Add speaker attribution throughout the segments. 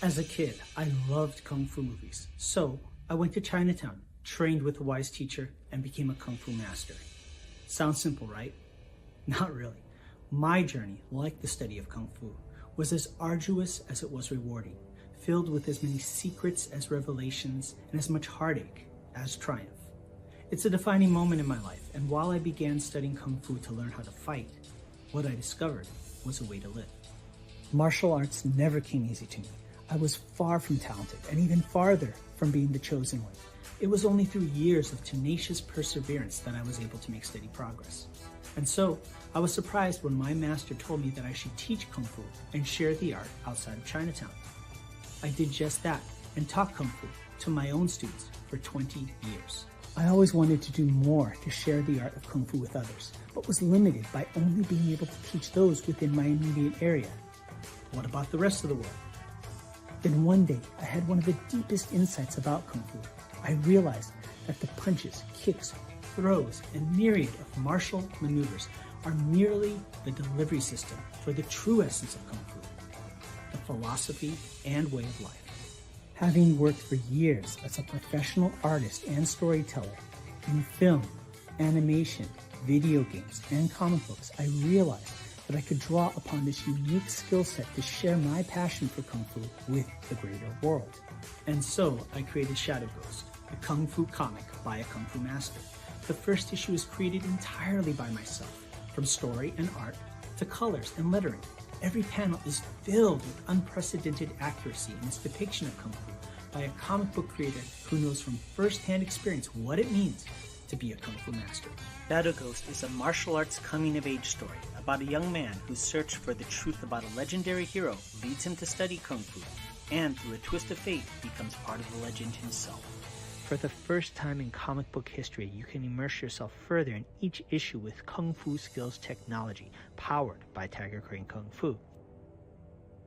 Speaker 1: As a kid, I loved Kung Fu movies, so I went to Chinatown, trained with a wise teacher, and became a Kung Fu master. Sounds simple, right? Not really. My journey, like the study of Kung Fu, was as arduous as it was rewarding, filled with as many secrets as revelations and as much heartache as triumph. It's a defining moment in my life, and while I began studying Kung Fu to learn how to fight, what I discovered was a way to live. Martial arts never came easy to me. I was far from talented, and even farther from being the chosen one. It was only through years of tenacious perseverance that I was able to make steady progress. And so, I was surprised when my master told me that I should teach Kung Fu and share the art outside of Chinatown. I did just that and taught Kung Fu to my own students for 20 years. I always wanted to do more to share the art of Kung Fu with others, but was limited by only being able to teach those within my immediate area. What about the rest of the world? Then one day, I had one of the deepest insights about Kung Fu. I realized that the punches, kicks, throws, and myriad of martial maneuvers are merely the delivery system for the true essence of Kung Fu, the philosophy and way of life. Having worked for years as a professional artist and storyteller in film, animation, video games, and comic books, I realized that I could draw upon this unique skill set to share my passion for Kung Fu with the greater world. And so I created Shadow Ghost, the Kung Fu comic by a Kung Fu master. The first issue is created entirely by myself, from story and art to colors and lettering. Every panel is filled with unprecedented accuracy in its depiction of Kung Fu by a comic book creator who knows from first-hand experience what it means to be a Kung Fu master. Shadow Ghost is a martial arts coming-of-age story about a young man whose search for the truth about a legendary hero leads him to study Kung Fu, and through a twist of fate becomes part of the legend himself. For the first time in comic book history, you can immerse yourself further in each issue with Kung Fu skills technology, powered by Tiger Crane Kung Fu.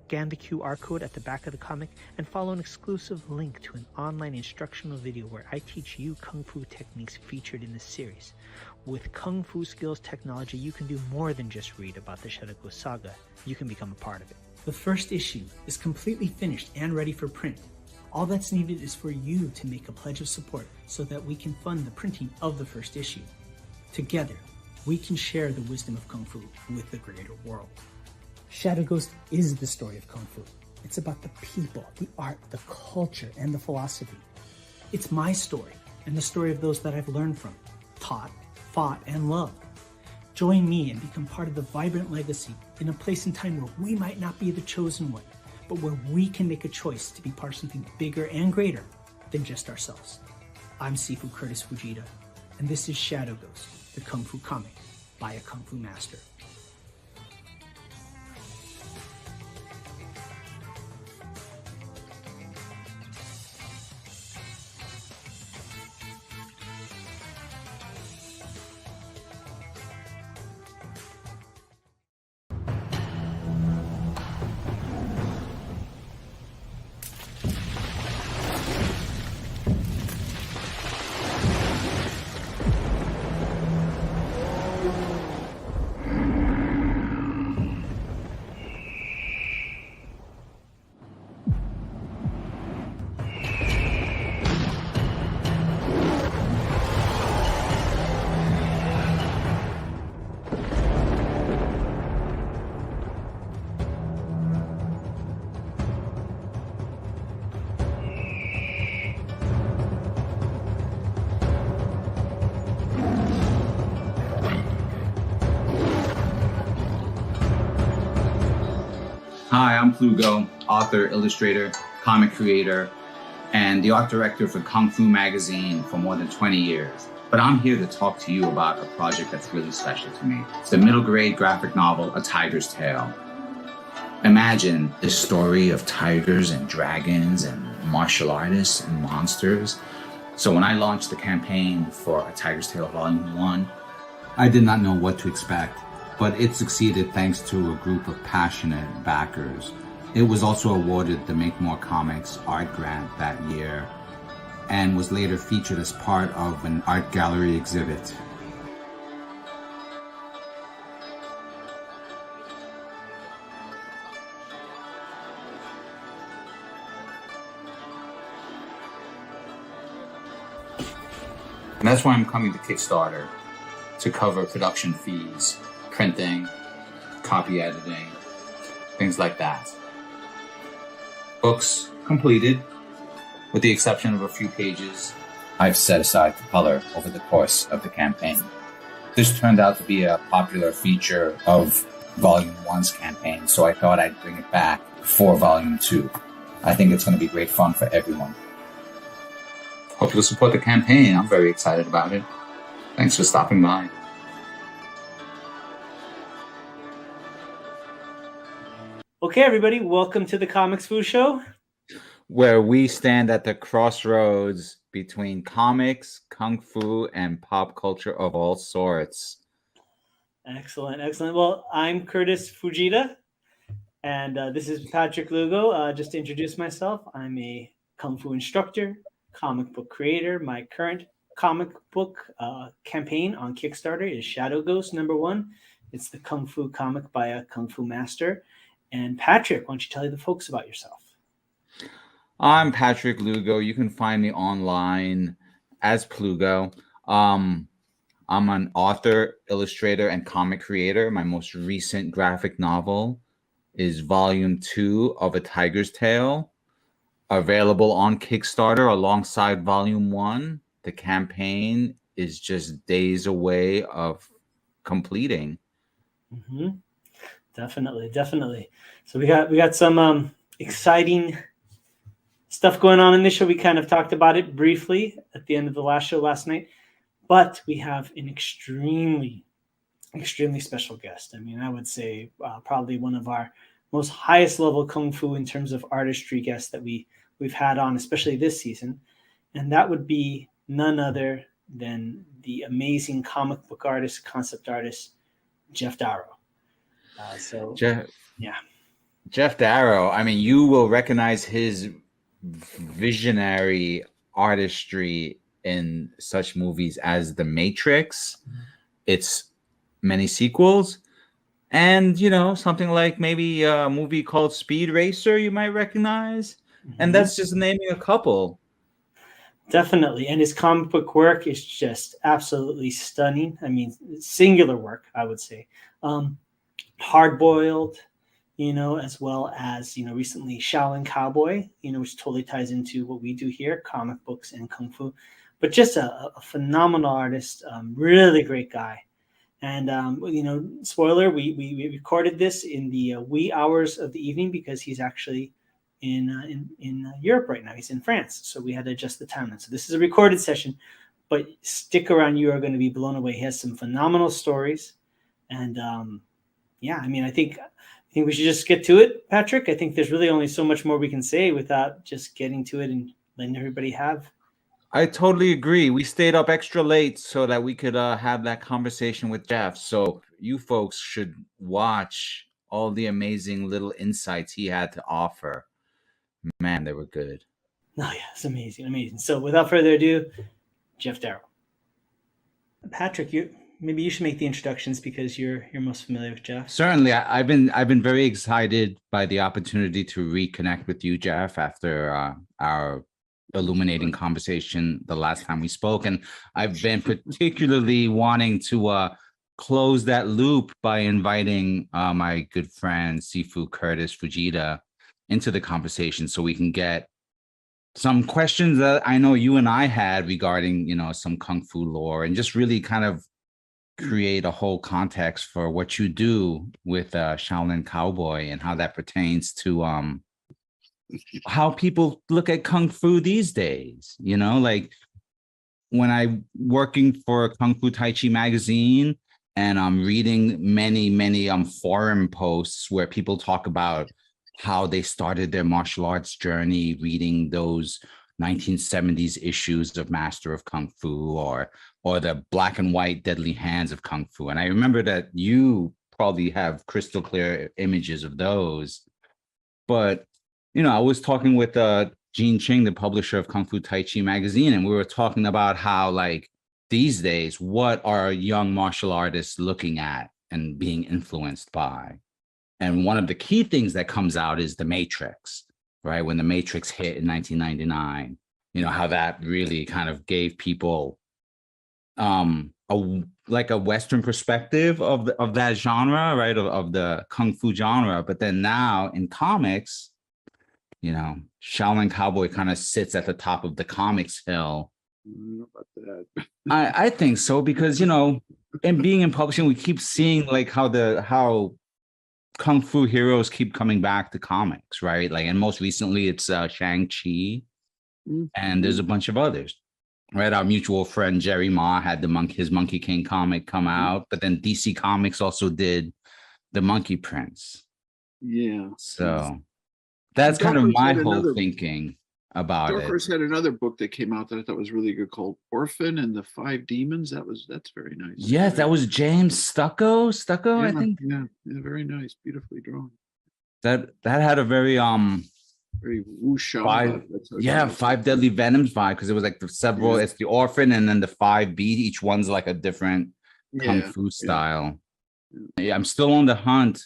Speaker 1: Scan the QR code at the back of the comic and follow an exclusive link to an online instructional video where I teach you Kung Fu techniques featured in this series. With Kung Fu skills technology, you can do more than just read about the Shadow Ghost saga. You can become a part of it. The first issue is completely finished and ready for print. All that's needed is for you to make a pledge of support so that we can fund the printing of the first issue. Together, we can share the wisdom of Kung Fu with the greater world. Shadow Ghost is the story of Kung Fu. It's about the people, the art, the culture, and the philosophy. It's my story and the story of those that I've learned from, taught, fought, and loved. Join me and become part of the vibrant legacy in a place and time where we might not be the chosen one, but where we can make a choice to be part of something bigger and greater than just ourselves. I'm Sifu Curtis Fujita, and this is Shadow Ghost, the Kung Fu comic by a Kung Fu master.
Speaker 2: Hi, I'm Plugo, author, illustrator, comic creator, and the art director for Kung Fu magazine for more than 20 years. But I'm here to talk to you about a project that's really special to me. It's the middle grade graphic novel, A Tiger's Tale. Imagine the story of tigers and dragons and martial artists and monsters. So when I launched the campaign for A Tiger's Tale Volume 1, I did not know what to expect. But it succeeded thanks to a group of passionate backers. It was also awarded the Make More Comics art grant that year and was later featured as part of an art gallery exhibit. And that's why I'm coming to Kickstarter, to cover production fees, printing, copy editing, things like that. Books completed, with the exception of a few pages I've set aside for color over the course of the campaign. This turned out to be a popular feature of Volume 1's campaign, so I thought I'd bring it back for Volume 2. I think it's going to be great fun for everyone. Hope you'll support the campaign. I'm very excited about it. Thanks for stopping by.
Speaker 1: Okay, everybody, welcome to the Comics Foo Show,
Speaker 2: where we stand at the crossroads between comics, kung fu, and pop culture of all sorts.
Speaker 1: Excellent, excellent. Well, I'm Curtis Fujita, and this is Patrick Lugo. Just to introduce myself, I'm a kung fu instructor, comic book creator. My current comic book campaign on Kickstarter is Shadow Ghost #1. It's the kung fu comic by a kung fu master. And Patrick, why don't you tell the folks about yourself?
Speaker 2: I'm Patrick Lugo. You can find me online as Plugo. I'm an author, illustrator, and comic creator. My most recent graphic novel is Volume 2 of A Tiger's Tale, available on Kickstarter alongside Volume 1. The campaign is just days away of completing.
Speaker 1: Mm-hmm. Definitely. So we got some exciting stuff going on in this show. We kind of talked about it briefly at the end of the last show last night, but we have an extremely special guest. I mean, I would say probably one of our most highest level kung fu in terms of artistry guests that we've had on, especially this season, and that would be none other than the amazing comic book artist, concept artist, Geof Darrow.
Speaker 2: Geof Darrow. I mean, you will recognize his visionary artistry in such movies as The Matrix, its many sequels, and something like maybe a movie called Speed Racer you might recognize. Mm-hmm. And that's just naming a couple.
Speaker 1: Definitely. And his comic book work is just absolutely stunning. I mean, singular work, I would say. Hard-boiled, as well as, recently Shaolin Cowboy, which totally ties into what we do here, comic books and kung fu. But just a phenomenal artist, really great guy. And, spoiler, we recorded this in the wee hours of the evening because he's actually in Europe right now. He's in France. So we had to adjust the timeline. So this is a recorded session, but stick around. You are going to be blown away. He has some phenomenal stories. And, I think we should just get to it, Patrick. I think there's really only so much more we can say without just getting to it and letting everybody have.
Speaker 2: I totally agree. We stayed up extra late so that we could have that conversation with Geof. So you folks should watch all the amazing little insights he had to offer. Man, they were good.
Speaker 1: Oh, yeah, it's amazing. So without further ado, Geof Darrow. Patrick, maybe you should make the introductions because you're most familiar with Geof.
Speaker 2: Certainly. I've been very excited by the opportunity to reconnect with you, Geof, after our illuminating conversation the last time we spoke. And I've been particularly wanting to close that loop by inviting my good friend, Sifu Curtis Fujita, into the conversation so we can get some questions that I know you and I had regarding, some Kung Fu lore and just really kind of create a whole context for what you do with Shaolin Cowboy and how that pertains to how people look at Kung Fu these days. Like when I'm working for Kung Fu Tai Chi magazine and I'm reading many forum posts where people talk about how they started their martial arts journey, reading those 1970s issues of Master of Kung Fu or the black and white Deadly Hands of Kung Fu. And I remember that you probably have crystal clear images of those. But, I was talking with Gene Ching, the publisher of Kung Fu Tai Chi magazine, and we were talking about how, like, these days, what are young martial artists looking at and being influenced by? And one of the key things that comes out is The Matrix, right? When The Matrix hit in 1999, how that really kind of gave people like a Western perspective of that genre, right? Of the kung fu genre. But then now in comics, Shaolin Cowboy kind of sits at the top of the comics hill.
Speaker 3: I don't know about that.
Speaker 2: I think so, because and being in publishing, we keep seeing like how kung fu heroes keep coming back to comics, right? Like, and most recently it's Shang-Chi, and there's a bunch of others, right? Our mutual friend Jerry Ma had his Monkey King comic come out, but then DC Comics also did the Monkey Prince.
Speaker 3: Yeah.
Speaker 2: So that's kind of my whole thinking about
Speaker 3: Dark
Speaker 2: it.
Speaker 3: Horse had another book that came out that I thought was really good called Orphan and the Five Demons. That's very nice.
Speaker 2: Yes, that was James Stucco,
Speaker 3: yeah,
Speaker 2: I think.
Speaker 3: Yeah, very nice, beautifully drawn.
Speaker 2: That had a very
Speaker 3: very wuxia.
Speaker 2: Five Deadly Venoms vibe, because it was like the several. It's the Orphan, and then the 5 beat. Each one's like a different kung fu style. Yeah, I'm still on the hunt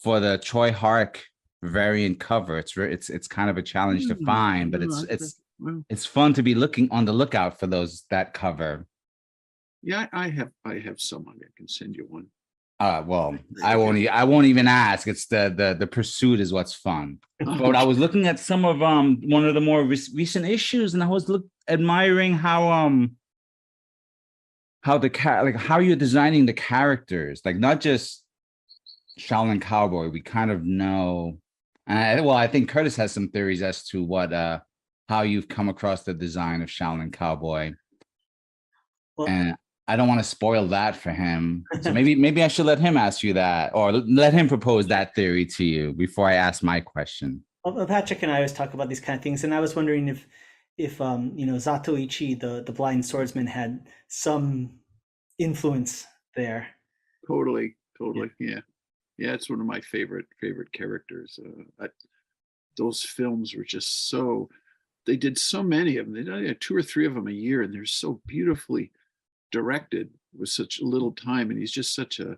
Speaker 2: for the Choi Hark variant cover. It's kind of a challenge to find, but it's fun to be on the lookout for that cover.
Speaker 3: Yeah, I have someone that can send you one.
Speaker 2: Well, I won't even ask. It's the pursuit is what's fun. But I was looking at some of one of the more recent issues, and I was admiring how how you're designing the characters, like not just Shaolin Cowboy. We kind of know, and I think Curtis has some theories as to what how you've come across the design of Shaolin Cowboy. Well, and I don't want to spoil that for him. So maybe I should let him ask you that, or let him propose that theory to you before I ask my question.
Speaker 1: Well, Patrick and I always talk about these kind of things, and I was wondering if Zatoichi, the blind swordsman, had some influence there.
Speaker 3: Totally. Yeah. It's one of my favorite characters. Those films were just so. They did so many of them. They had 2 or 3 of them a year, and they're so beautifully directed with such little time, and he's just such a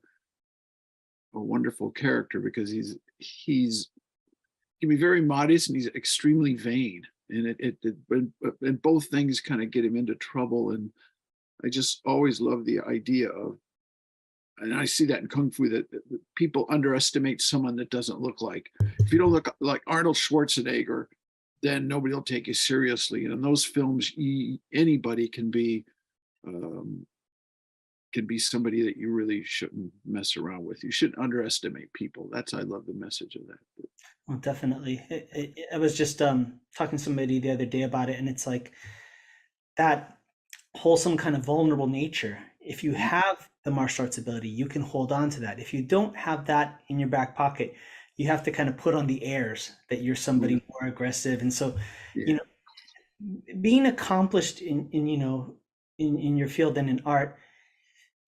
Speaker 3: wonderful character, because he's can be very modest and he's extremely vain, and and both things kind of get him into trouble. And I just always love the idea of, and I see that in kung fu, that people underestimate someone that doesn't look like. If you don't look like Arnold Schwarzenegger, then nobody will take you seriously. And in those films, anybody can be somebody that you really shouldn't mess around with. You shouldn't underestimate people. I love the message of that.
Speaker 1: Well, definitely. I was just talking to somebody the other day about it, and it's like that wholesome kind of vulnerable nature. If you have the martial arts ability, you can hold on to that. If you don't have that in your back pocket, you have to kind of put on the airs that you're somebody more aggressive. And so, being accomplished in your field and in art,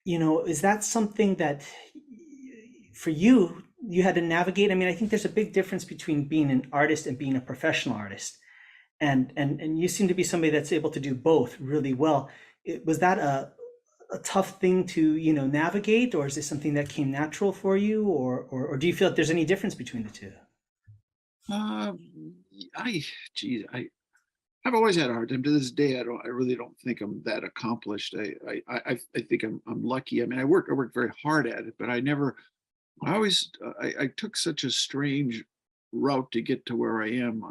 Speaker 1: is that something that for you had to navigate? I mean, I think there's a big difference between being an artist and being a professional artist. And you seem to be somebody that's able to do both really well. Was that a tough thing to, navigate, or is it something that came natural for you, or do you feel that there's any difference between the two?
Speaker 3: I've always had a hard time. To this day, I really don't think I'm that accomplished. I think I'm lucky. I mean, I worked very hard at it, but I took such a strange route to get to where I am.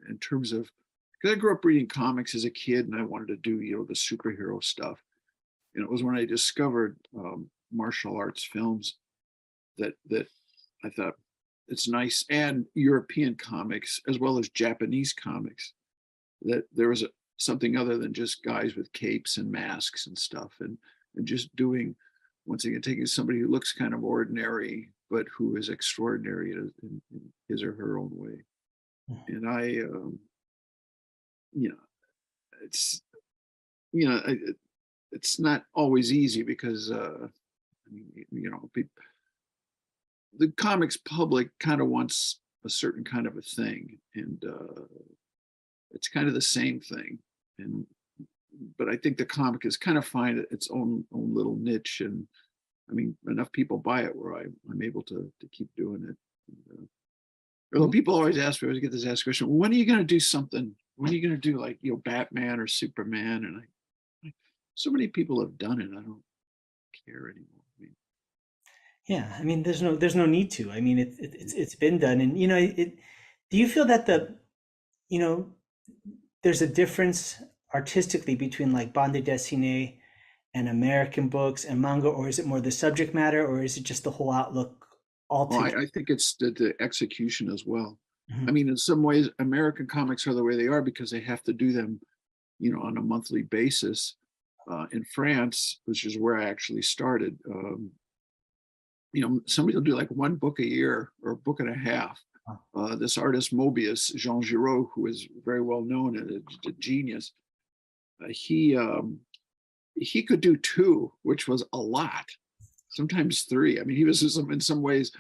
Speaker 3: In terms of, because I grew up reading comics as a kid, and I wanted to do the superhero stuff. And it was when I discovered martial arts films that I thought it's nice, and European comics as well as Japanese comics, that there was something other than just guys with capes and masks and stuff, and just doing, once again, taking somebody who looks kind of ordinary but who is extraordinary in his or her own way. And it's not always easy, because the comics public kind of wants a certain kind of a thing, and it's kind of the same thing. But I think the comic is kind of find its own little niche, and I mean, enough people buy it where I'm able to keep doing it. Although people always ask me, I always get this asked question, when are you going to do something? When are you going to do like Batman or Superman? And so many people have done it. I don't care anymore. I mean,
Speaker 1: Yeah, I mean, there's no need to. I mean, it's been done, and do you feel that you know, there's a difference artistically between like bande dessinée and American books and manga, or is it more the subject matter, or is it just the whole outlook
Speaker 3: well,
Speaker 1: altogether?
Speaker 3: I think it's the execution as well. I
Speaker 1: Mhm.
Speaker 3: mean, in some ways, American comics are the way they are because they have to do them, on a monthly basis. In France, which is where I actually started, somebody will do like one book a year or a book and a half. This artist Mobius, Jean Giraud, who is very well known and a genius, uh, he um, he could do two, which was a lot, sometimes three. I mean, he was in some ways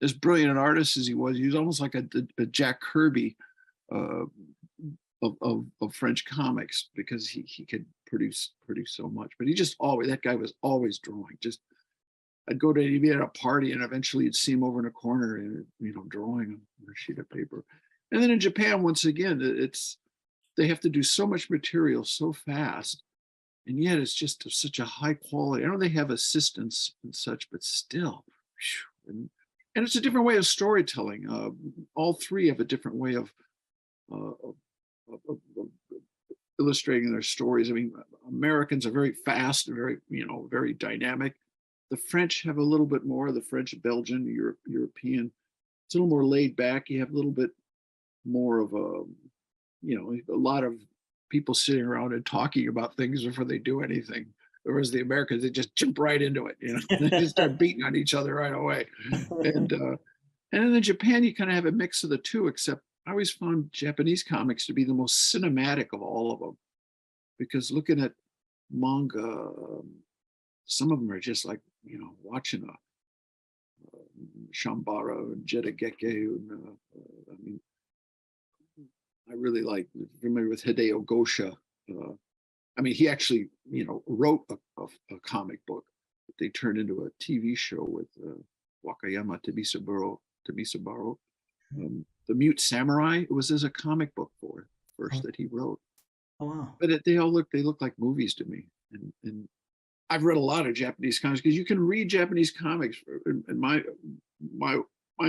Speaker 3: as brilliant an artist as he was almost like a Jack Kirby uh, of French comics because he could produce so much. But he just always that guy was always drawing. Just I'd go to he'd be at a party and eventually you'd see him over in a corner and drawing on a sheet of paper. And then in Japan, once again, it's they have to do so much material so fast, and yet it's just of such a high quality. I know they have assistants and such, but still, and it's a different way of storytelling. All three have a different way uh, of illustrating their stories. I mean, Americans are very fast and very dynamic. The French have a little bit more. The French, Belgian, European. It's a little more laid back. You have a little bit more of a lot of people sitting around and talking about things before they do anything. Whereas the Americans, they just jump right into it. They just start beating on each other right away. And then in Japan, you kind of have a mix of the two. Except I always found Japanese comics to be the most cinematic of all of them, because looking at manga, some of them are just like watching a Shambara and Jetageke. And, I mean, I really like familiar with Hideo Gosha. I mean, he actually, wrote a comic book that they turned into a TV show with Wakayama Tebisaburo. The Mute Samurai, it was as a comic book first
Speaker 1: Oh,
Speaker 3: that he wrote.
Speaker 1: oh, wow.
Speaker 3: But they look like movies to me. And I've read a lot of Japanese comics because you can read Japanese comics in my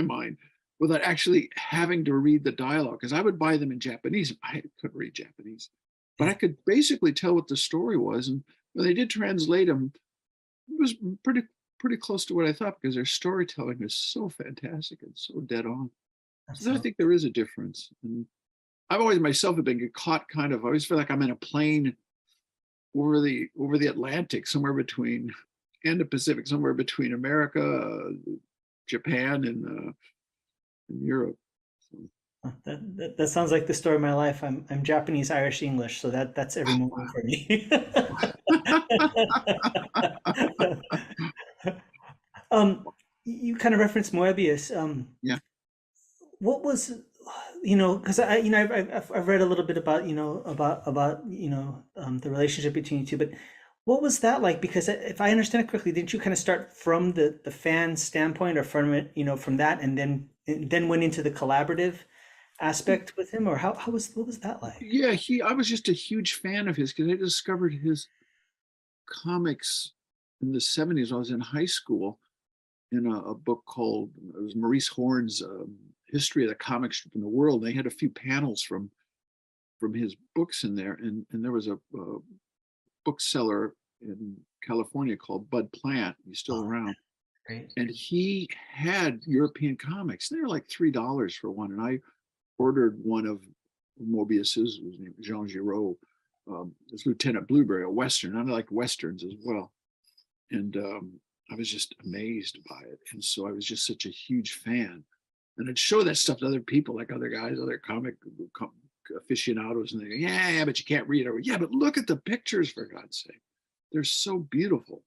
Speaker 3: mind without actually having to read the dialogue. Because I would buy them in Japanese. I couldn't read Japanese, but I
Speaker 1: Yeah.
Speaker 3: could basically tell what the story was. And when they did translate them, it was pretty close to what I thought because their storytelling is so fantastic and so dead on.
Speaker 1: That's
Speaker 3: So I
Speaker 1: so
Speaker 3: think there is a difference. And I've always myself have been caught kind of. I always feel like I'm in a plane over the Atlantic, somewhere between and the Pacific, somewhere between America, Japan, and Europe. So,
Speaker 1: that sounds like the story of my life. I'm Japanese, Irish, English, so that's every moment for me. Um, you kind of referenced Moebius.
Speaker 3: yeah,
Speaker 1: What was, because I've read a little bit about, the relationship between you two, but what was that like? Because if I understand it correctly, didn't you kind of start from the fan standpoint or from it, from that, and then went into the collaborative aspect with him, or what was that like?
Speaker 3: yeah. I was just a huge fan of his because I discovered his comics in the '70s. I was in high school in a book called it was Maurice Horn's History of the Comic Strip in the World. They had a few panels from his books in there, and there was a bookseller in California called Bud Plant. He's still
Speaker 1: Oh,
Speaker 3: around,
Speaker 1: great.
Speaker 3: and he had European comics. They were like $3 for one, and I ordered one of Mobius's. His name was Jean Giraud. It's Lieutenant Blueberry, a Western. I like Westerns as well, and I was just amazed by it. And so I was just such a huge fan, and I'd show that stuff to other people, like other guys, other comic aficionados, and they go, "Yeah, but you can't read it." Yeah, but look at the pictures, for God's sake, they're so beautiful.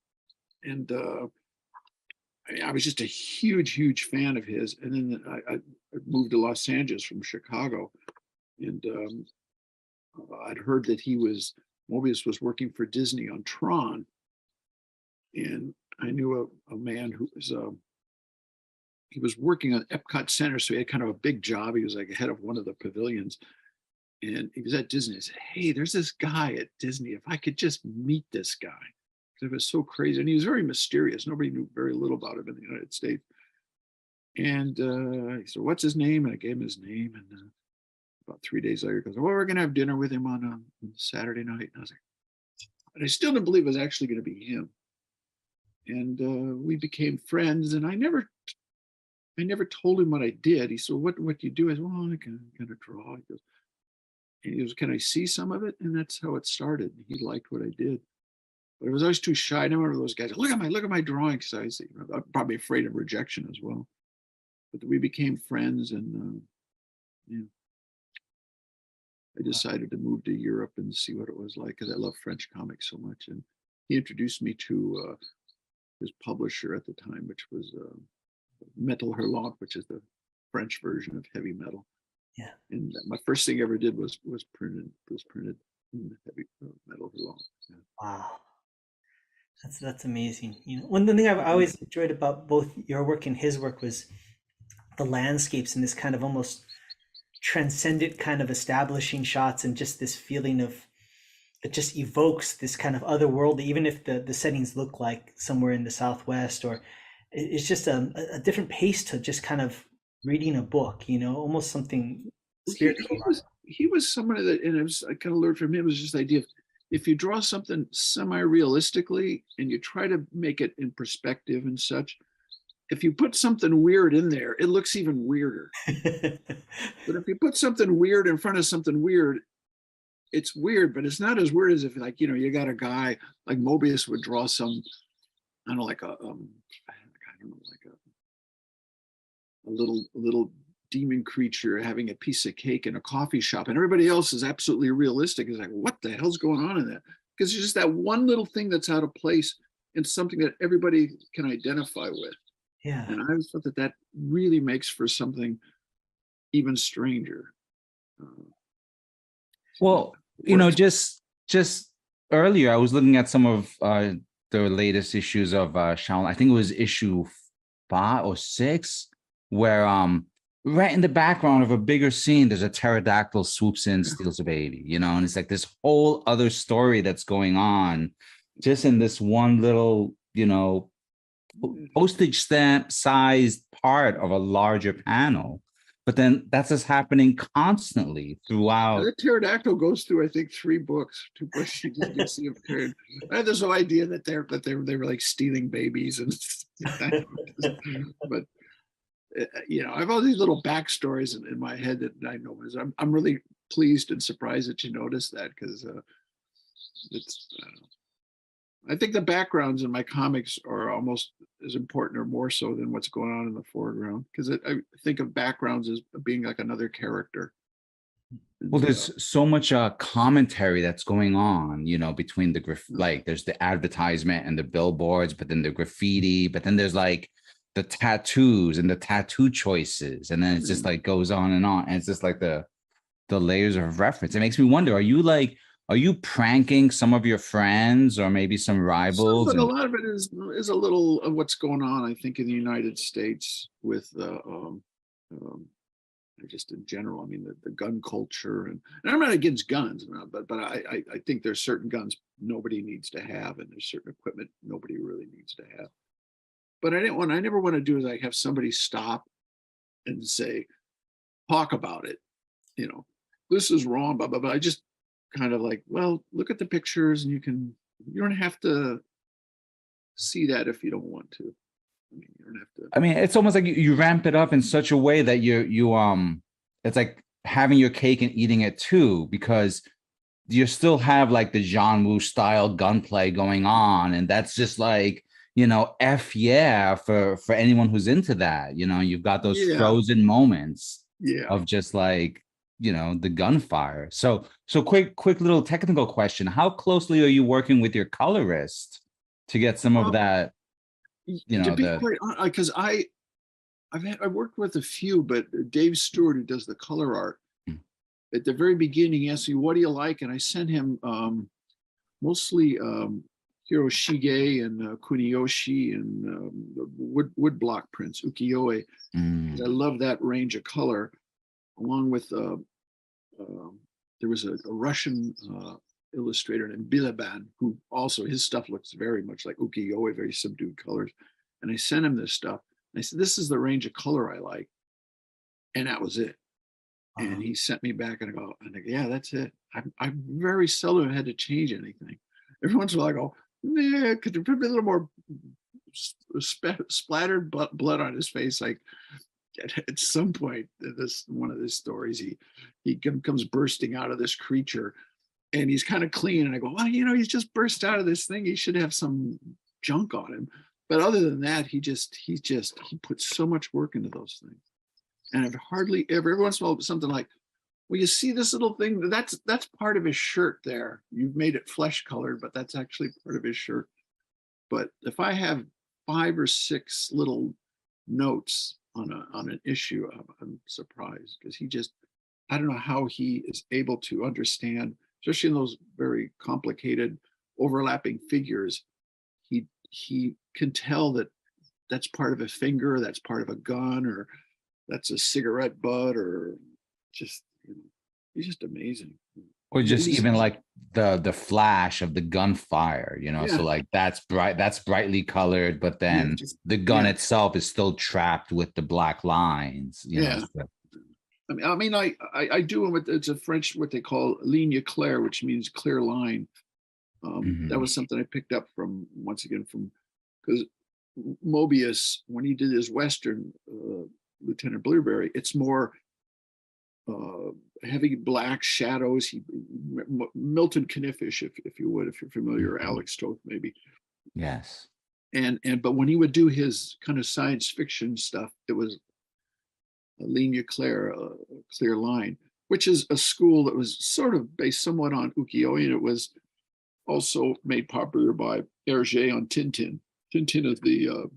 Speaker 3: And I was just a huge fan of his. And then I moved to Los Angeles from Chicago, and I'd heard that Mobius was working for Disney on Tron, and I knew a man who was he was working on Epcot Center, so he had kind of a big job. He was like head of one of the pavilions, And he was at Disney. I said, hey, there's this guy at Disney. If I could just meet this guy. It was so crazy. And he was very mysterious. Nobody knew very little about him in the United States. And he said, what's his name? And I gave him his name. And about 3 days later, he goes, well, we're going to have dinner with him on Saturday night. And I was like, and I still didn't believe it was actually going to be him. And we became friends. And I never told him what I did. He said, what do you do? I said, well, I can kind of draw. He goes, can I see some of it? And that's how it started. He liked what I did. But I was always too shy. I'm one of those guys. Look at my drawings. I say, I'm probably afraid of rejection as well. But we became friends, and I decided to move to Europe and see what it was like because I love French comics so much. And he introduced me to his publisher at the time, which was Metal Hurlant, which is the French version of heavy metal.
Speaker 1: Yeah.
Speaker 3: And my first thing I ever did was printed in the heavy Metal Hurlant. Yeah.
Speaker 1: Wow. That's amazing. One thing I've always enjoyed about both your work and his work was the landscapes and this kind of almost transcendent kind of establishing shots, and just this feeling of it just evokes this kind of otherworldly, even if the settings look like somewhere in the Southwest, or it's just a different pace to just kind of reading a book, almost something spiritual.
Speaker 3: He was somebody that, and I kind of learned from him, was just the idea of, if you draw something semi-realistically and you try to make it in perspective and such, if you put something weird in there, it looks even weirder. But if you put something weird in front of something weird, it's weird, but it's not as weird as if, like, you got a guy like Mobius would draw some, I don't know, like a little demon creature having a piece of cake in a coffee shop, and everybody else is absolutely realistic. It's like, what the hell's going on in that? Because it's just that one little thing that's out of place and something that everybody can identify with.
Speaker 1: Yeah.
Speaker 3: And I always thought that really makes for something even stranger.
Speaker 2: Well, just earlier, I was looking at some of the latest issues of Shaolin. I think it was issue 5 or 6, where right in the background of a bigger scene, there's a pterodactyl swoops in, steals a baby, and it's like this whole other story that's going on just in this one little, postage stamp sized part of a larger panel. But then that's just happening constantly throughout.
Speaker 3: The pterodactyl goes through, I think, 3 books. 2 books you can see him carried. I had this whole idea that they were like stealing babies, and but I have all these little backstories in my head that I know. I'm really pleased and surprised that you noticed that, because it's. I think the backgrounds in my comics are almost as important or more so than what's going on in the foreground, because I think of backgrounds as being like another character.
Speaker 2: Well, there's so much commentary that's going on, between like there's the advertisement and the billboards, but then the graffiti, but then there's like the tattoos and the tattoo choices, and then it's just like goes on, and it's just like the layers of reference. It makes me wonder, are you pranking some of your friends or maybe some rivals?
Speaker 3: A lot of it is a little of what's going on, I think, in the United States with just in general. I mean, the gun culture, and I'm not against guns, but I think there's certain guns nobody needs to have, and there's certain equipment nobody really needs to have. But I never want to do is like have somebody stop and say, talk about it. This is wrong, blah, blah, blah. I just kind of like, well, look at the pictures, and you don't have to see that if you don't want to. You don't have to.
Speaker 2: I mean, it's almost like you ramp it up in such a way that it's like having your cake and eating it too, because you still have like the John Woo style gunplay going on, and that's just like, F yeah for anyone who's into that. You've got those frozen moments of just like, the gunfire. So quick little technical question. How closely are you working with your colorist to get some of that?
Speaker 3: To be quite honest, because I worked with a few, but Dave Stewart, who does the color art, at the very beginning, he asked me, what do you like? And I sent him mostly Hiroshige and Kuniyoshi and wood block prints, ukiyo-e. I love that range of color, along with there was a Russian illustrator named Burlyman, who also, his stuff looks very much like ukiyo-e, very subdued colors. And I sent him this stuff. And I said, this is the range of color I like. And that was it. And he sent me back, and I go, yeah, that's it. I very seldom had to change anything. Every once in a while I go, yeah, could you put a little more splattered blood on his face? Like at some point, this one of his stories, he comes bursting out of this creature, and he's kind of clean. And I go, well, he's just burst out of this thing. He should have some junk on him. But other than that, he puts so much work into those things. And I've hardly ever, every once in a while, something like, well, you see this little thing, that's part of his shirt there. You've made it flesh colored, but that's actually part of his shirt. But if I have 5 or 6 little notes on an issue, I'm surprised, because I don't know how he is able to understand, especially in those very complicated overlapping figures. He can tell that that's part of a finger, that's part of a gun, or that's a cigarette butt, or just, he's just amazing.
Speaker 2: Or just even like the flash of the gunfire,
Speaker 3: Yeah.
Speaker 2: So like that's brightly colored, but then the gun itself is still trapped with the black lines.
Speaker 3: Yeah. I mean, I do them with, it's a French, what they call ligne claire, which means clear line. That was something I picked up from, once again, because Mobius, when he did his Western, Lieutenant Blueberry, it's more heavy black shadows. Milton Knifish, if you would, if you're familiar, or Alex Toth maybe.
Speaker 2: Yes.
Speaker 3: But when he would do his kind of science fiction stuff, it was a ligne claire, a clear line, which is a school that was sort of based somewhat on ukiyo-e, and it was also made popular by Hergé on Tintin. Tintin is the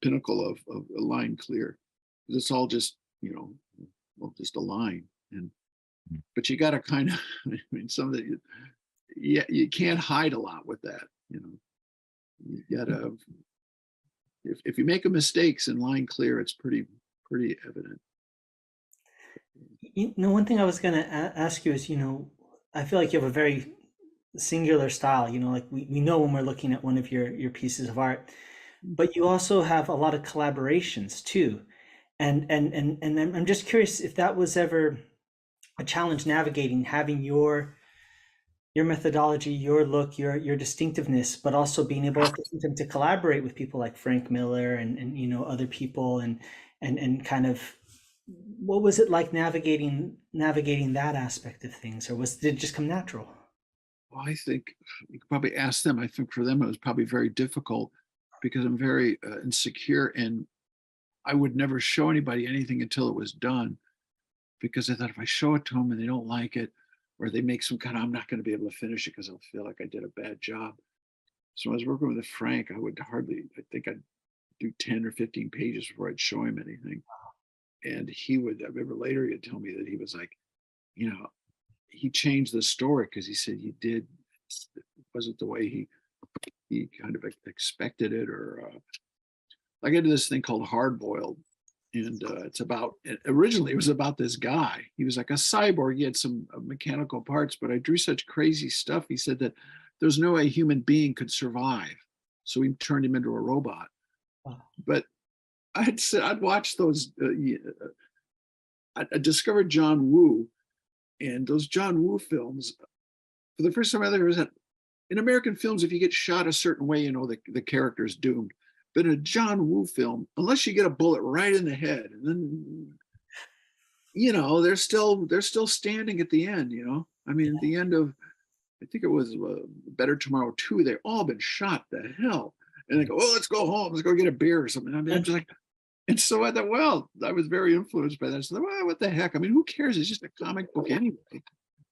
Speaker 3: pinnacle of a line clear. It's all just, just a line. But you got to kind of, I mean, some of the, you can't hide a lot with that. You gotta, if you make a mistakes in line clear, it's pretty evident.
Speaker 1: One thing I was going to ask you is, I feel like you have a very singular style, like we know when we're looking at one of your pieces of art, but you also have a lot of collaborations too. And I'm just curious if that was ever a challenge, navigating, having your methodology, your look, your distinctiveness, but also being able to collaborate with people like Frank Miller and other people, and kind of, what was it like navigating that aspect of things, or did it just come natural?
Speaker 3: Well, I think you could probably ask them. I think for them it was probably very difficult, because I'm very insecure, and I would never show anybody anything until it was done, because I thought if I show it to them and they don't like it, or they make some kind of, I'm not going to be able to finish it because I'll feel like I did a bad job. So I was working with Frank, I think I'd do 10 or 15 pages before I'd show him anything. And I remember later he'd tell me that he was like, he changed the story because he said it wasn't the way he kind of expected it, or like I did this thing called Hard Boiled, and originally it was about this guy. He was like a cyborg. He had some mechanical parts, but I drew such crazy stuff. He said that there's no way a human being could survive, so he turned him into a robot. Wow. But I'd watch those. I discovered John Woo, and those John Woo films. For the first time I ever was in American films, if you get shot a certain way, the character's doomed. But in a John Woo film, unless you get a bullet right in the head, and then they're still standing at the end. I mean, at the end of, I think it was Better Tomorrow 2, they've all been shot to hell, and they go, "Oh, let's go home, let's go get a beer or something." I mean, I'm just like, and so I thought, well, I was very influenced by that. So, well, what the heck? I mean, who cares? It's just a comic book anyway.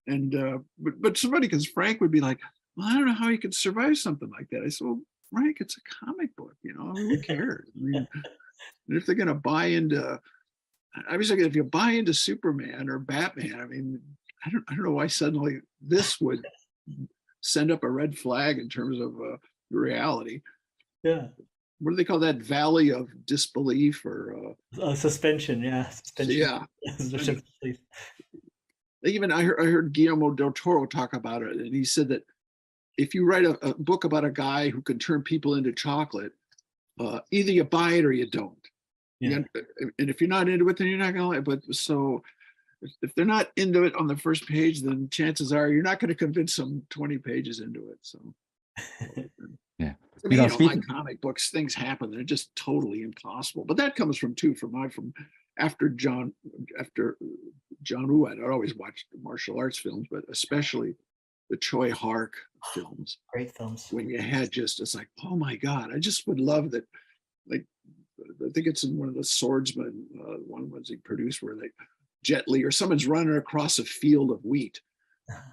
Speaker 3: And but somebody, because Frank would be like, well, I don't know how you could survive something like that. I said, well, Frank, it's a comic book, who cares? I mean, if they're going to buy into, I was like, if you buy into Superman or Batman, I mean, I don't know why suddenly this would send up a red flag in terms of reality.
Speaker 1: Yeah.
Speaker 3: What do they call that? Valley of disbelief, or
Speaker 1: suspension? Yeah, suspension.
Speaker 3: Yeah. Even I heard Guillermo del Toro talk about it, and he said that if you write a book about a guy who can turn people into chocolate, either you buy it or you don't.
Speaker 4: Yeah.
Speaker 3: And if you're not into it, then you're not going to like it. But so if they're not into it on the first page, then chances are you're not going to convince them 20 pages into it. So
Speaker 2: Yeah.
Speaker 3: I mean, like comic books, things happen. They're just totally impossible. But that comes from after John Woo. I'd always watched martial arts films, but especially the Choi Hark films.
Speaker 4: Great films.
Speaker 3: When you had it's like, oh my God, I just would love that. Like, I think it's in one of the Swordsman, one was he produced where like Jet Li or someone's running across a field of wheat,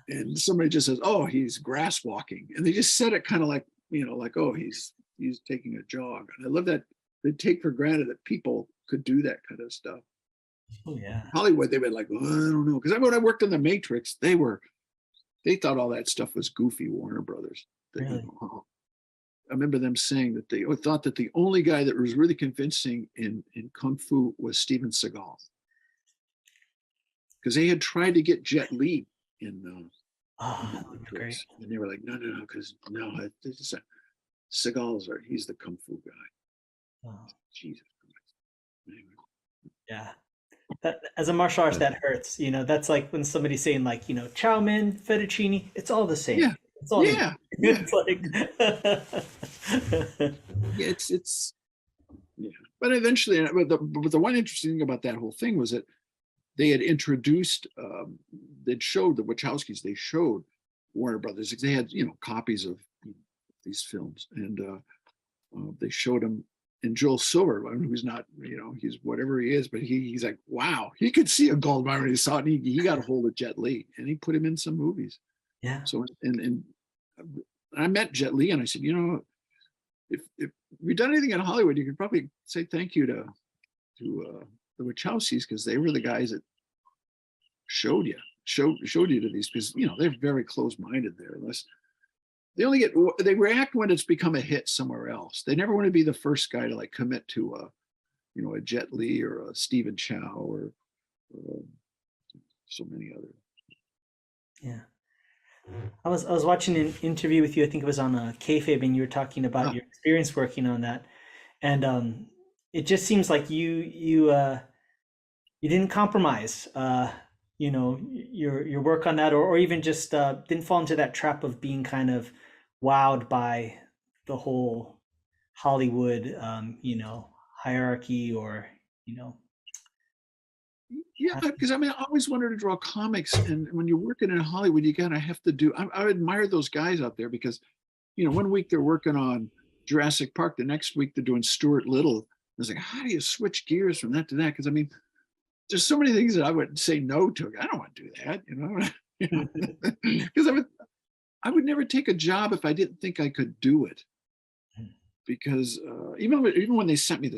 Speaker 3: and somebody just says, "Oh, he's grass walking," and they just said it kind of like, like, "Oh, he's taking a jog." And I love that they take for granted that people could do that kind of stuff.
Speaker 4: Oh yeah.
Speaker 3: Hollywood, they've been like, well, I don't know, because when I worked in the Matrix, they thought all that stuff was goofy. Warner Brothers.
Speaker 4: Really?
Speaker 3: I remember them saying that they thought that the only guy that was really convincing in Kung Fu was Steven Seagal. Because they had tried to get Jet Li in
Speaker 4: that would be great.
Speaker 3: and they were like, no, because Seagal's he's the Kung Fu guy.
Speaker 4: Oh.
Speaker 3: Jesus Christ. Anyway.
Speaker 4: Yeah. That, as a martial artist, that hurts. That's like when somebody's saying like, chow mein, fettuccine, it's all the same.
Speaker 3: Yeah.
Speaker 4: It's all
Speaker 3: It's
Speaker 4: like
Speaker 3: it's yeah. But eventually, but the one interesting thing about that whole thing was that they had introduced, they'd showed the Wachowskis, they showed Warner Brothers, they had copies of these films, and they showed them. And Joel Silverman, who's not, he's whatever he is, but he's like, wow, he could see a gold mine when he saw it. And he got a hold of Jet Li, and he put him in some movies.
Speaker 4: Yeah.
Speaker 3: So and I met Jet Li, and I said, if you've done anything in Hollywood, you could probably say thank you to the Wachowskis, because they were the guys that showed you to these, because they're very close-minded there. Unless they react when it's become a hit somewhere else. They never want to be the first guy to like commit to a Jet Li or a Stephen Chow or so many others.
Speaker 4: Yeah. I was watching an interview with you. I think it was on Kayfabe, and you were talking about your experience working on that, and it just seems like you didn't compromise, your work on that, or even just didn't fall into that trap of being kind of wowed by the whole Hollywood, hierarchy, or
Speaker 3: Yeah, because I always wanted to draw comics, and when you're working in Hollywood, you gotta have to do. I admire those guys out there, because, one week they're working on Jurassic Park, the next week they're doing Stuart Little. I was like, how do you switch gears from that to that? Because there's so many things that I would say no to. I don't want to do that, because I would never take a job if I didn't think I could do it. Because even when they sent me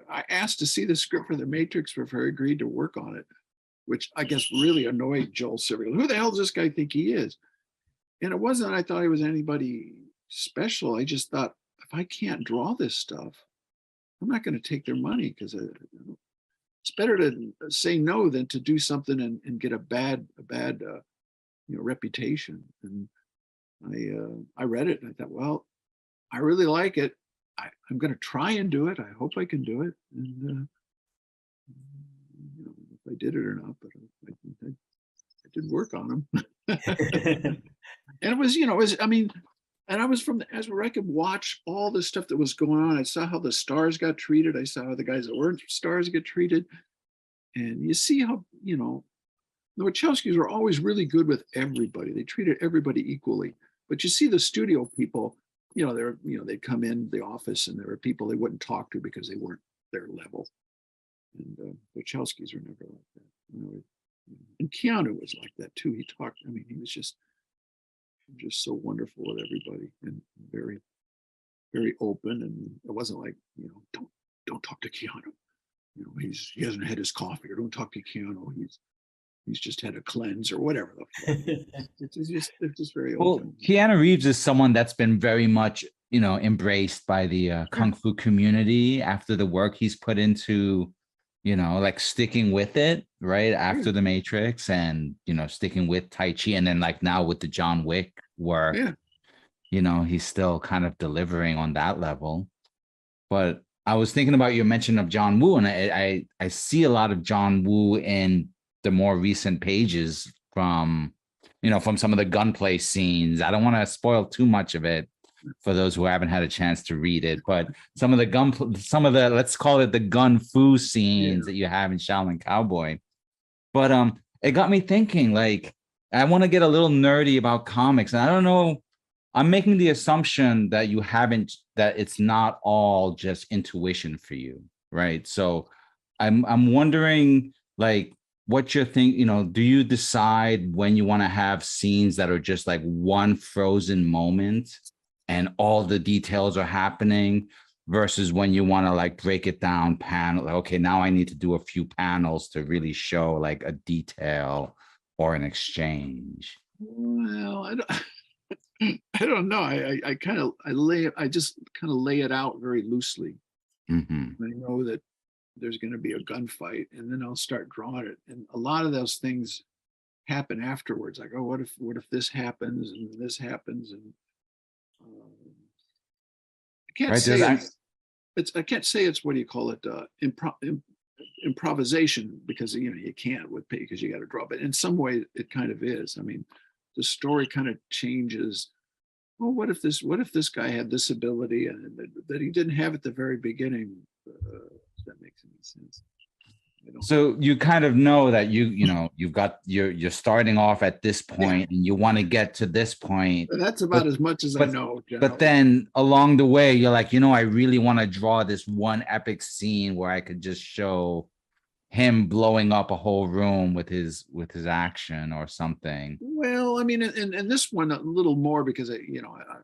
Speaker 3: I asked to see the script for The Matrix before I agreed to work on it, which I guess really annoyed Joel Silverman. Who the hell does this guy think he is? And it wasn't I thought he was anybody special. I just thought, if I can't draw this stuff, I'm not going to take their money, because it's better to say no than to do something and get a bad reputation. And I read it, and I thought, well, I really like it. I'm going to try and do it. I hope I can do it. And if I did it or not, but I did work on them. And it was, and I was as where I could watch all the stuff that was going on. I saw how the stars got treated. I saw how the guys that weren't stars get treated. And you see how, the Wachowskis were always really good with everybody. They treated everybody equally. But you see the studio people, they'd come in the office, and there were people they wouldn't talk to because they weren't their level. And the Wachowskis were never like that. And Keanu was like that too. He was just so wonderful with everybody, and very, very open. And it wasn't like, don't talk to Keanu. He hasn't had his coffee, or don't talk to Keanu. He's just had a cleanse, or whatever. It's just very open.
Speaker 2: Well, Keanu Reeves is someone that's been very much, embraced by the Kung Fu community after the work he's put into like sticking with it right
Speaker 3: Yeah,
Speaker 2: after the Matrix, and sticking with Tai Chi, and then like now with the John Wick work,
Speaker 3: yeah.
Speaker 2: he's still kind of delivering on that level. But I was thinking about your mention of John Woo, and I see a lot of John Woo in the more recent pages from some of the gunplay scenes. I don't want to spoil too much of it for those who haven't had a chance to read it, but some of the let's call it the gun fu
Speaker 3: Yeah.
Speaker 2: scenes that you have in Shaolin Cowboy. But it got me thinking, like, I want to get a little nerdy about comics, and I don't know. I'm making the assumption that that it's not all just intuition for you, right? So I'm wondering, like, what you think, do you decide when you want to have scenes that are just like one frozen moment and all the details are happening, versus when you want to like break it down panel, like, okay, now I need to do a few panels to really show like a detail or an exchange.
Speaker 3: Well, I don't, I don't know. I just kind of lay it out very loosely.
Speaker 2: Mm-hmm.
Speaker 3: I know that there's going to be a gunfight, and then I'll start drawing it. And a lot of those things happen afterwards. Like, oh, what if this happens and this happens, and um, I can't
Speaker 2: Right.
Speaker 3: say it's I can't say it's what do you call it improvisation, because you can't with because you got to draw. But in some way, it kind of is. I mean, the story kind of changes. Well, what if this guy had this ability and that he didn't have at the very beginning? If that makes any sense. I don't.
Speaker 2: So you kind of know that you're starting off at this
Speaker 3: Yeah,
Speaker 2: point and you want to get to this point,
Speaker 3: that's about
Speaker 2: but
Speaker 3: as much as I
Speaker 2: but
Speaker 3: know
Speaker 2: but
Speaker 3: generally.
Speaker 2: then along the way you're like, I really want to draw this one epic scene where I could just show him blowing up a whole room with his action or something.
Speaker 3: Well, I mean, and this one a little more because I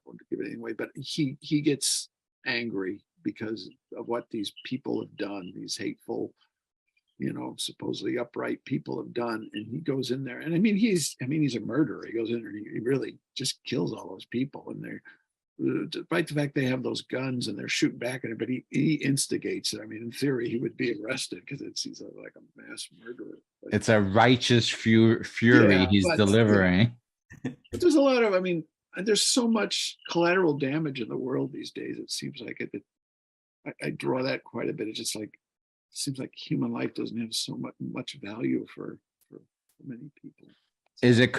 Speaker 3: won't give it anyway, but he gets angry because of what these people have done, these hateful, supposedly upright people have done, and he goes in there, and he's a murderer. He goes in there and he really just kills all those people, and they're despite the fact they have those guns and they're shooting back at him, but he instigates it. I mean, in theory, he would be arrested because he's like a mass murderer. But,
Speaker 2: It's a righteous fury
Speaker 3: yeah,
Speaker 2: he's delivering.
Speaker 3: but there's a lot of, I mean, there's so much collateral damage in the world these days. It seems like I draw that quite a bit. It's just like it seems like human life doesn't have so much value for many people.
Speaker 2: Is it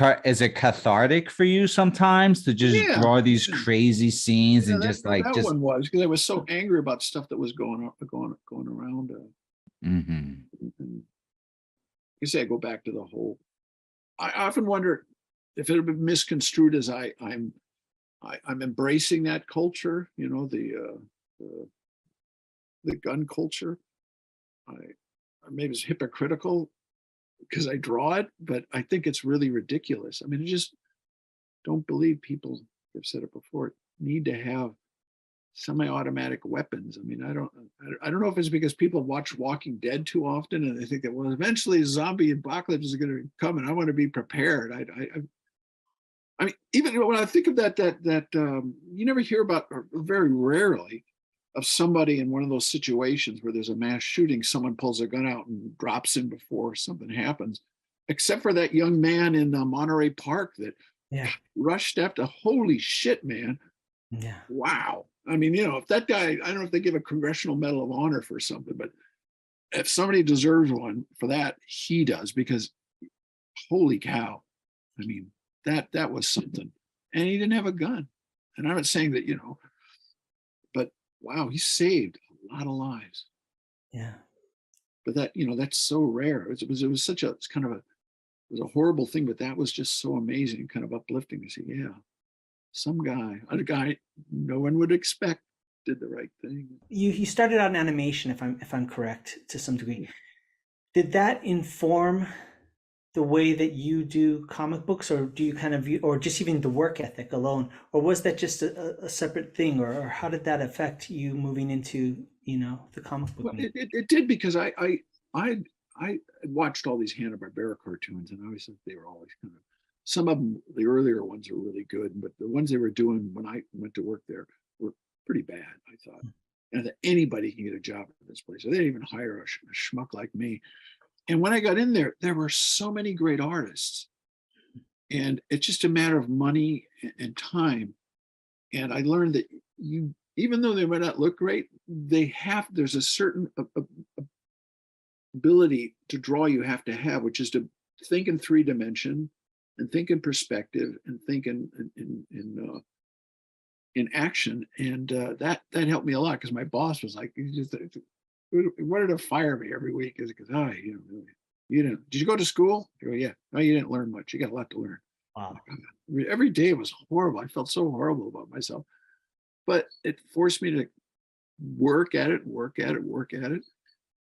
Speaker 2: cathartic for you sometimes to just
Speaker 3: Yeah,
Speaker 2: draw these crazy scenes
Speaker 3: yeah,
Speaker 2: and just like
Speaker 3: that
Speaker 2: just
Speaker 3: one was because I was so angry about stuff that was going around.
Speaker 2: Mhm.
Speaker 3: And you say I go back to the whole. I often wonder if it had been misconstrued as I'm embracing that culture. The gun culture. I maybe it's hypocritical because I draw it, but I think it's really ridiculous. I mean, I just don't believe people have said it before need to have semi-automatic weapons. I mean, I don't know if it's because people watch Walking Dead too often and they think that well, eventually zombie apocalypse is going to come and I want to be prepared. I mean, even when I think of that you never hear about, or very rarely, of somebody in one of those situations where there's a mass shooting, someone pulls a gun out and drops him before something happens, except for that young man in Monterey Park that
Speaker 4: Yeah.
Speaker 3: rushed after. Holy shit, man!
Speaker 4: Yeah.
Speaker 3: Wow. I mean, if that guy, I don't know if they give a Congressional Medal of Honor for something, but if somebody deserves one for that, he does, because holy cow. I mean, that was something. And he didn't have a gun. And I'm not saying that, but wow, he saved a lot of lives.
Speaker 4: Yeah.
Speaker 3: But that's so rare. It was such a, it's kind of a, it was a horrible thing, but that was just so amazing, kind of uplifting to see, yeah, some guy, a guy no one would expect did the right thing.
Speaker 4: You started out in animation, if I'm correct, to some degree. Did that inform the way that you do comic books, or do you kind of view, or just even the work ethic alone, or was that just a separate thing, or how did that affect you moving into the comic book
Speaker 3: Well,
Speaker 4: medium?
Speaker 3: it did, because I watched all these Hanna-Barbera cartoons, and I always thought they were always kind of, some of them, the earlier ones, were really good, but the ones they were doing when I went to work there were pretty bad, I thought. and that anybody can get a job at this place. So they didn't even hire a schmuck like me. And when I got in there, there were so many great artists. And it's just a matter of money and time. And I learned that even though they might not look great, there's a certain ability to draw you have to have, which is to think in 3-dimension and think in perspective and think in action. And that helped me a lot, because my boss was like, he wanted to fire me every week because, oh, you didn't, did you go to school? I go, yeah. No, you didn't learn much. You got a lot to learn.
Speaker 4: Wow.
Speaker 3: Every day was horrible. I felt so horrible about myself, but it forced me to work at it.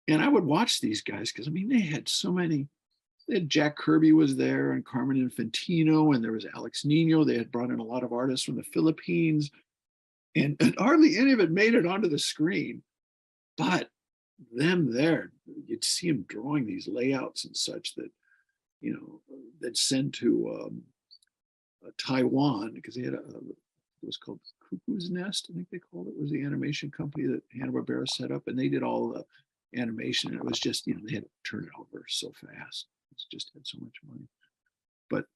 Speaker 3: And I would watch these guys, because I mean, they had so many. They had Jack Kirby was there, and Carmen Infantino, and there was Alex Nino. They had brought in a lot of artists from the Philippines, and hardly any of it made it onto the screen. But them there, you'd see them drawing these layouts and such that, that sent to Taiwan, because they had it was called Cuckoo's Nest, I think they called it, was the animation company that Hanna-Barbera set up, and they did all the animation. And it was just, they had to turn it over so fast. It's just had so much money. But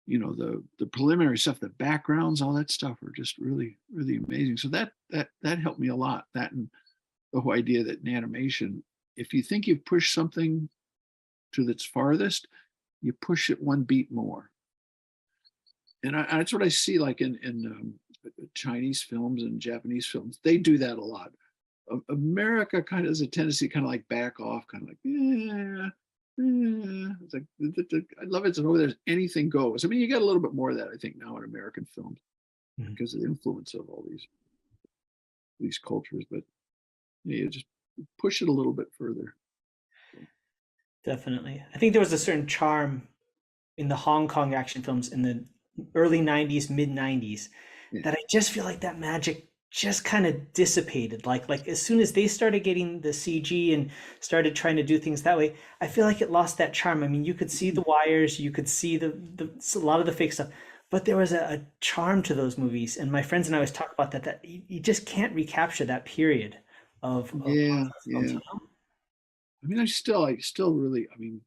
Speaker 3: the preliminary stuff, the backgrounds, all that stuff were just really, really amazing. So that helped me a lot. That, and the whole idea that in animation, if you think you've pushed something to its farthest, you push it one beat more. And that's what I see, like in Chinese films and Japanese films. They do that a lot. America kind of has a tendency to kind of like back off, kind of like, yeah. It's like, I love it. So there's anything goes. I mean, you got a little bit more of that, I think, now in American films, because of the influence of all these cultures. But you just push it a little bit further.
Speaker 4: Definitely. I think there was a certain charm in the Hong Kong action films in the early 90s, mid 90s, that I just feel like that magic just kind of dissipated. Like as soon as they started getting the CG and started trying to do things that way, I feel like it lost that charm. I mean, you could see the wires, you could see a lot of the fake stuff, but there was a charm to those movies. And my friends and I always talk about that you just can't recapture that period of
Speaker 3: films, I mean, I still really, I mean,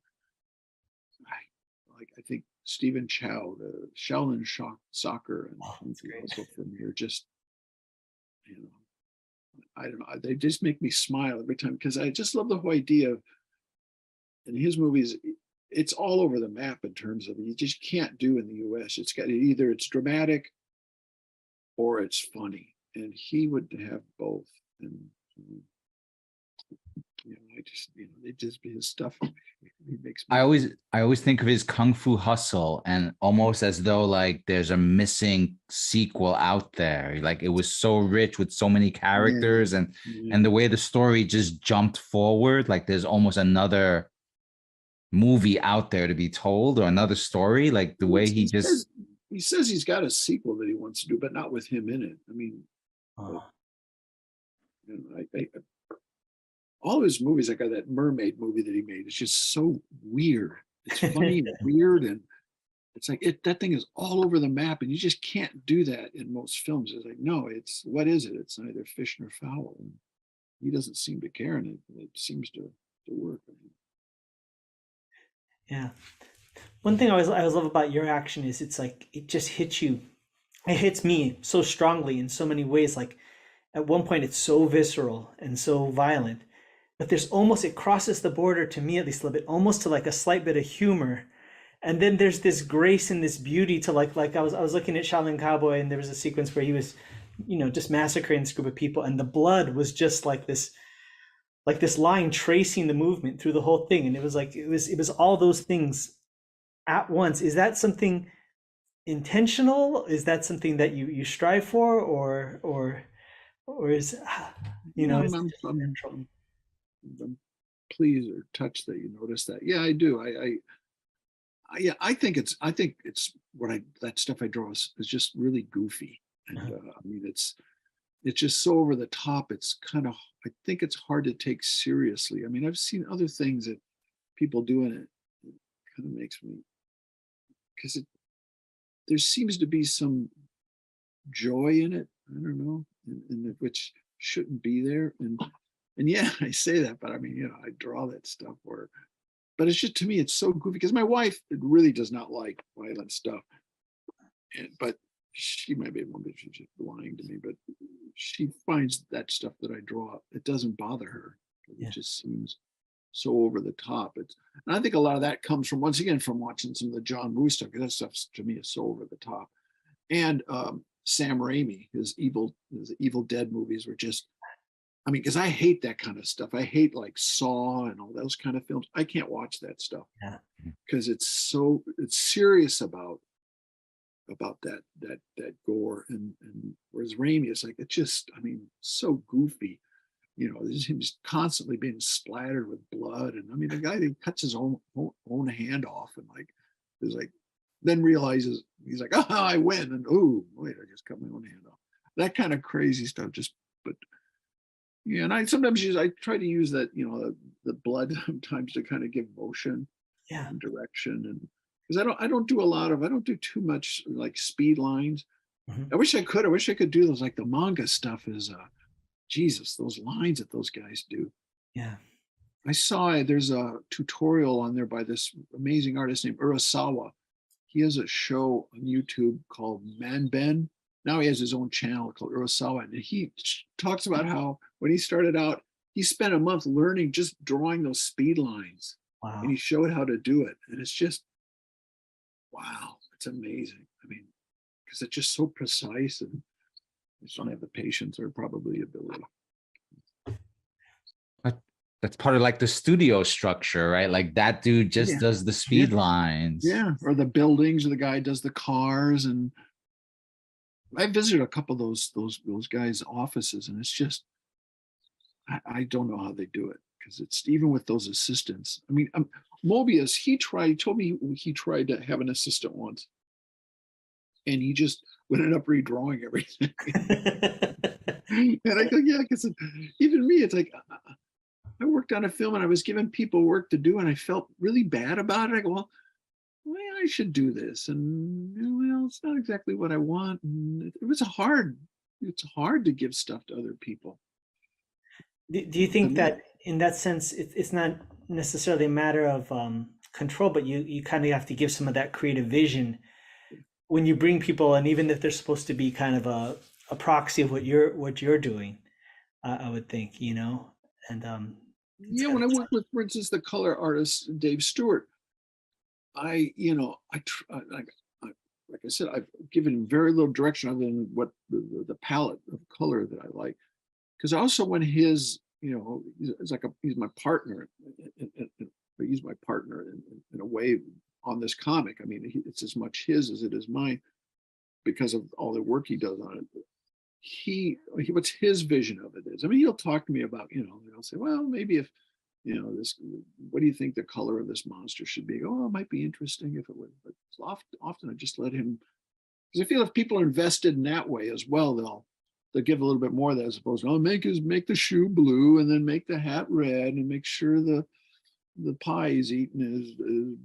Speaker 3: I think Stephen Chow, the Shaolin Soccer and also from here, just, I don't know, they just make me smile every time, because I just love the whole idea of, in his movies, it's all over the map in terms of, you just can't do in the US. It's got either it's dramatic or it's funny, and he would have both. And his stuff, he makes me.
Speaker 2: I always think of his Kung Fu Hustle, and almost as though like there's a missing sequel out there. Like, it was so rich with so many characters, and the way the story just jumped forward, like there's almost another movie out there to be told, or another story. Like the way he says
Speaker 3: he's got a sequel that he wants to do, but not with him in it. I mean, all of his movies, like that mermaid movie that he made, it's just so weird. It's funny and weird, and it's like that thing is all over the map, and you just can't do that in most films. It's like, no, what is it? It's neither fish nor fowl. And he doesn't seem to care, and it seems to work.
Speaker 4: Yeah. One thing I always love about your action is it's like it just hits you. It hits me so strongly in so many ways. Like at one point it's so visceral and so violent, but there's almost, it crosses the border, to me at least a little bit, almost to like a slight bit of humor. And then there's this grace and this beauty to like I was looking at Shaolin Cowboy, and there was a sequence where he was, just massacring this group of people, and the blood was just like this line tracing the movement through the whole thing. And it was like, it was all those things at once. Is that something intentional? Is that something that you strive for, or is,
Speaker 3: I'm pleased or touched that you noticed that. Yeah, I do. I think it's that stuff I draw is just really goofy, and I mean it's just so over the top. It's kind of, I think it's hard to take seriously. I mean, I've seen other things that people do, and it kind of makes me, because there seems to be some joy in it. I don't know, in which shouldn't be there. And yeah, I say that, but I mean, you know, I draw that stuff where, but it's just, to me, it's so goofy because my wife really does not like violent stuff. But she might be one, but she's just lying to me, but she finds that stuff that I draw, it doesn't bother her. It just seems so over the top. And I think a lot of that comes from, once again, from watching some of the John Woo stuff, because that stuff to me is so over the top. And Sam Raimi, his Evil Dead movies were just, I mean, because I hate that kind of stuff. I hate like Saw and all those kind of films. I can't watch that stuff because it's serious about that gore, and whereas Raimi is like, it's just, I mean, so goofy. You know, there's him just constantly being splattered with blood, and I mean, the guy that cuts his own hand off, and like, is like, then realizes he's like, oh, I win, and oh wait, I just cut my own hand off. That kind of crazy stuff. Just, but yeah, and I sometimes I try to use that, you know, the blood sometimes to kind of give motion and direction, and because I don't do too much like speed lines. I wish I could do those, like the manga stuff is Jesus, those lines that those guys do.
Speaker 4: Yeah.
Speaker 3: I saw there's a tutorial on there by this amazing artist named Urasawa. He has a show on YouTube called Man Ben. Now he has his own channel called Urasawa. And he talks about how when he started out, he spent a month learning just drawing those speed lines.
Speaker 4: Wow.
Speaker 3: And he showed how to do it. And it's just, wow, it's amazing. I mean, because it's just so precise, and I just don't have the patience or probably ability.
Speaker 2: That's part of like the studio structure, right? Like that dude just does the speed lines.
Speaker 3: Yeah, or the buildings, or the guy does the cars. And I visited a couple of those guys' offices, and it's just, I don't know how they do it, because it's even with those assistants. I mean, Mobius, he told me he tried to have an assistant once, and he just would end up redrawing everything. And I go, yeah, because even me, it's like, I worked on a film and I was giving people work to do, and I felt really bad about it. I go, well, I should do this, and well, it's not exactly what I want. And it's hard to give stuff to other people.
Speaker 4: Do you think that in that sense, it's not necessarily a matter of control, but you kind of have to give some of that creative vision when you bring people, and even if they're supposed to be kind of a proxy of what you're doing, I would think, you know. And
Speaker 3: when I work with, for instance, the color artist Dave Stewart, like I said, I've given him very little direction other than what the palette of color that I like. Because also when his, you know, it's like he's my partner, he's my partner in a way on this comic. I mean, it's as much his as it is mine because of all the work he does on it. He what's his vision of it is. I mean, he'll talk to me about, you know, he'll say, well, maybe if, you know, this, what do you think the color of this monster should be? Oh, it might be interesting if it would. But often I just let him, because I feel if people are invested in that way as well, they'll give a little bit more of that, as opposed to, oh, make the shoe blue and then make the hat red and make sure the pie he's eating is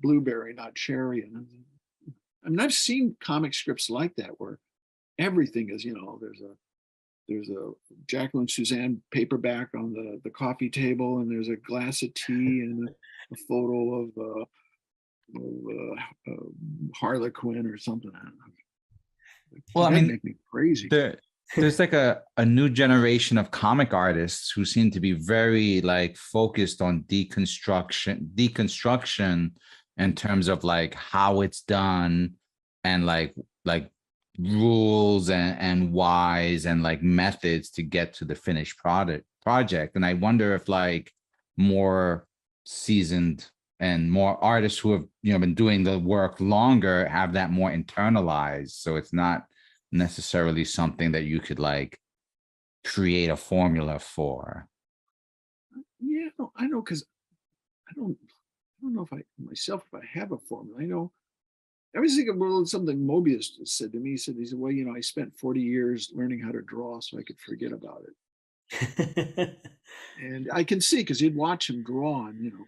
Speaker 3: blueberry, not cherry. And I mean, I've seen comic strips like that where everything is, you know, there's a Jacqueline Suzanne paperback on the coffee table, and there's a glass of tea and a photo of Harlequin or something. I don't know.
Speaker 2: Well, I mean,
Speaker 3: make me crazy.
Speaker 2: There's like a new generation of comic artists who seem to be very like focused on deconstruction in terms of like how it's done, and like rules and whys and like methods to get to the finished project. And I wonder if like more seasoned and more artists who have, you know, been doing the work longer have that more internalized, so it's not necessarily something that you could like create a formula for.
Speaker 3: Yeah, I know, because I don't know if I have a formula. I know I was thinking about something Mobius said to me. He said, well, you know, I spent 40 years learning how to draw so I could forget about it. And I can see, because he'd watch him draw, and, you know,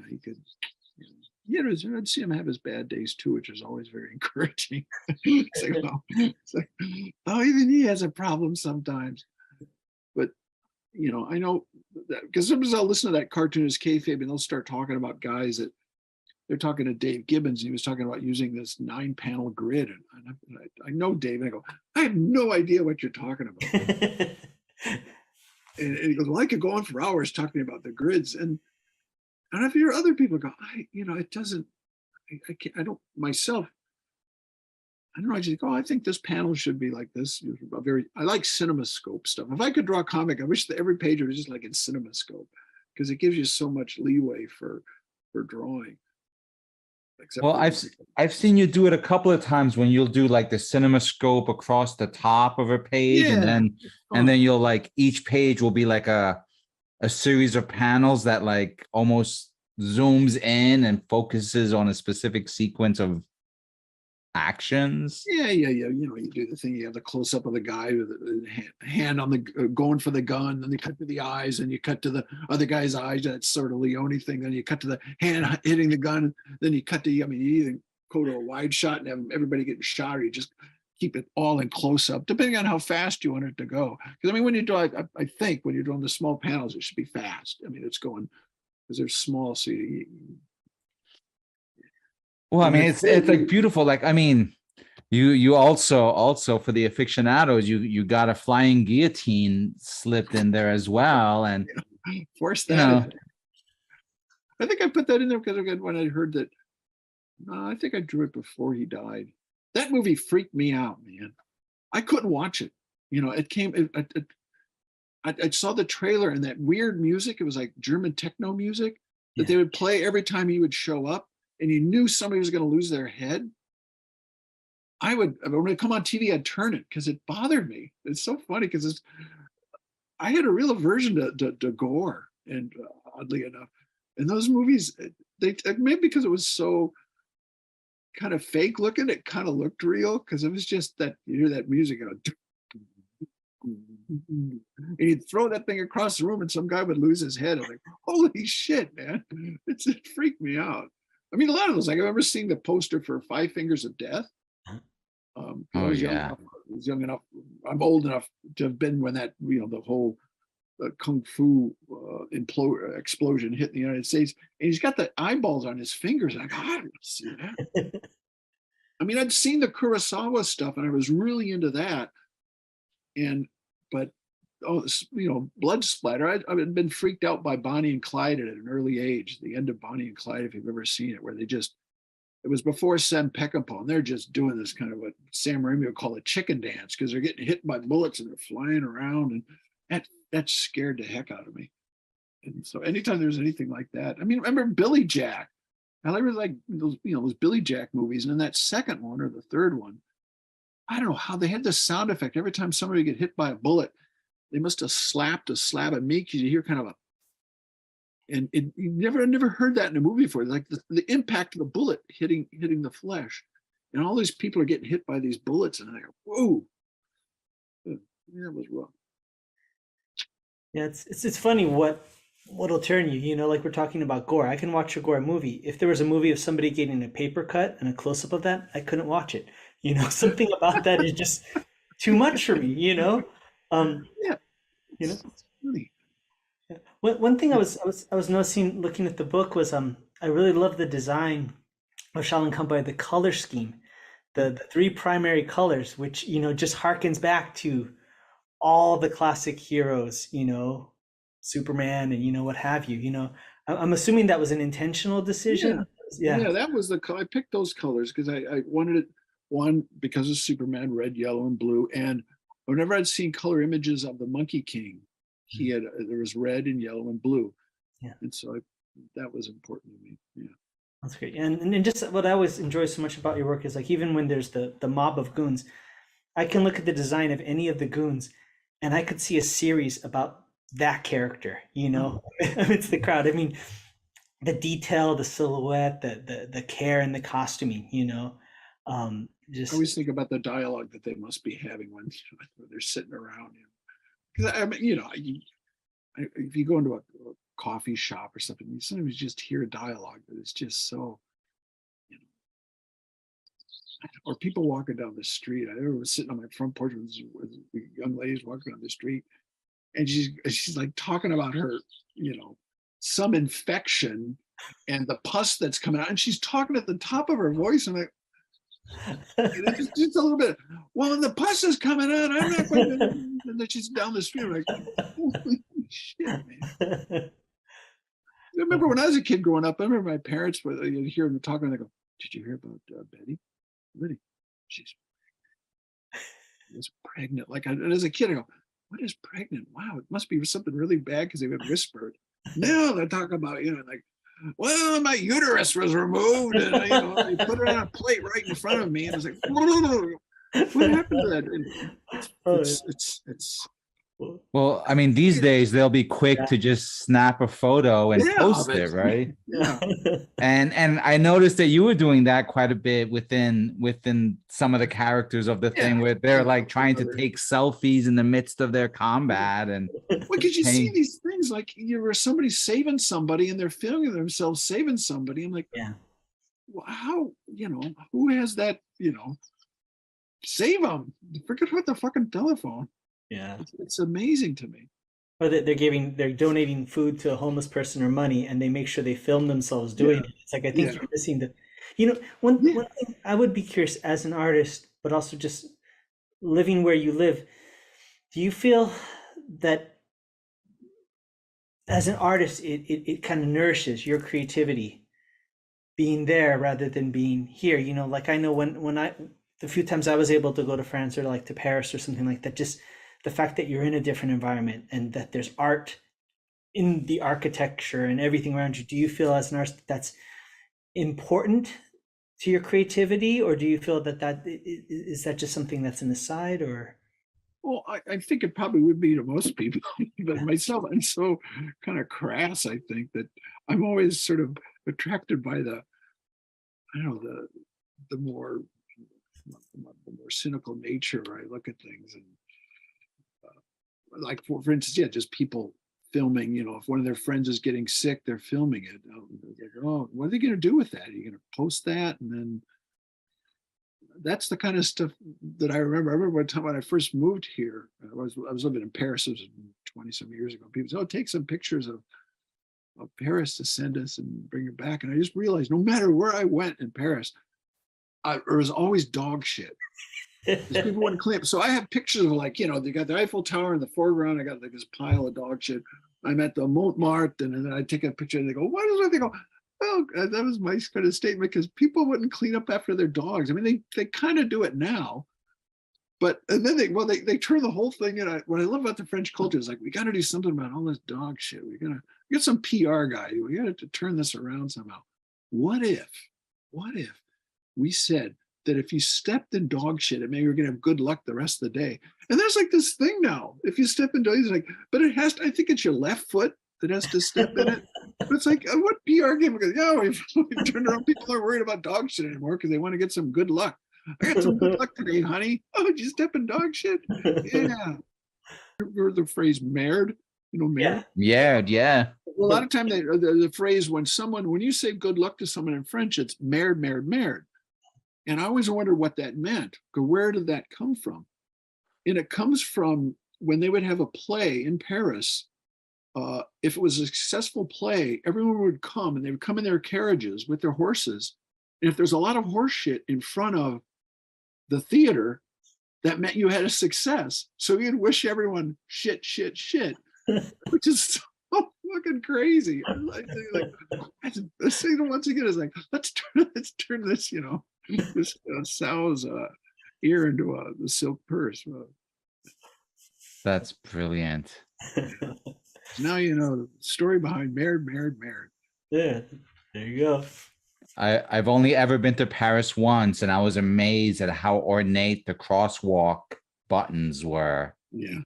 Speaker 3: he could, you know, I'd see him have his bad days too, which is always very encouraging. It's like, oh, even he has a problem sometimes. But I know that because sometimes I'll listen to that cartoonist kayfabe and they'll start talking about guys that they're talking to Dave Gibbons. And he was talking about using this 9-panel grid. And I know Dave, and I go, I have no idea what you're talking about. And he goes, well, I could go on for hours talking about the grids. And I've heard other people go, it doesn't, I don't myself, I don't know. I just go, I think this panel should be like this. I like CinemaScope stuff. If I could draw a comic, I wish that every page was just like in CinemaScope because it gives you so much leeway for drawing.
Speaker 2: Well, I've seen you do it a couple of times when you'll do like the CinemaScope across the top of a page, and then you'll like each page will be like a series of panels that like almost zooms in and focuses on a specific sequence of actions.
Speaker 3: Yeah. You do the thing. You have the close up of the guy with the hand on the going for the gun, then you cut to the eyes, and you cut to the other guy's eyes. That's sort of Leone thing. Then you cut to the hand hitting the gun. Then you cut to you either go to a wide shot and have everybody getting shot, or you just keep it all in close up, depending on how fast you want it to go. Because when you do, I think when you're doing the small panels, it should be fast. It's going because they're small, so
Speaker 2: well, it's like beautiful. Like, you also for the aficionados, you got a flying guillotine slipped in there as well, and
Speaker 3: force that. I think I put that in there because when I heard that, I think I drew it before he died. That movie freaked me out, man. I couldn't watch it. It came. I saw the trailer and that weird music. It was like German techno music that they would play every time he would show up. And you knew somebody was going to lose their head. When it come on TV, I'd turn it because it bothered me. It's so funny because I had a real aversion to gore, and oddly enough, and those movies, maybe because it was so kind of fake looking, it kind of looked real because it was just that you hear that music and you'd throw that thing across the room and some guy would lose his head. I'm like, holy shit, man! It freaked me out. A lot of those, like I remember seeing the poster for Five Fingers of Death. I was young enough. I'm old enough to have been when that, the whole kung fu explosion hit the United States. And he's got the eyeballs on his fingers. And I go, I don't want to see that. I'd seen the Kurosawa stuff and I was really into that. But blood splatter. I've been freaked out by Bonnie and Clyde at an early age. The end of Bonnie and Clyde, if you've ever seen it, where it was before Sam Peckinpah, and they're just doing this kind of what Sam Raimi would call a chicken dance because they're getting hit by bullets and they're flying around, and that scared the heck out of me. And so anytime there's anything like that, I remember Billy Jack. I really like those Billy Jack movies, and in that second one or the third one, I don't know how they had this sound effect every time somebody would get hit by a bullet. They must have slapped a slab of meat because you hear kind of you never heard that in a movie before. Like the impact of the bullet hitting the flesh, and all these people are getting hit by these bullets, and I go, whoa, that was rough.
Speaker 4: Yeah, it's funny what'll turn you. Like we're talking about gore. I can watch a gore movie. If there was a movie of somebody getting a paper cut and a close up of that, I couldn't watch it. Something about that is just too much for me.
Speaker 3: Yeah.
Speaker 4: Yeah. One thing I was noticing looking at the book was I really love the design of Shaolin Cowboy, the color scheme, the three primary colors, which just harkens back to all the classic heroes, Superman and what have you. I'm assuming that was an intentional decision.
Speaker 3: Yeah, that was I picked those colors because I wanted it, one, because of Superman, red, yellow, and blue, and whenever I'd seen color images of the Monkey King, there was red and yellow and blue.
Speaker 4: Yeah.
Speaker 3: And so that was important to me. Yeah.
Speaker 4: That's great. And just what I always enjoy so much about your work is like, even when there's the mob of goons, I can look at the design of any of the goons and I could see a series about that character, amidst the crowd. The detail, the silhouette, the care and the costuming,
Speaker 3: I always think about the dialogue that they must be having when they're sitting around. Because if you go into a coffee shop or something, you sometimes just hear a dialogue that is just so or people walking down the street. I remember sitting on my front porch with young ladies walking down the street, and she's like talking about her, some infection and the pus that's coming out, and she's talking at the top of her voice, and it's just a little bit. Well, when the pus is coming out, I'm not going to. And then she's down the street, I'm like, holy shit, man. I remember when I was a kid growing up, I remember my parents would hear them talking, and they go, "Did you hear about Betty? Betty, she's pregnant." Like, and as a kid, I go, "What is pregnant? Wow, it must be something really bad," because they would whisper it. Now they're talking about, like, well, my uterus was removed, and they put it on a plate right in front of me, and I was like, what happened to that? And it's
Speaker 2: Well, I mean, these days they'll be quick to just snap a photo and post it, right?
Speaker 3: Yeah.
Speaker 2: And I noticed that you were doing that quite a bit within some of the characters of the thing, where they're like trying to take selfies in the midst of their combat. And
Speaker 3: because you see these things like where somebody's saving somebody and they're filming themselves saving somebody. I'm like, well, how, who has that, save them, forget about the fucking telephone.
Speaker 4: Yeah,
Speaker 3: it's amazing to me.
Speaker 4: Or they're donating food to a homeless person or money, and they make sure they film themselves doing it. It's like, I think you're missing the, one thing I would be curious as an artist, but also just living where you live. Do you feel that as an artist, it kind of nourishes your creativity being there rather than being here? Like, I know the few times I was able to go to France or like to Paris or something like that, just the fact that you're in a different environment and that there's art in the architecture and everything around you. Do you feel as an artist that's important to your creativity, or do you feel that is that just something that's an aside? Or
Speaker 3: well, I think it probably would be to most people, but myself, I'm so kind of crass. I think that I'm always sort of attracted by the more cynical nature where I look at things, and like for instance, just people filming. If one of their friends is getting sick, they're filming it. Like, oh, what are they going to do with that? Are you going to post that? And then that's the kind of stuff that I remember. I remember one time when I first moved here, I was living in Paris. It was 20 some years ago. People said, "Oh, take some pictures of Paris to send us and bring it back." And I just realized no matter where I went in Paris, there was always dog shit. People wouldn't clean up. So I have pictures of, like, they got the Eiffel Tower in the foreground. I got like this pile of dog shit. I'm at the Montmartre, and then I take a picture and they go, "What is it?" They go, "Oh, that was my kind of statement," because people wouldn't clean up after their dogs. I mean, they kind of do it now, but and then they turn the whole thing in. What I love about the French culture is, like, we got to do something about all this dog shit. We get some PR guy. We got to turn this around somehow. What if we said that if you stepped in dog shit, it maybe you're gonna have good luck the rest of the day? And there's like this thing now. If you step in dog, it's like, but it has to, I think it's your left foot that has to step in it. But it's like, what PR game? We've turned around. People aren't worried about dog shit anymore because they want to get some good luck. I got some good luck today, honey. Oh, did you step in dog shit? Yeah. Remember the phrase "merde"? Merde?
Speaker 2: Yeah.
Speaker 3: Well, a lot of time the phrase when you say good luck to someone in French, it's "merde, merde, merde." And I always wondered what that meant. Where did that come from? And it comes from when they would have a play in Paris. If it was a successful play, everyone would come, and they would come in their carriages with their horses. And if there's a lot of horse shit in front of the theater, that meant you had a success. So you'd wish everyone shit, which is so fucking crazy. The signal once again is like, let's turn this, this sow's ear into the silk purse.
Speaker 2: That's brilliant.
Speaker 3: Now the story behind "Merde."
Speaker 4: Yeah, there you go.
Speaker 2: I've only ever been to Paris once, and I was amazed at how ornate the crosswalk buttons were.
Speaker 3: Yeah.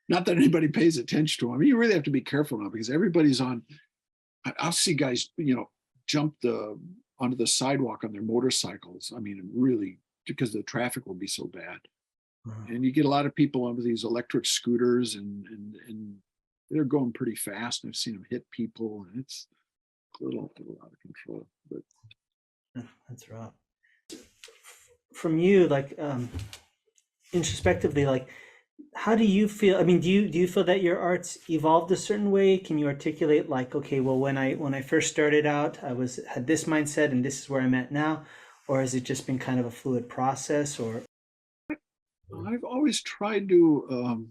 Speaker 3: Not that anybody pays attention to them. You really have to be careful now, because everybody's on. I'll see guys, jump onto the sidewalk on their motorcycles. I mean, really, because the traffic will be so bad. And you get a lot of people on these electric scooters, and they're going pretty fast. And I've seen them hit people, and it's a little out of control. But
Speaker 4: that's rough. from you, like introspectively, like how do you feel? I mean, do you feel that your art's evolved a certain way? Can you articulate like, okay, well, when I first started out, had this mindset, and this is where I'm at now, or has it just been kind of a fluid process? Or
Speaker 3: I've always tried to,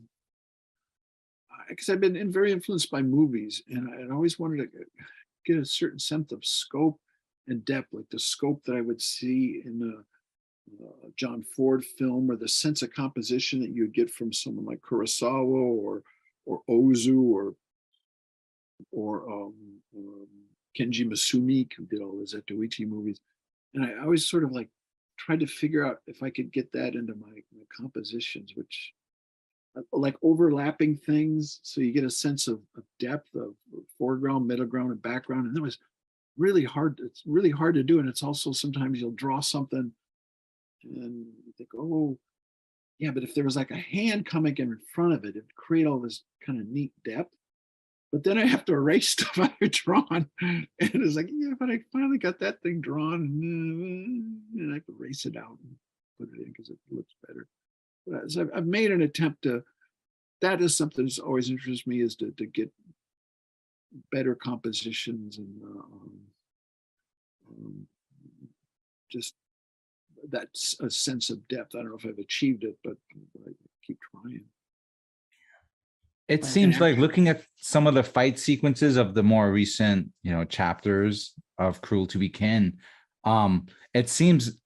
Speaker 3: because I've been very influenced by movies, and I always wanted to get a certain sense of scope and depth, like the scope that I would see in a John Ford film, or the sense of composition that you'd get from someone like Kurosawa or Ozu or Kenji Masumi, who did all the Zatoichi movies. And I always sort of like tried to figure out if I could get that into my compositions, which like overlapping things, so you get a sense of depth of foreground, middle ground, and background. And that was really hard. It's really hard to do, and it's also sometimes you'll draw something and you think, oh yeah, but if there was like a hand coming in front of it, it'd create all this kind of neat depth. But then I have to erase stuff I've drawn, and it's like, yeah, but I finally got that thing drawn, and I have to erase it out and put it in because it looks better. But so I've made an attempt to. That is something that's always interests me, is to get better compositions and just that's a sense of depth. I don't know if I've achieved it, but I keep trying.
Speaker 2: It seems like, looking at some of the fight sequences of the more recent, chapters of Cruel to Be Kin, it seems,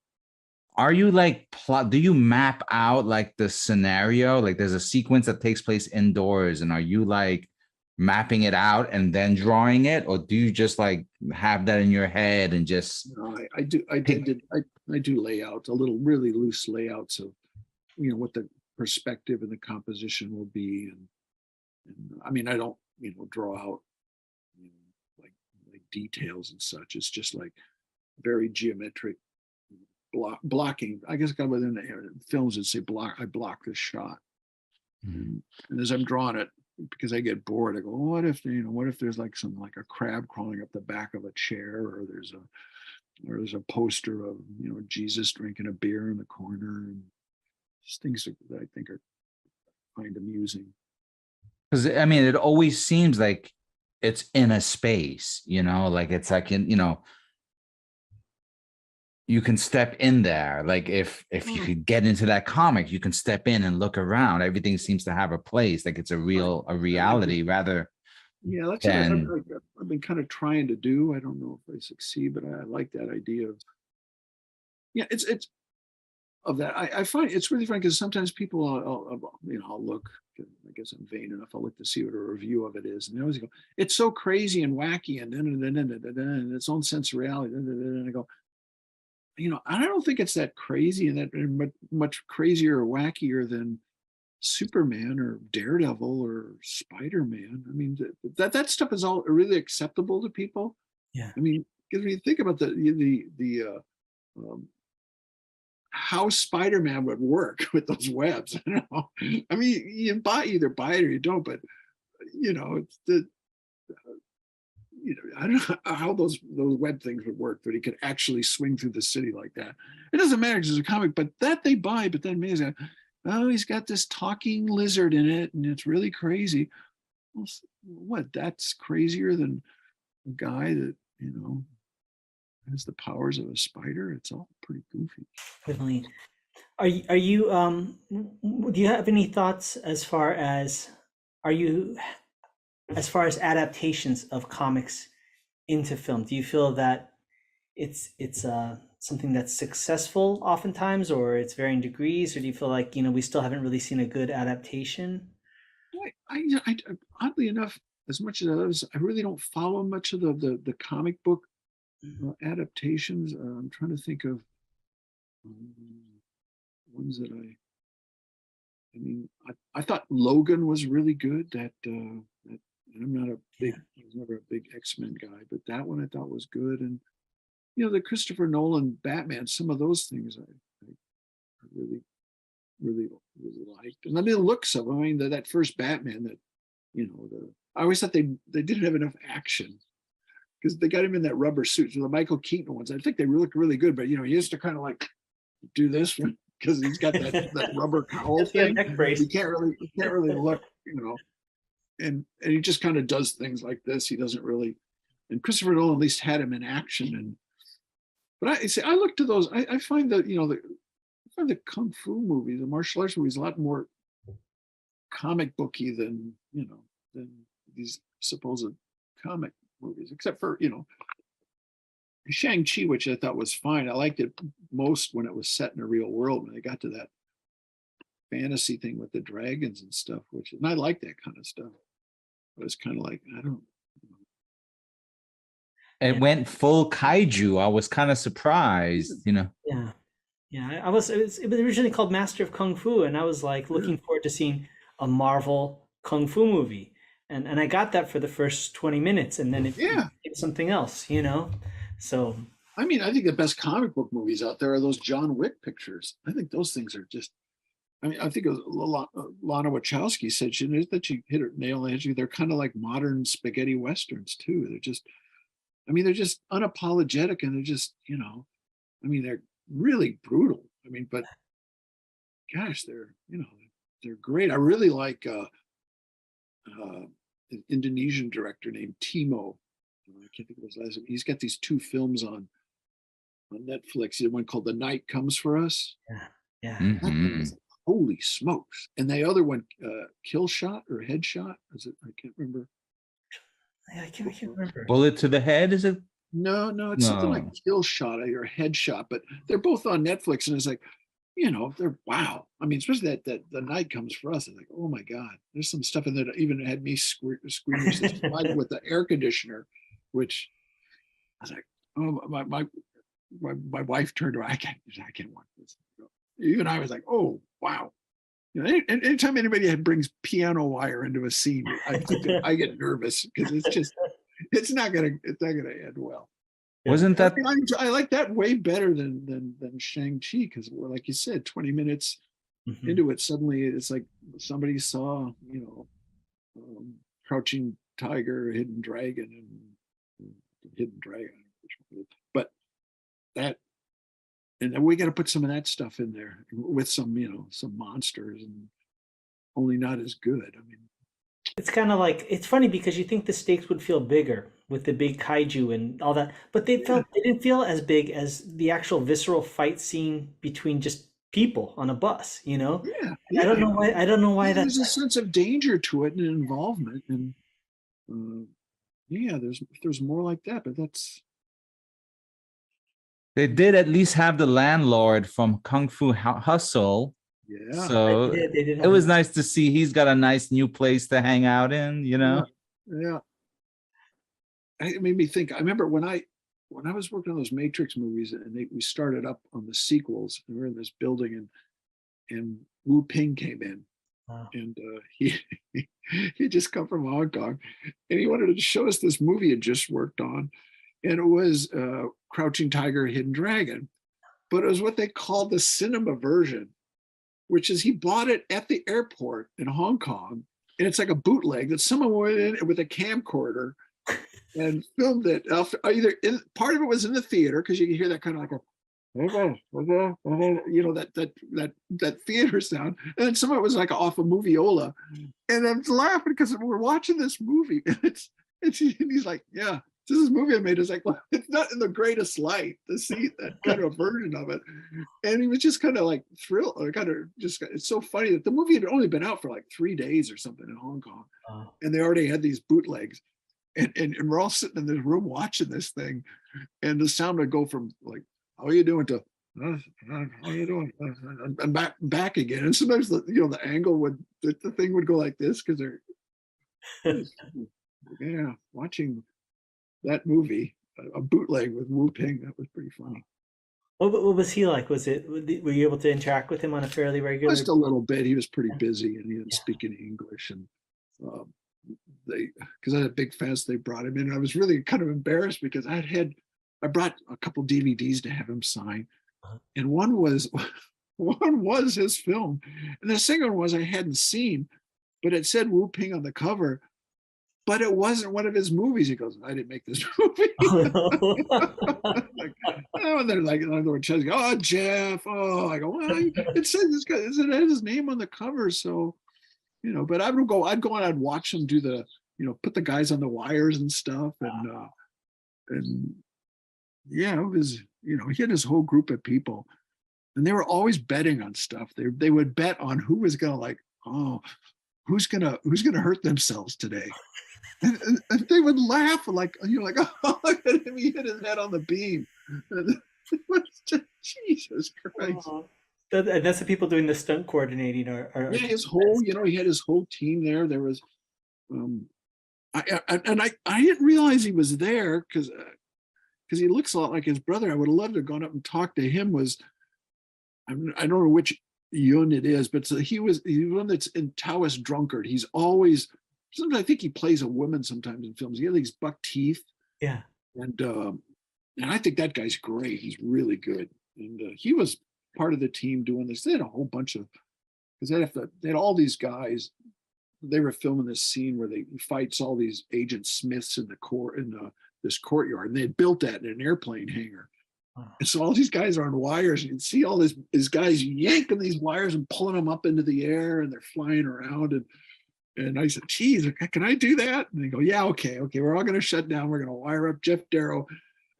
Speaker 2: are you like, do you map out like the scenario? Like there's a sequence that takes place indoors, and are you like mapping it out and then drawing it, or do you just like have that in your head and just?
Speaker 3: No, I do layouts, really loose layouts of, what the perspective and the composition will be, and I mean, I don't, draw out, like details and such. It's just like very geometric blocking. I guess within the films would say I block this shot. Mm-hmm. And as I'm drawing it, because I get bored, I go, what if there's like a crab crawling up the back of a chair, or there's a poster of, Jesus drinking a beer in the corner, and just things that I think are find amusing.
Speaker 2: Because I mean, it always seems like it's in a space, like it's like you can step in there. Like if you could get into that comic, you can step in and look around. Everything seems to have a place, like it's a reality rather.
Speaker 3: Yeah, that's what I've been kind of trying to do. I don't know if I succeed, but I like that idea of, it's of that. I find it's really fun because sometimes people, I'll look, I guess I'm vain enough, I'll look to see what a review of it is. And they always go, it's so crazy and wacky and its own sense of reality. And I go, I don't think it's that crazy and that much crazier or wackier than Superman or Daredevil or Spider-Man. I mean, that stuff is all really acceptable to people.
Speaker 4: Yeah.
Speaker 3: I mean, because when you think about the how Spider-Man would work with those webs, I don't know. I mean, you either buy it or you don't, but it's I don't know how those web things would work, that he could actually swing through the city like that. It doesn't matter because it's a comic, but that they buy. But then me, oh, he's got this talking lizard in it, and it's really crazy. Well, what? That's crazier than a guy that has the powers of a spider. It's all pretty goofy.
Speaker 4: Definitely. Are you do you have any thoughts as far as adaptations of comics into film? Do you feel that it's something that's successful oftentimes, or it's varying degrees, or do you feel like we still haven't really seen a good adaptation?
Speaker 3: I oddly enough, as much as others, I really don't follow much of the comic book adaptations. I'm trying to think of ones that I mean, I thought Logan was really good. That I'm not a big, I was never a big X-Men guy, but that one I thought was good. And the Christopher Nolan Batman, some of those things I really, really, really liked. And I mean, the looks of them. I mean, that first Batman, that I always thought they didn't have enough action, because they got him in that rubber suit. So the Michael Keaton ones, I think they look really good, but he used to kind of like do this one because he's got that rubber cowl
Speaker 4: Yes, yeah,
Speaker 3: thing.
Speaker 4: neck brace.
Speaker 3: You can't really look, and he just kind of does things like this. He doesn't really, and Christopher Nolan at least had him in action. But I look to those. I find that I find the kung fu movies, the martial arts movies, a lot more comic booky than these supposed comic movies, except for Shang-Chi, which I thought was fine. I liked it most when it was set in a real world, when they got to that fantasy thing with the dragons and stuff, and I like that kind of stuff. But it's kind of like, I don't.
Speaker 2: It went full kaiju. I was kind of surprised,
Speaker 4: Yeah. Yeah, it was originally called Master of Kung Fu, and I was like looking forward to seeing a Marvel Kung Fu movie. And I got that for the first 20 minutes, and then it became something else, So
Speaker 3: I mean, I think the best comic book movies out there are those John Wick pictures. I think those things are just, I mean, I think it was Lana Wachowski said that she hit her nail on the head. They're kind of like modern spaghetti westerns too. They're just, I mean, they're just unapologetic, and they're just, I mean, they're really brutal. I mean, but gosh, they're great. I really like an Indonesian director named Timo. I can't think of his last name. He's got these two films on Netflix. He had one called The Night Comes for Us.
Speaker 4: Yeah.
Speaker 2: Mm-hmm.
Speaker 3: Holy smokes. And the other one, Kill Shot or Headshot, is it? I can't remember.
Speaker 4: I can't remember.
Speaker 2: Bullet to the head, is it?
Speaker 3: No, it's something like Kill Shot or Headshot, but they're both on Netflix, and it's like, they're wow. I mean, especially that The Night Comes for Us. It's like, oh my God, there's some stuff in there that even had me screaming with the air conditioner, which I was like, oh, my wife turned around. I can't watch this. Even I was like, oh wow. Anytime anybody brings piano wire into a scene, I get nervous, because it's not gonna end well.
Speaker 2: Wasn't that?
Speaker 3: I like that way better than Shang-Chi, because, like you said, 20 minutes into it, suddenly it's like somebody saw, Crouching Tiger, Hidden Dragon, but that, and then we got to put some of that stuff in there with some monsters, and only not as good. I mean,
Speaker 4: it's kind of like, it's funny because you think the stakes would feel bigger with the big kaiju and all that, but they didn't feel as big as the actual visceral fight scene between just people on a bus.
Speaker 3: Yeah.
Speaker 4: I don't know why
Speaker 3: there's a sense of danger to it and involvement, and there's more like that, but that's.
Speaker 2: They did at least have the landlord from Kung Fu Hustle.
Speaker 3: Yeah.
Speaker 2: So
Speaker 4: they did
Speaker 2: it was nice to see he's got a nice new place to hang out in,
Speaker 3: Yeah. It made me think. I remember when I was working on those Matrix movies, and we started up on the sequels, and we were in this building, and Wu Ping came in. Wow. And he just come from Hong Kong, and he wanted to show us this movie he had just worked on, and it was Crouching Tiger, Hidden Dragon, but it was what they called the cinema version, which is he bought it at the airport in Hong Kong, and it's like a bootleg that someone went in with a camcorder and filmed it. Part of it was in the theater, because you can hear that kind of like that theater sound, and then some of it was like off a moviola, and I'm laughing because we're watching this movie, and and he's like, yeah, this is a movie I made. It's like, well, it's not in the greatest light to see that kind of version of it, and he was just kind of like thrilled, or kind of just. It's so funny that the movie had only been out for like 3 days or something in Hong Kong, and they already had these bootlegs, and we're all sitting in this room watching this thing, and the sound would go from like, how are you doing, to how are you doing, and back again, and sometimes the angle the thing would go like this, because they're watching that movie, a bootleg with Wu Ping. That was pretty funny.
Speaker 4: What was he like? Were you able to interact with him on a fairly regular?
Speaker 3: Just a little bit. He was pretty busy, and he didn't speak any English, and because I had big fans, they brought him in, and I was really kind of embarrassed, because I brought a couple DVDs to have him sign, and one was his film, and the second one was I hadn't seen, but it said Wu Ping on the cover, but it wasn't one of his movies. He goes, I didn't make this movie.
Speaker 4: Oh, no.
Speaker 3: Like, oh, and they're like, oh, Geof. Oh, I go, well, it says this guy, it has his name on the cover. So, but I'd go and I'd watch them do the, put the guys on the wires and stuff. And yeah, it was, he had his whole group of people and they were always betting on stuff. They would bet on who was going to like, oh, who's gonna hurt themselves today. And they would laugh like, oh, look at him, he hit his head on the beam. Jesus Christ.
Speaker 4: That's the people doing the stunt coordinating or
Speaker 3: yeah, his whole, he had his whole team there. There was I didn't realize he was there because he looks a lot like his brother. I would have loved to have gone up and talked to him. I don't know which Yun it is, but he's one that's in Taoist drunkard. He's always, sometimes I think he plays a woman sometimes in films. He has these buck teeth.
Speaker 4: Yeah.
Speaker 3: And I think that guy's great. He's really good. And he was part of the team doing this. They had a whole bunch of, because they had all these guys. They were filming this scene where he fights all these Agent Smiths in this courtyard, and they had built that in an airplane hangar. And so all these guys are on wires. You can see all these guys yanking these wires and pulling them up into the air, and they're flying around. And I said, geez, can I do that? And they go, yeah, okay. We're all going to shut down. We're going to wire up Geof Darrow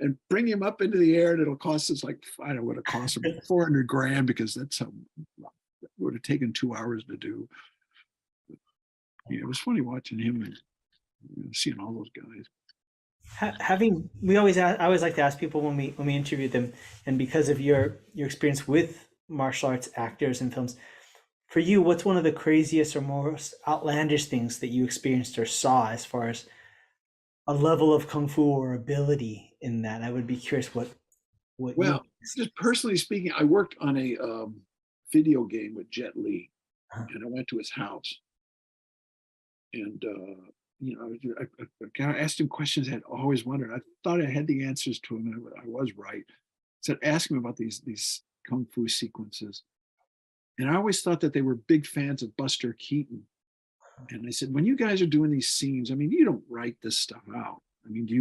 Speaker 3: and bring him up into the air. And it'll cost us I don't know what it costs him, $400,000, because that's how it would have taken 2 hours to do. But, it was funny watching him and seeing all those guys.
Speaker 4: I always like to ask people when we interview them, and because of your experience with martial arts actors in films, for you, what's one of the craziest or most outlandish things that you experienced or saw as far as a level of kung fu or ability in that? I would be curious what
Speaker 3: well, just personally speaking, I worked on a video game with Jet Li, and I went to his house, and I asked him questions I had always wondered. I thought I had the answers to him, and I was right. I said, ask him about these kung fu sequences. And I always thought that they were big fans of Buster Keaton. And I said, when you guys are doing these scenes, I mean, you don't write this stuff out. I mean, do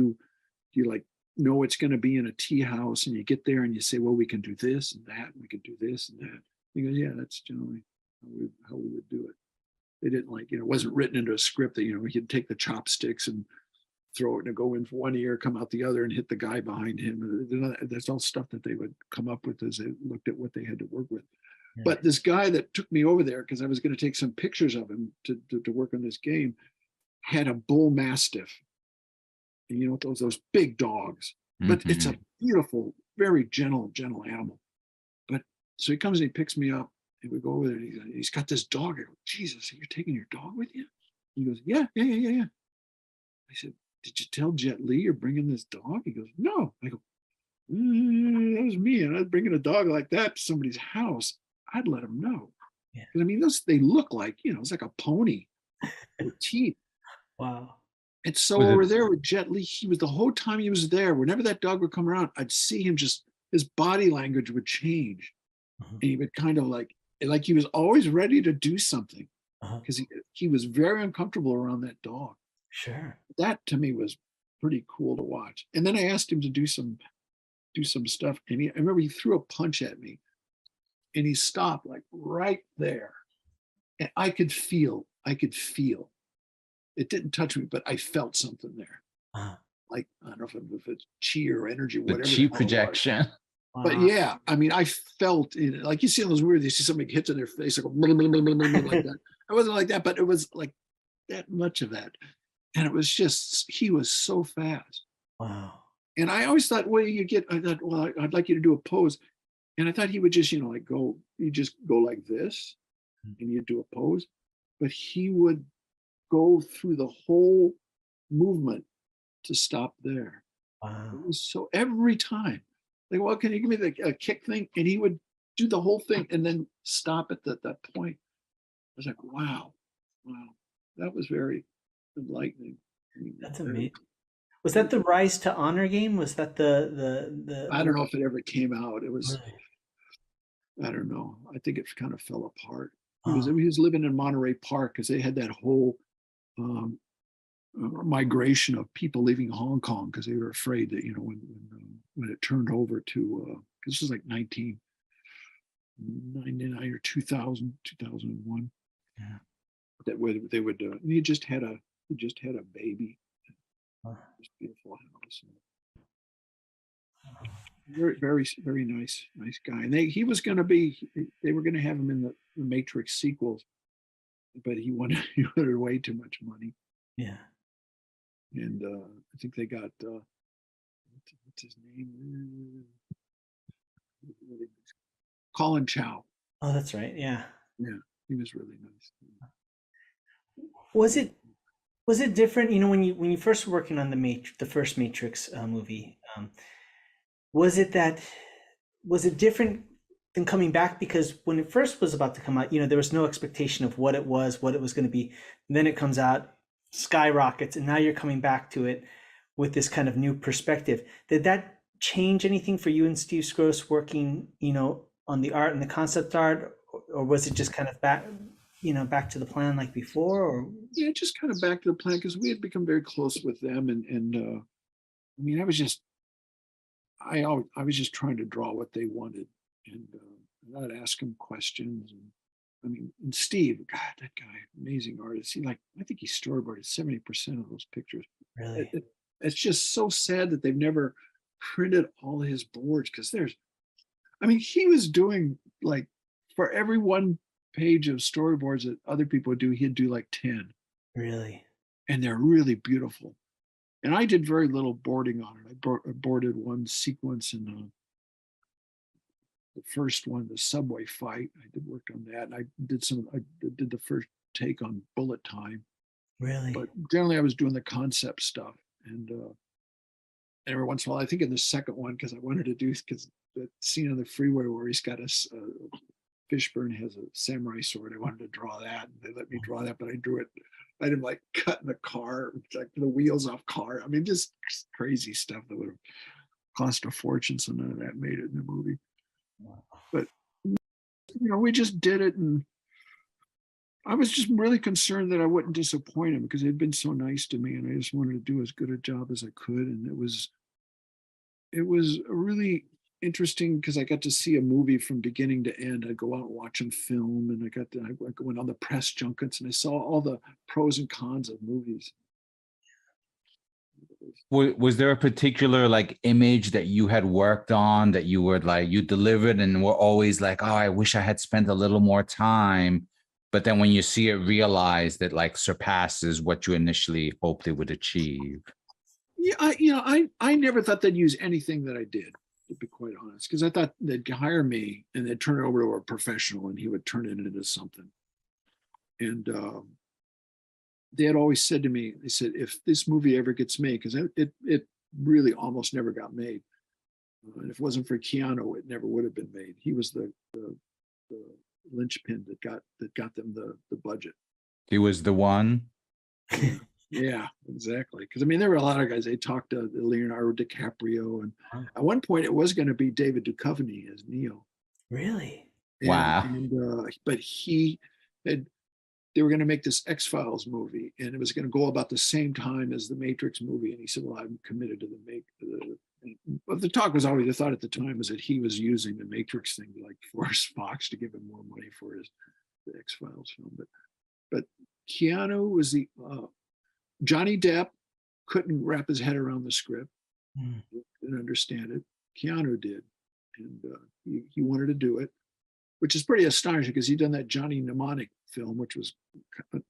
Speaker 3: you like know it's going to be in a tea house, and you get there and you say, well, we can do this and that, and we can do this and that. He goes, yeah, that's generally how we would do it. They didn't it wasn't written into a script that, we could take the chopsticks and throw it and go in for one ear, come out the other, and hit the guy behind him. That's all stuff that they would come up with as they looked at what they had to work with. Yeah. But this guy that took me over there, because I was going to take some pictures of him to work on this game, had a bull mastiff. And those big dogs. But it's a beautiful, very gentle animal. But so he comes and he picks me up, and we go over there, and he's got this dog. I go, Jesus, you're taking your dog with you? He goes, yeah. I said, did you tell Jet Li you're bringing this dog? He goes, no. I go, that was me, and I was bringing a dog like that to somebody's house. I'd let him know. Yeah. I mean, they look like, it's like a pony with teeth.
Speaker 4: Wow.
Speaker 3: And so over there with Jet Li, he was, the whole time he was there, whenever that dog would come around, I'd see him his body language would change. And he would kind of like he was always ready to do something, because he was very uncomfortable around that dog.
Speaker 4: Sure.
Speaker 3: That to me was pretty cool to watch. And then I asked him to do some stuff. And I remember he threw a punch at me, and he stopped like right there. And I could feel. It didn't touch me, but I felt something there. Like, I don't know if it's chi or energy, whatever.
Speaker 5: The chi projection.
Speaker 3: But yeah, I mean, I felt it. Like you see those weird, you see somebody hits in their face, like, blah, blah, blah, blah, blah, like that. I wasn't like that, but it was like that much of that. And it was just, he was so fast.
Speaker 4: Wow.
Speaker 3: And I always thought, I thought, well, I'd like you to do a pose. And I thought he would just, you just go like this, and you'd do a pose. But he would go through the whole movement to stop there.
Speaker 4: Wow.
Speaker 3: It was so every time. Like, well, can you give me the kick thing? And he would do the whole thing and then stop at that point. I was like, wow. That was very enlightening.
Speaker 4: That's amazing. Was that the Rise to Honor game? Was that the
Speaker 3: I don't know if it ever came out. It was, I don't know. I think it kind of fell apart. He was living in Monterey Park, because they had that whole migration of people leaving Hong Kong because they were afraid that, when it turned over to, this was like 1999 or 2000, 2001,
Speaker 4: Yeah.
Speaker 3: that they would, and he just had a baby. This beautiful house. Very, very, very nice guy. And they were going to have him in the Matrix sequels, but he wanted way too much money.
Speaker 4: Yeah.
Speaker 3: And I think they got what's his name? Colin Chow.
Speaker 4: Oh, that's right. Yeah.
Speaker 3: Yeah, he was really nice.
Speaker 4: Was it different? When you first were working on the first Matrix movie, was it different than coming back? Because when it first was about to come out, there was no expectation of what it was going to be. And then it comes out, skyrockets, and now you're coming back to it with this kind of new perspective. Did that change anything for you and Steve Skroce working, on the art and the concept art, or was it just kind of back to the plan like before? Or
Speaker 3: yeah, just kind of back to the plan, because we had become very close with them, and I was just trying to draw what they wanted, and I'd ask them questions, and Steve, God, that guy, amazing artist. I think he storyboarded 70% of those pictures.
Speaker 4: really?
Speaker 3: It's just so sad that they've never printed all his boards, because he was doing, like, for every one page of storyboards that other people would do, he'd do like 10.
Speaker 4: Really?
Speaker 3: And they're really beautiful. And I did very little boarding on it. I boarded one sequence in the first one, the subway fight. I did work on that. And I did the first take on bullet time.
Speaker 4: Really?
Speaker 3: But generally I was doing the concept stuff. And every once in a while, I think in the second one, because the scene on the freeway where he's got Fishburne has a samurai sword. I wanted to draw that, and they let me draw that, but I drew it. I did like cutting the car, like the wheels off car. Just crazy stuff that would have cost a fortune. So none of that made it in the movie. But we just did it, and I was just really concerned that I wouldn't disappoint him, because they'd been so nice to me, and I just wanted to do as good a job as I could. And it was really interesting, because I got to see a movie from beginning to end. I'd go out and watch them film, and I went on the press junkets, and I saw all the pros and cons of movies.
Speaker 2: Was there a particular image that you had worked on that you were you delivered and were always like, oh, I wish I had spent a little more time, but then when you see it, realize that surpasses what you initially hoped it would achieve?
Speaker 3: Yeah, I never thought they'd use anything that I did, to be quite honest, because I thought they'd hire me and they'd turn it over to a professional, and he would turn it into something. And they had always said to me, they said, if this movie ever gets made, because it really almost never got made, and if it wasn't for Keanu, it never would have been made. He was the linchpin that got them the budget.
Speaker 2: He was the one.
Speaker 3: Yeah, exactly. Because there were a lot of guys. They talked to Leonardo DiCaprio, and at one point it was going to be David Duchovny as Neo.
Speaker 4: Really?
Speaker 2: Wow.
Speaker 3: But they were going to make this X-Files movie, and it was going to go about the same time as the Matrix movie. And he said, "Well, I'm committed to but the talk was always, the thought at the time was that he was using the Matrix thing to force Fox to give him more money for the X-Files film." But Keanu was Johnny Depp couldn't wrap his head around the script, didn't understand it. Keanu did, and he wanted to do it, which is pretty astonishing, because he'd done that Johnny Mnemonic film,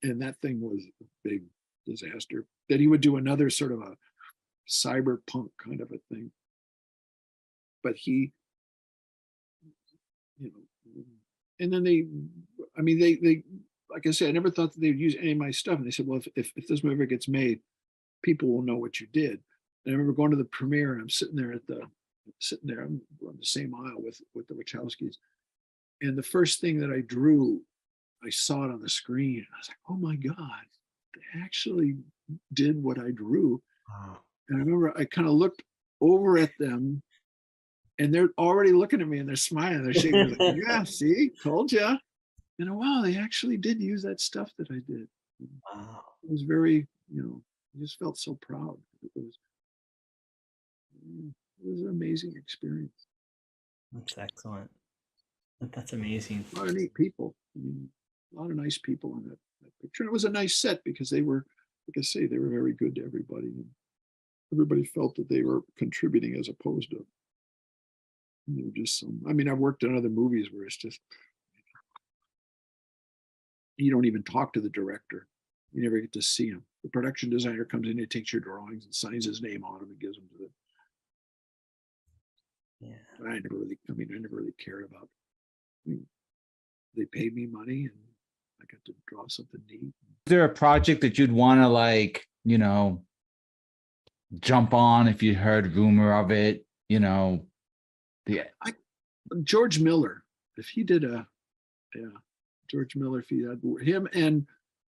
Speaker 3: and that thing was a big disaster. That he would do another sort of a cyberpunk kind of a thing, but he, and then they, like I said, I never thought that they'd use any of my stuff. And they said, well, if this movie ever gets made, people will know what you did. And I remember going to the premiere, and I'm sitting there I'm on the same aisle with the Wachowskis. And the first thing that I drew, I saw it on the screen. And I was like, oh my God, they actually did what I drew.
Speaker 4: Wow.
Speaker 3: And I remember I kind of looked over at them, and they're already looking at me, and they're smiling. They're shaking. Like, yeah, see, told you. And wow, they actually did use that stuff that I did.
Speaker 4: Wow.
Speaker 3: It was very, I just felt so proud. It was an amazing experience.
Speaker 4: That's excellent. That's amazing.
Speaker 3: A lot of neat people. I mean, a lot of nice people in that picture. And it was a nice set because they were, like I say, they were very good to everybody. And everybody felt that they were contributing as opposed to, you know, just some. I mean, I've worked in other movies where it's just, you don't even talk to the director. You never get to see him. The production designer comes in, he takes your drawings and signs his name on them and gives them to the.
Speaker 4: Yeah.
Speaker 3: I never really cared about. I mean, they paid me money and I got to draw something neat.
Speaker 2: Is there a project that you'd want to, like, you know, jump on if you heard rumor of it? You know,
Speaker 3: George Miller, if he did George Miller, if he had him, and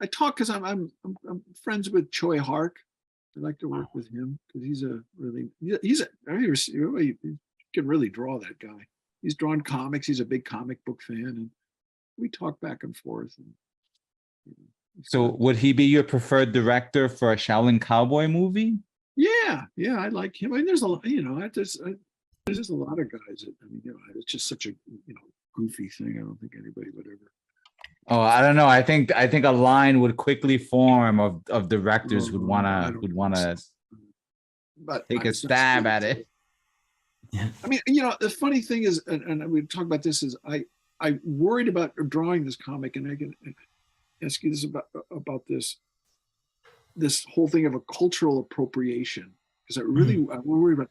Speaker 3: I talk because I'm friends with Choi Hark. I like to work with him because he's a he can really draw, that guy. He's drawn comics. He's a big comic book fan, and we talk back and forth. And, you know,
Speaker 2: so would he be your preferred director for a Shaolin Cowboy movie?
Speaker 3: Yeah, I like him. I mean, there's a lot, you know, there's just a lot of guys that, I mean, you know, it's just such a, you know, goofy thing. I don't think anybody would ever.
Speaker 2: Oh, I don't know. I think a line would quickly form of directors who'd wanna
Speaker 3: but
Speaker 2: take a stab at it.
Speaker 4: Yeah.
Speaker 3: I mean, you know, the funny thing is, and we talk about this, is I worried about drawing this comic, and I can ask you this about this whole thing of a cultural appropriation, because I'm worried about,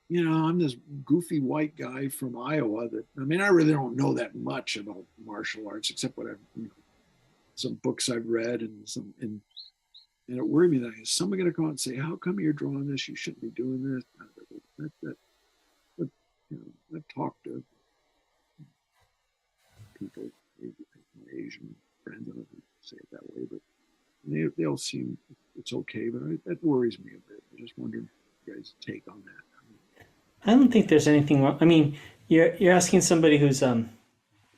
Speaker 3: you know, I'm this goofy white guy from Iowa that, I mean, I really don't know that much about martial arts except what I've, you know, some books I've read and and it worried me that is someone going to come out and say, how come you're drawing this? You shouldn't be doing this. But, you know, I've talked to people, my Asian friends, I don't know if I say it that way, but they all seem it's okay, but that worries me a bit. I just wondered you guys' take on that.
Speaker 4: I don't think there's anything wrong. I mean, you're asking somebody who's I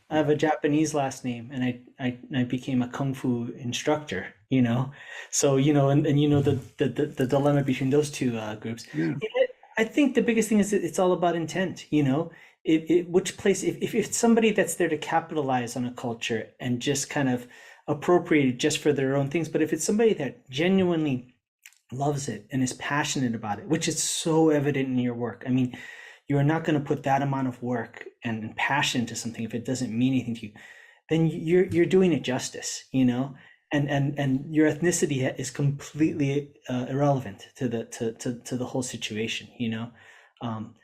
Speaker 4: have a Japanese last name, and I became a kung fu instructor. You know, so you know, and you know the dilemma between those two groups.
Speaker 3: Yeah.
Speaker 4: I think the biggest thing is that it's all about intent. You know, which place if it's somebody that's there to capitalize on a culture and just kind of appropriate it just for their own things, but if it's somebody that genuinely loves it and is passionate about it, which is so evident in your work. I mean, you are not going to put that amount of work and passion to something if it doesn't mean anything to you. Then you're doing it justice, you know. And your ethnicity is completely irrelevant to the whole situation, you know,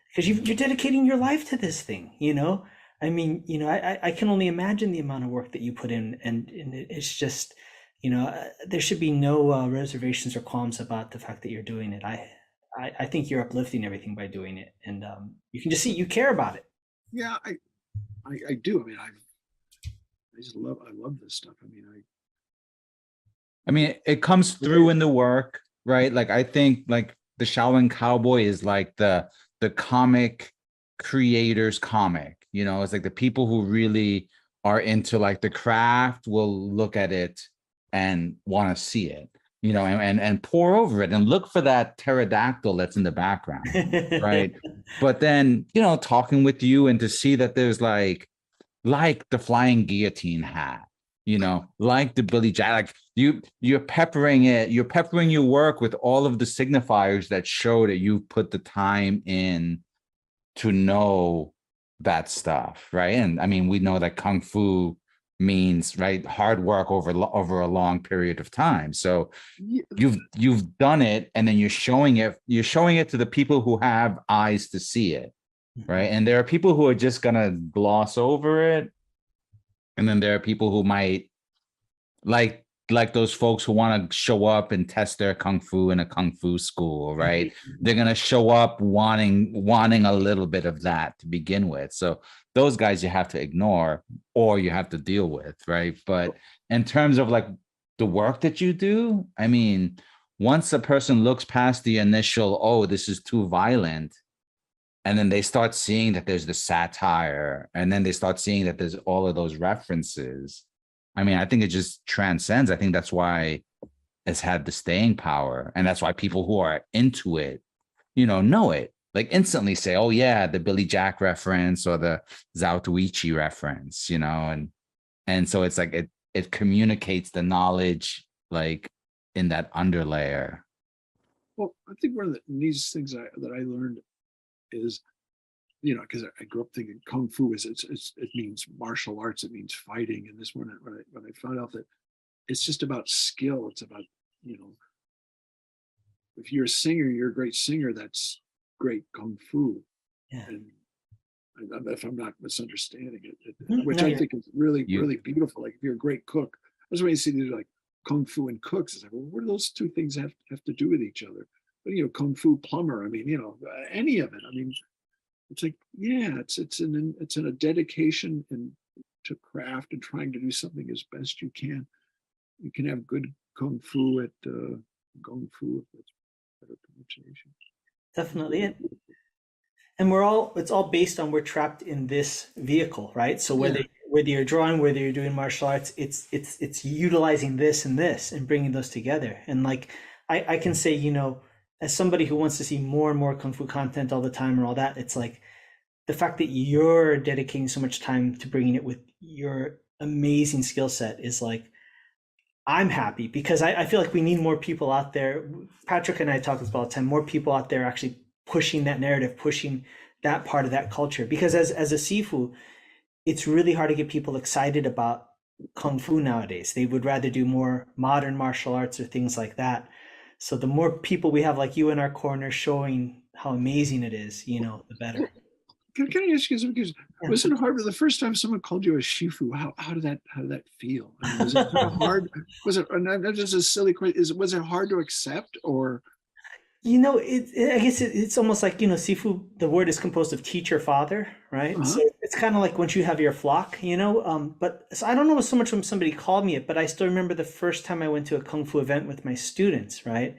Speaker 4: because you're dedicating your life to this thing, you know. I mean, you know, I can only imagine the amount of work that you put in, and it's just, you know, there should be no reservations or qualms about the fact that you're doing it. I think you're uplifting everything by doing it, and you can just see you care about it.
Speaker 3: Yeah, I do. I mean, I love this stuff.
Speaker 2: I mean, it comes through in the work, right? Like, I think like the Shaolin Cowboy is like the comic creators comic, you know, it's like the people who really are into like the craft will look at it and want to see it, you know, and pour over it and look for that pterodactyl that's in the background, right? But then, you know, talking with you and to see that there's like the flying guillotine hat, you know, like the Billy Jack, like you're peppering your work with all of the signifiers that show that you've put the time in to know that stuff, right? And I mean, we know that kung fu means, right, hard work over a long period of time. So you've done it, and then you're showing it to the people who have eyes to see it, right? And there are people who are just gonna gloss over it, and then there are people who might like those folks who want to show up and test their kung fu in a kung fu school, right? They're gonna show up wanting a little bit of that to begin with. So those guys you have to ignore or you have to deal with, right? But in terms of like the work that you do, I mean, once a person looks past the initial, oh, this is too violent, and then they start seeing that there's the satire, and then they start seeing that there's all of those references, I mean, I think it just transcends. I think that's why has had the staying power. And that's why people who are into it, know it. Like instantly say, oh yeah, the Billy Jack reference or the Zautuichi reference, and so it's like it communicates the knowledge like in that underlayer.
Speaker 3: Well, I think one of the neatest things that I learned is, because I grew up thinking kung fu it means martial arts, it means fighting, and this one when I found out that it's just about skill, it's about if you're a singer, you're a great singer, that's great kung fu.
Speaker 4: Yeah.
Speaker 3: And if I'm not misunderstanding it,
Speaker 4: Mhm.
Speaker 3: which
Speaker 4: No,
Speaker 3: I
Speaker 4: you're-
Speaker 3: think is really, really beautiful. Like if you're a great cook, that's why you see these like kung fu and cooks. It's like, well, what do those two things have to do with each other? But kung fu plumber. I mean, any of it. I mean, it's like, yeah, it's in a dedication and to craft and trying to do something as best you can. You can have good kung fu at kung fu, if that's better pronunciation.
Speaker 4: Definitely. And it's all based on we're trapped in this vehicle, right? So whether you're drawing, whether you're doing martial arts, it's utilizing this and bringing those together. And like I can say, as somebody who wants to see more and more kung fu content all the time and all that, it's like the fact that you're dedicating so much time to bringing it with your amazing skill set is like, I'm happy because I feel like we need more people out there. Patrick and I talk about all the time, more people out there actually pushing that narrative, pushing that part of that culture. Because as a Sifu, it's really hard to get people excited about Kung Fu nowadays. They would rather do more modern martial arts or things like that. So the more people we have like you in our corner showing how amazing it is, the better.
Speaker 3: Can I ask you something? Because was it hard? The first time someone called you a shifu, how did that feel? I mean, was it kind of hard? Was it not just a silly question? Was it hard to accept or?
Speaker 4: I guess it's almost like, Sifu, the word is composed of teacher, father, right?
Speaker 3: Uh-huh.
Speaker 4: So it's kind of like once you have your flock, but so I don't know so much when somebody called me it, but I still remember the first time I went to a Kung Fu event with my students, right?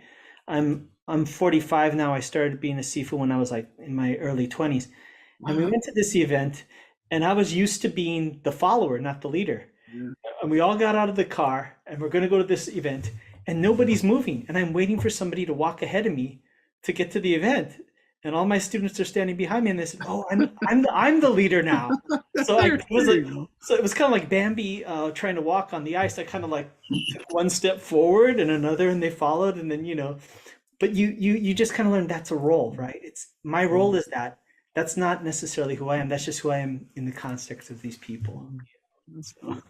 Speaker 4: I'm 45 now. I started being a Sifu when I was like in my early 20s. And we went to this event and I was used to being the follower, not the leader.
Speaker 3: Yeah.
Speaker 4: And we all got out of the car and we're going to go to this event and nobody's moving. And I'm waiting for somebody to walk ahead of me to get to the event. And all my students are standing behind me and they said, oh, I'm the leader now. So it was kind of like Bambi trying to walk on the ice. I kind of like took one step forward and another and they followed. And then, but you just kind of learn that's a role, right? It's my role is that. That's not necessarily who I am. That's just who I am in the context of these people. So,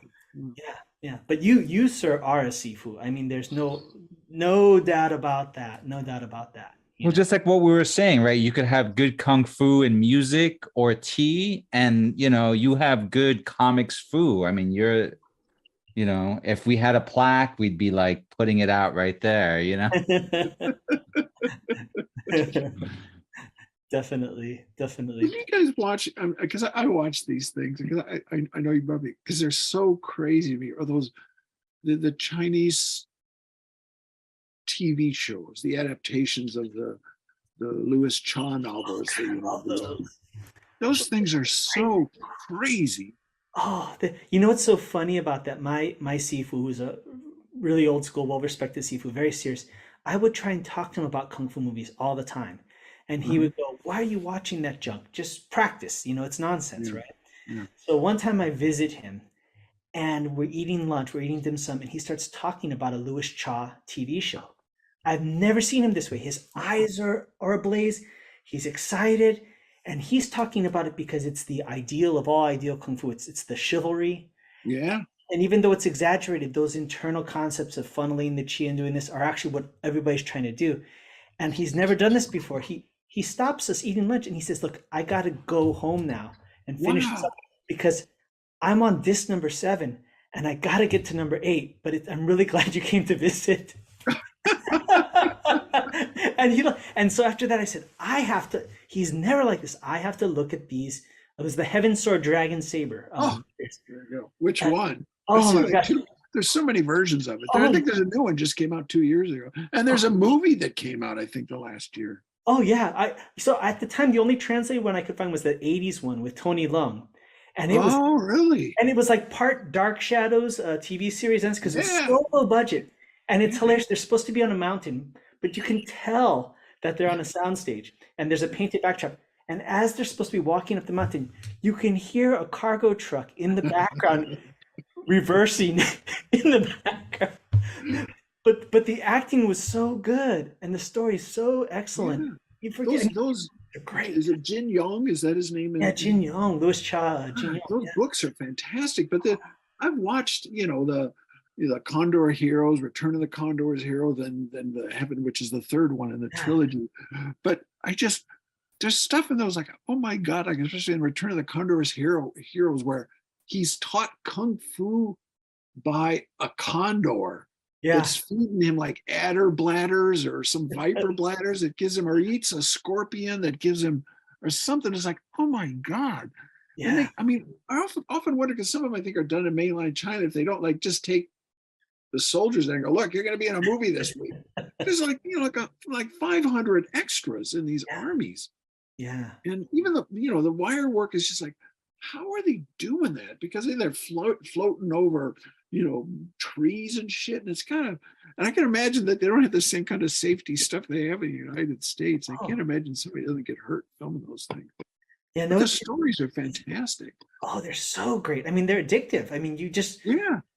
Speaker 4: yeah. But you, sir, are a Sifu. I mean, there's no doubt about that. No doubt about that.
Speaker 2: Well, just like what we were saying, right? You could have good kung fu in music or tea, and you have good comics fu. I mean, if we had a plaque, we'd be like putting it out right there,
Speaker 4: Definitely.
Speaker 3: Did you guys watch? Because I watch these things because I know you probably because they're so crazy to me. Or those the Chinese TV shows, the adaptations of the Louis Cha novels. Those things are so crazy.
Speaker 4: Oh, what's so funny about that? My Sifu, who's a really old school, well-respected Sifu, very serious. I would try and talk to him about Kung Fu movies all the time. And he would go, why are you watching that junk? Just practice, it's nonsense, right?
Speaker 3: Yeah.
Speaker 4: So one time I visit him and we're eating lunch, we're eating dim sum, and he starts talking about a Louis Cha TV show. I've never seen him this way. His eyes are ablaze. He's excited. And he's talking about it because it's the ideal of all ideal Kung Fu. It's the chivalry.
Speaker 3: Yeah.
Speaker 4: And even though it's exaggerated, those internal concepts of funneling the chi and doing this are actually what everybody's trying to do. And he's never done this before. He stops us eating lunch and he says, look, I got to go home now and finish this up because I'm on disc number 7 and I got to get to number 8, but I'm really glad you came to visit. And so after that, I said, he's never like this. I have to look at these. It was the Heaven Sword Dragon Saber.
Speaker 3: There you go. Which one?
Speaker 4: Oh my gosh.
Speaker 3: There's so many versions of it. I think there's a new one just came out 2 years ago. And there's a movie that came out, I think, the last year.
Speaker 4: Oh yeah. So at the time, the only translated one I could find was the 80s one with Tony Leung. And it was
Speaker 3: really?
Speaker 4: And it was like part Dark Shadows TV series, because it was so low budget. And it's hilarious. They're supposed to be on a mountain, but you can tell that they're on a soundstage, and there's a painted backdrop. And as they're supposed to be walking up the mountain, you can hear a cargo truck in the background reversing in the background. But the acting was so good, and the story is so excellent.
Speaker 3: Yeah.
Speaker 4: You forget
Speaker 3: Those
Speaker 4: they're great.
Speaker 3: is it Jin Yong? Is that his name?
Speaker 4: Yeah, Jin Yong, Louis Cha, Jin Yong.
Speaker 3: Those
Speaker 4: Yeah.
Speaker 3: books are fantastic. But I've watched, the Condor Heroes, Return of the Condor's Hero, then the Heaven, which is the third one in the trilogy. But there's stuff in those like, oh my God, like especially in Return of the Condor's Heroes, where he's taught kung fu by a condor.
Speaker 4: Yeah.
Speaker 3: It's feeding him like adder bladders or some viper bladders that gives him, or eats a scorpion that gives him, or something. It's like, oh my God.
Speaker 4: Yeah.
Speaker 3: And I often wonder, because some of them I think are done in mainland China, if they don't like just take the soldiers and go, look, you're going to be in a movie this week. There's like 500 extras in these armies.
Speaker 4: Yeah.
Speaker 3: And even the wire work is just like, how are they doing that? Because they're floating over, trees and shit. And it's and I can imagine that they don't have the same kind of safety stuff they have in the United States. I can't imagine somebody doesn't get hurt filming those things.
Speaker 4: Yeah,
Speaker 3: no, the stories are fantastic.
Speaker 4: Oh, they're so great. I mean, they're addictive. I mean, you just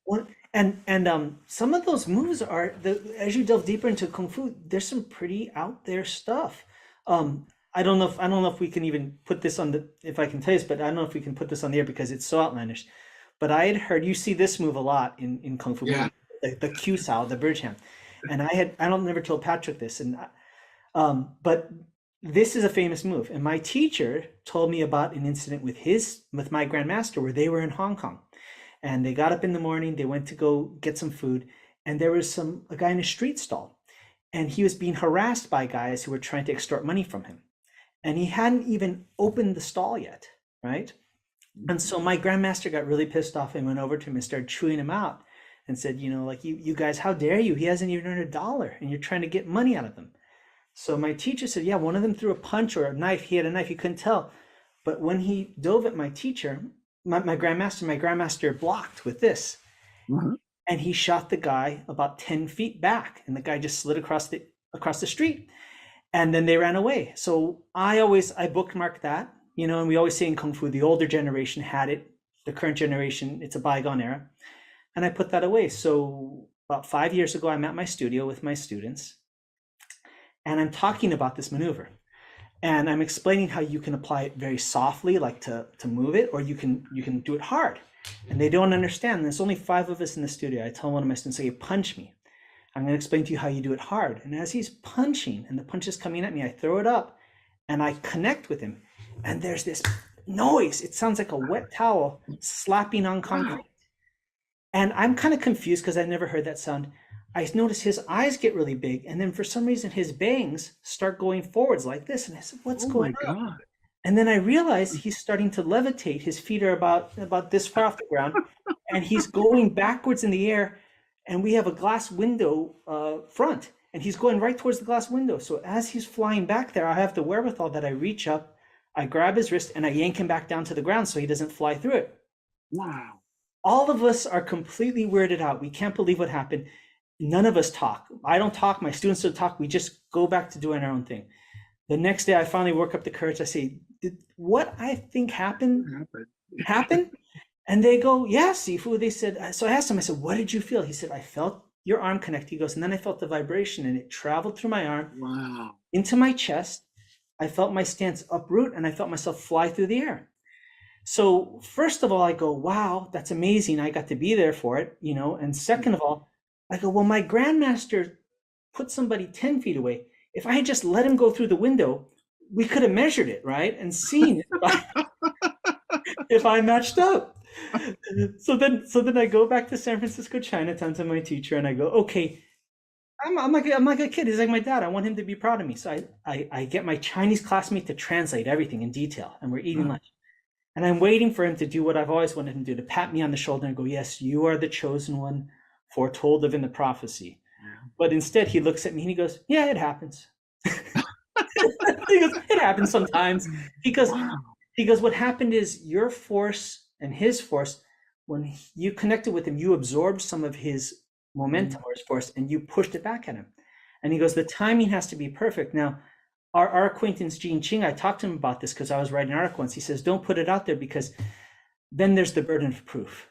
Speaker 4: want, and some of those moves are as you delve deeper into Kung Fu, there's some pretty out there stuff. I don't know if we can even put this on if I can tell you this, but I don't know if we can put this on the air because it's so outlandish. But I had heard you see this move a lot in Kung Fu, the Q Sao, the bridge hand. And I don't never told Patrick this, but this is a famous move. And my teacher told me about an incident with my grandmaster where they were in Hong Kong, and they got up in the morning, they went to go get some food, and there was a guy in a street stall, and he was being harassed by guys who were trying to extort money from him. And he hadn't even opened the stall yet, right? And so my grandmaster got really pissed off and went over to him and started chewing him out and said, you guys, how dare you? He hasn't even earned $1 and you're trying to get money out of them. So my teacher said, yeah, one of them threw a punch or a knife. He had a knife, you couldn't tell. But when he dove at my teacher, my grandmaster blocked with this. Mm-hmm. And he shot the guy about 10 feet back, and the guy just slid across the street. And then they ran away. So I bookmark that, and we always say in Kung Fu, the older generation had it, the current generation, it's a bygone era. And I put that away. So about 5 years ago, I'm at my studio with my students, and I'm talking about this maneuver. And I'm explaining how you can apply it very softly, like to move it, or you can do it hard. And they don't understand. There's only 5 of us in the studio. I tell one of my students, okay, punch me. I'm going to explain to you how you do it hard. And as he's punching and the punch is coming at me, I throw it up and I connect with him. And there's this noise. It sounds like a wet towel slapping on concrete. And I'm kind of confused because I've never heard that sound. I notice his eyes get really big. And then for some reason, his bangs start going forwards like this. And I said, what's going on? God. And then I realize he's starting to levitate. His feet are about this far off the ground. And he's going backwards in the air. And we have a glass window front, and he's going right towards the glass window. So as he's flying back there, I have the wherewithal that I reach up, I grab his wrist, and I yank him back down to the ground so he doesn't fly through it.
Speaker 3: Wow.
Speaker 4: All of us are completely weirded out. We can't believe what happened. None of us talk. I don't talk. My students don't talk. We just go back to doing our own thing. The next day, I finally work up the courage. I say, did what I think happened? And they go, yeah, Sifu. They said, so I asked him, I said, what did you feel? He said, I felt your arm connect. He goes, and then I felt the vibration, and it traveled through my arm into my chest. I felt my stance uproot, and I felt myself fly through the air. So first of all, I go, wow, that's amazing. I got to be there for it, And second of all, I go, well, my grandmaster put somebody 10 feet away. If I had just let him go through the window, we could have measured it, right? And seen if I matched up. So then I go back to San Francisco Chinatown to my teacher, and I go, okay, I'm like a kid. He's like my dad. I want him to be proud of me. So I get my Chinese classmate to translate everything in detail, and we're eating lunch. And I'm waiting for him to do what I've always wanted him to do, to pat me on the shoulder and go, yes, you are the chosen one foretold of in the prophecy. But instead he looks at me and he goes, yeah, it happens. He goes, it happens sometimes. He goes, what happened is your force and his force, when you connected with him, you absorbed some of his momentum or his force, and you pushed it back at him. And he goes, the timing has to be perfect. Now, our acquaintance Gene Ching, I talked to him about this because I was writing an article once. He says, don't put it out there because then there's the burden of proof,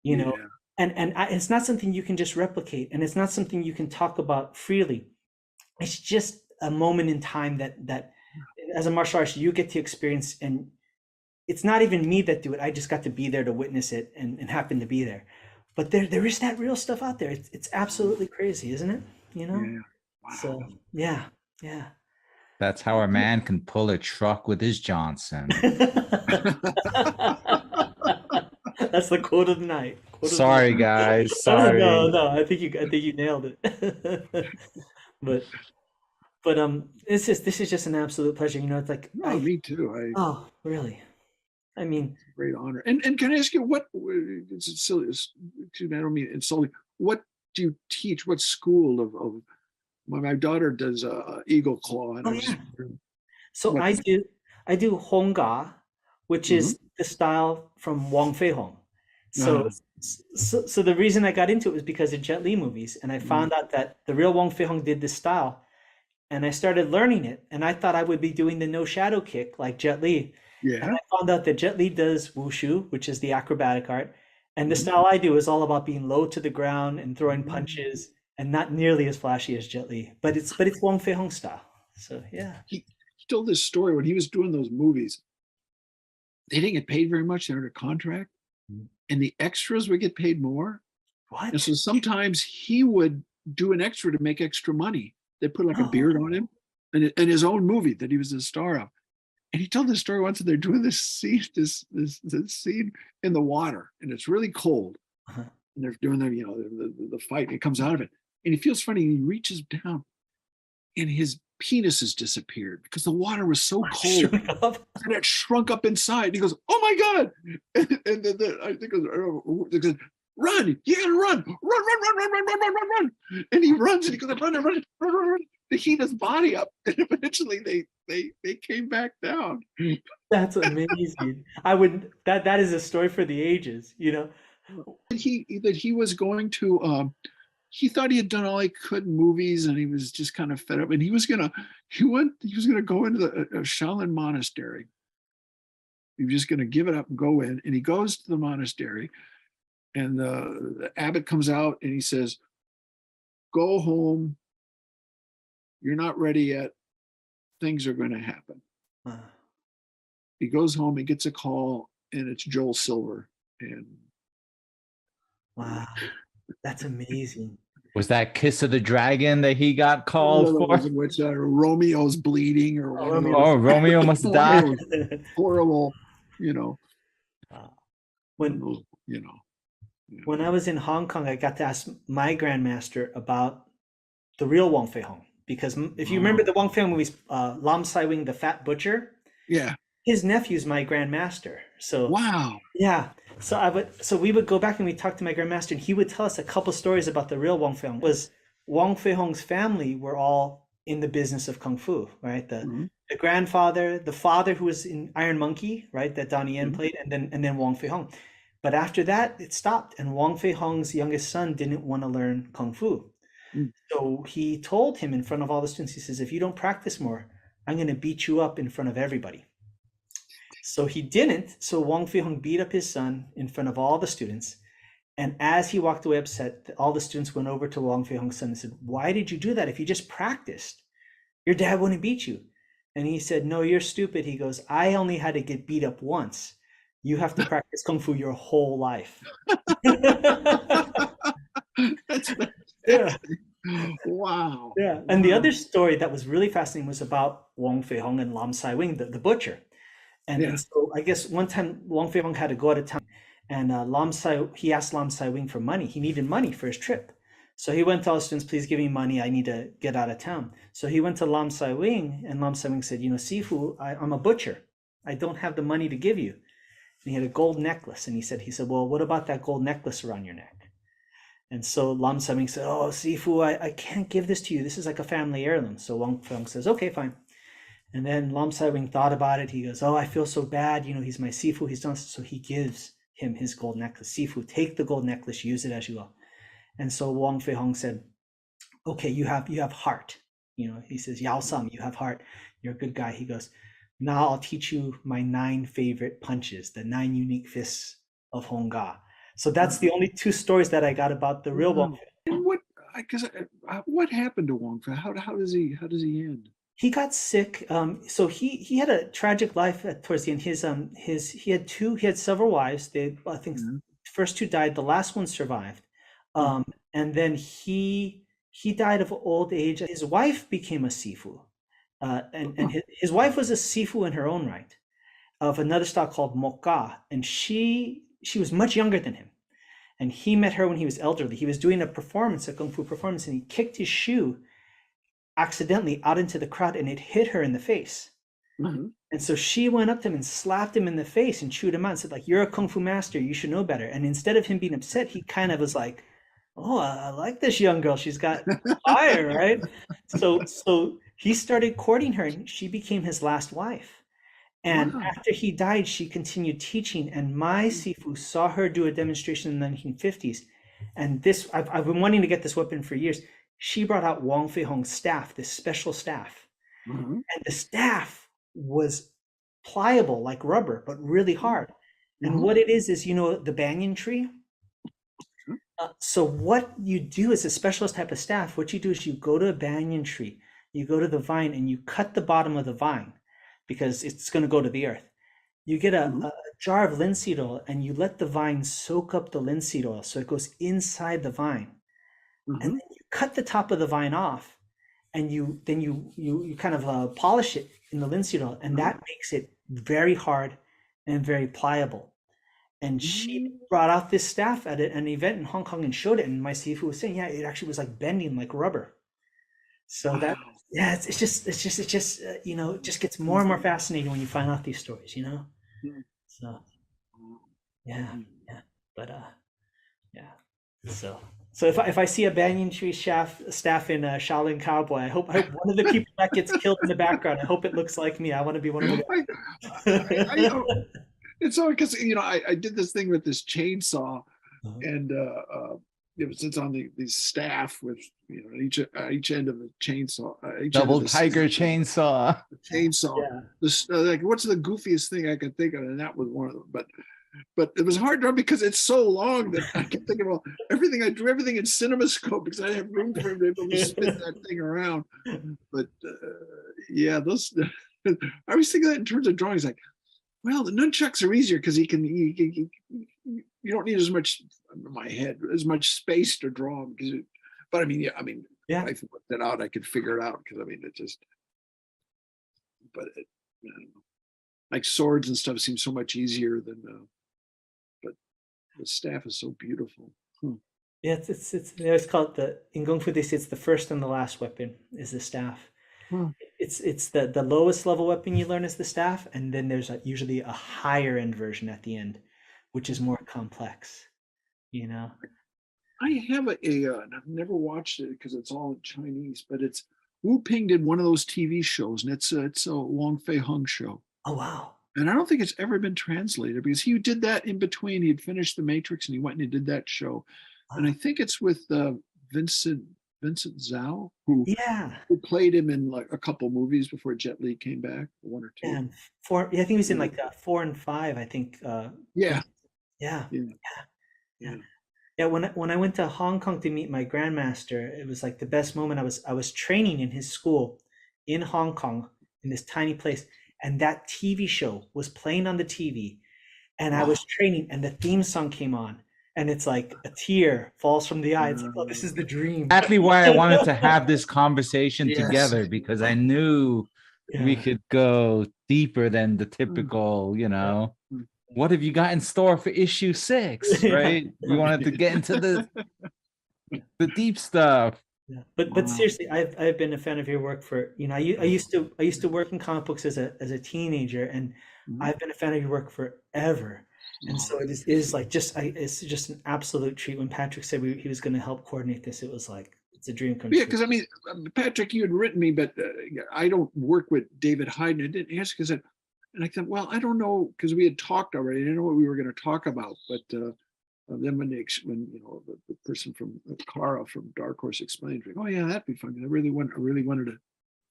Speaker 4: you know, it's not something you can just replicate, and it's not something you can talk about freely. It's just a moment in time that as a martial artist you get to experience, and it's not even me that do it. I just got to be there to witness it and happen to be there. But there is that real stuff out there. It's absolutely crazy, isn't it? You know?
Speaker 3: Yeah. Wow.
Speaker 4: So yeah.
Speaker 2: That's how a man can pull a truck with his Johnson.
Speaker 4: That's the quote of the night.
Speaker 2: Sorry, guys. Sorry.
Speaker 4: No. I think you nailed it. but this is just an absolute pleasure. You know, it's like
Speaker 3: me too.
Speaker 4: Oh, really? I mean,
Speaker 3: it's a great honor. And can I ask you it's silly? Excuse me, I don't mean insulting. What do you teach? What school of my daughter does Eagle Claw.
Speaker 4: So I do Hongga, which is the style from Wong Fei Hong. So the reason I got into it was because of Jet Li movies, and I found out that the real Wong Fei Hong did this style, and I started learning it, and I thought I would be doing the no shadow kick like Jet Li.
Speaker 3: Yeah.
Speaker 4: And I found out that Jet Li does wushu, which is the acrobatic art, and the style I do is all about being low to the ground and throwing punches, and not nearly as flashy as Jet Li, but it's Wong Fei Hong style. So yeah.
Speaker 3: He told this story when he was doing those movies. They didn't get paid very much. They're under contract, and the extras would get paid more.
Speaker 4: What?
Speaker 3: And so sometimes he would do an extra to make extra money. They put like a beard on him, and his own movie that he was the star of. And he told this story once that they're doing this scene, this scene in the water, and it's really cold. And they're doing the fight, and he comes out of it, and he feels funny, and he reaches down, and his penis has disappeared because the water was so cold and it shrunk up inside. And he goes, "Oh my God!" And then I think they said, "Run! You gotta run! Run!" And he runs, and he goes, "Run!" To heat his body up, and eventually they came back down.
Speaker 4: That's amazing. That is a story for the ages, you know.
Speaker 3: He was going to he thought he had done all he could in movies, and he was just kind of fed up, and he was gonna go into a Shaolin monastery. He was just gonna give it up and go in, and he goes to the monastery, and the abbot comes out and he says, "Go home. You're not ready yet. Things are going to happen." He goes home, he gets a call, and it's Joel Silver. And
Speaker 4: wow, that's amazing.
Speaker 2: Was that Kiss of the Dragon that he got called for?
Speaker 3: Which Romeo's bleeding or whatever.
Speaker 2: Oh, Romeo must die.
Speaker 3: Horrible, you know.
Speaker 4: When I was in Hong Kong, I got to ask my grandmaster about the real Wong Fei Hong. Because if you remember the Wong Fei Hong movies, Lam Sai Wing, the Fat Butcher, his nephew's my grandmaster. So
Speaker 3: wow,
Speaker 4: yeah. So we would go back and we talk to my grandmaster, and he would tell us a couple stories about the real Wong Fei Hong. Was Wong Fei Hong's family were all in the business of kung fu, right? The grandfather, the father who was in Iron Monkey, right, that Donnie Yen played, and then Wong Fei Hong. But after that, it stopped, and Wong Fei Hong's youngest son didn't want to learn kung fu. So he told him in front of all the students, he says, "If you don't practice more, I'm going to beat you up in front of everybody." So he didn't. So Wong Fei Hong beat up his son in front of all the students. And as he walked away upset, all the students went over to Wong Fei Hong's son and said, "Why did you do that? If you just practiced, your dad wouldn't beat you." And he said, "No, you're stupid." He goes, "I only had to get beat up once. You have to practice kung fu your whole life."
Speaker 3: Yeah. Wow.
Speaker 4: Yeah. And the other story that was really fascinating was about Wong Fei Hong and Lam Sai Wing, the butcher. And so I guess one time Wong Fei Hong had to go out of town, and he asked Lam Sai Wing for money. He needed money for his trip. So he went to all the students, "Please give me money. I need to get out of town." So he went to Lam Sai Wing, and Lam Sai Wing said, "Sifu, I'm a butcher. I don't have the money to give you." And he had a gold necklace. And he said, "Well, what about that gold necklace around your neck?" And so Lam Sai Wing said, "Oh, Sifu, I can't give this to you. This is like a family heirloom." So Wong Fei Hong says, "Okay, fine." And then Lam Sai Wing thought about it. He goes, "Oh, I feel so bad. He's my Sifu. He's done." So he gives him his gold necklace. "Sifu, take the gold necklace, use it as you will." And so Wang Fei Hong said, okay, you have heart. He says, Yao Sam, you have heart. You're a good guy. He goes, now I'll teach you my 9 favorite punches, the 9 unique fists of Hong Ga. So that's the only 2 stories that I got about the real Wang Fei.
Speaker 3: And what happened to Wong Fei? How does he end?
Speaker 4: He got sick. So he had a tragic life towards the end. He had several wives. I think the first 2 died. The last one survived. And then he died of old age. His wife became a sifu. And his wife was a sifu in her own right, of another style called Mokka. And she was much younger than him. And he met her when he was elderly. He was doing a kung fu performance, and he kicked his shoe accidentally out into the crowd, and it hit her in the face. And so she went up to him and slapped him in the face and chewed him out and said, like, you're a kung fu master, you should know better. And instead of him being upset, he kind of was like, oh, I like this young girl, she's got fire, right? So he started courting her, and she became his last wife. And after he died, she continued teaching, and my sifu saw her do a demonstration in the 1950s. And this, I've been wanting to get this weapon for years. She brought out Wang Fei Hong's staff, this special staff. And the staff was pliable like rubber, but really hard. And what it is the banyan tree. So what you do is a specialist type of staff. What you do is you go to a banyan tree, you go to the vine, and you cut the bottom of the vine, because it's going to go to the earth. You get a jar of linseed oil, and you let the vine soak up the linseed oil so it goes inside the vine. And then you cut the top of the vine off, and you kind of polish it in the linseed oil, and that makes it very hard and very pliable. And she brought out this staff at an event in Hong Kong and showed it, and my sifu was saying, yeah, it actually was like bending like rubber. So that, yeah, it just it just gets more and more fascinating when you find out these stories, So but so if I see a banyan tree staff in Shaolin Cowboy, I hope one of the people that gets killed in the background, I hope it looks like me. I want to be one of the
Speaker 3: It's all because I did this thing with this chainsaw, and it's on the staff with each end of the chainsaw,
Speaker 5: double tiger chainsaw.
Speaker 3: Like, what's the goofiest thing I could think of, and that was one of them. But it was hard to run because it's so long that I kept thinking, well, everything I do, everything in CinemaScope, because I have room for him to be able to spin that thing around. But those I was thinking that in terms of drawings, like, well, the nunchucks are easier because you don't need as much, in my head, as much space to draw them. But if I worked that out, I could figure it out, because it just. But I don't know. Like swords and stuff seem so much easier than. But the staff is so beautiful.
Speaker 4: Yeah, it's called in Kung Fu they say it's the first and the last weapon is the staff. It's the lowest level weapon you learn is the staff, and then there's usually a higher end version at the end, which is more complex.
Speaker 3: I have and I've never watched it because it's all in Chinese, but it's Wu Ping did one of those TV shows, and it's a Wang Fei Hung show.
Speaker 4: Oh wow!
Speaker 3: And I don't think it's ever been translated, because he did that in between. He had finished The Matrix, and he went and he did that show. Wow. And I think it's with Vincent Zhao, who played him in like a couple movies before Jet Li came back, 1 or 2.
Speaker 4: And 4, I think he was in like 4 and 5. I think. Yeah. When I went to Hong Kong to meet my grandmaster, it was like the best moment. I was training in his school in Hong Kong in this tiny place, and that TV show was playing on the TV, and I was training, and the theme song came on. And it's like a tear falls from the eye. It's like, oh, this is the dream.
Speaker 5: Exactly why I wanted to have this conversation together, because I knew we could go deeper than the typical, what have you got in store for issue 6, right? We wanted to get into the deep stuff.
Speaker 4: Yeah. But seriously, I've been a fan of your work for, I used to work in comic books as a teenager, and I've been a fan of your work forever. And so it is like it's just an absolute treat. When Patrick said he was going to help coordinate this, it was like it's a dream come true.
Speaker 3: Yeah, because Patrick, you had written me, but I don't work with David Hyde. I didn't ask because and I thought, well, I don't know, because we had talked already. I didn't know what we were going to talk about, but then when the person from Clara from Dark Horse explained, oh yeah, that'd be fun. I really wanted to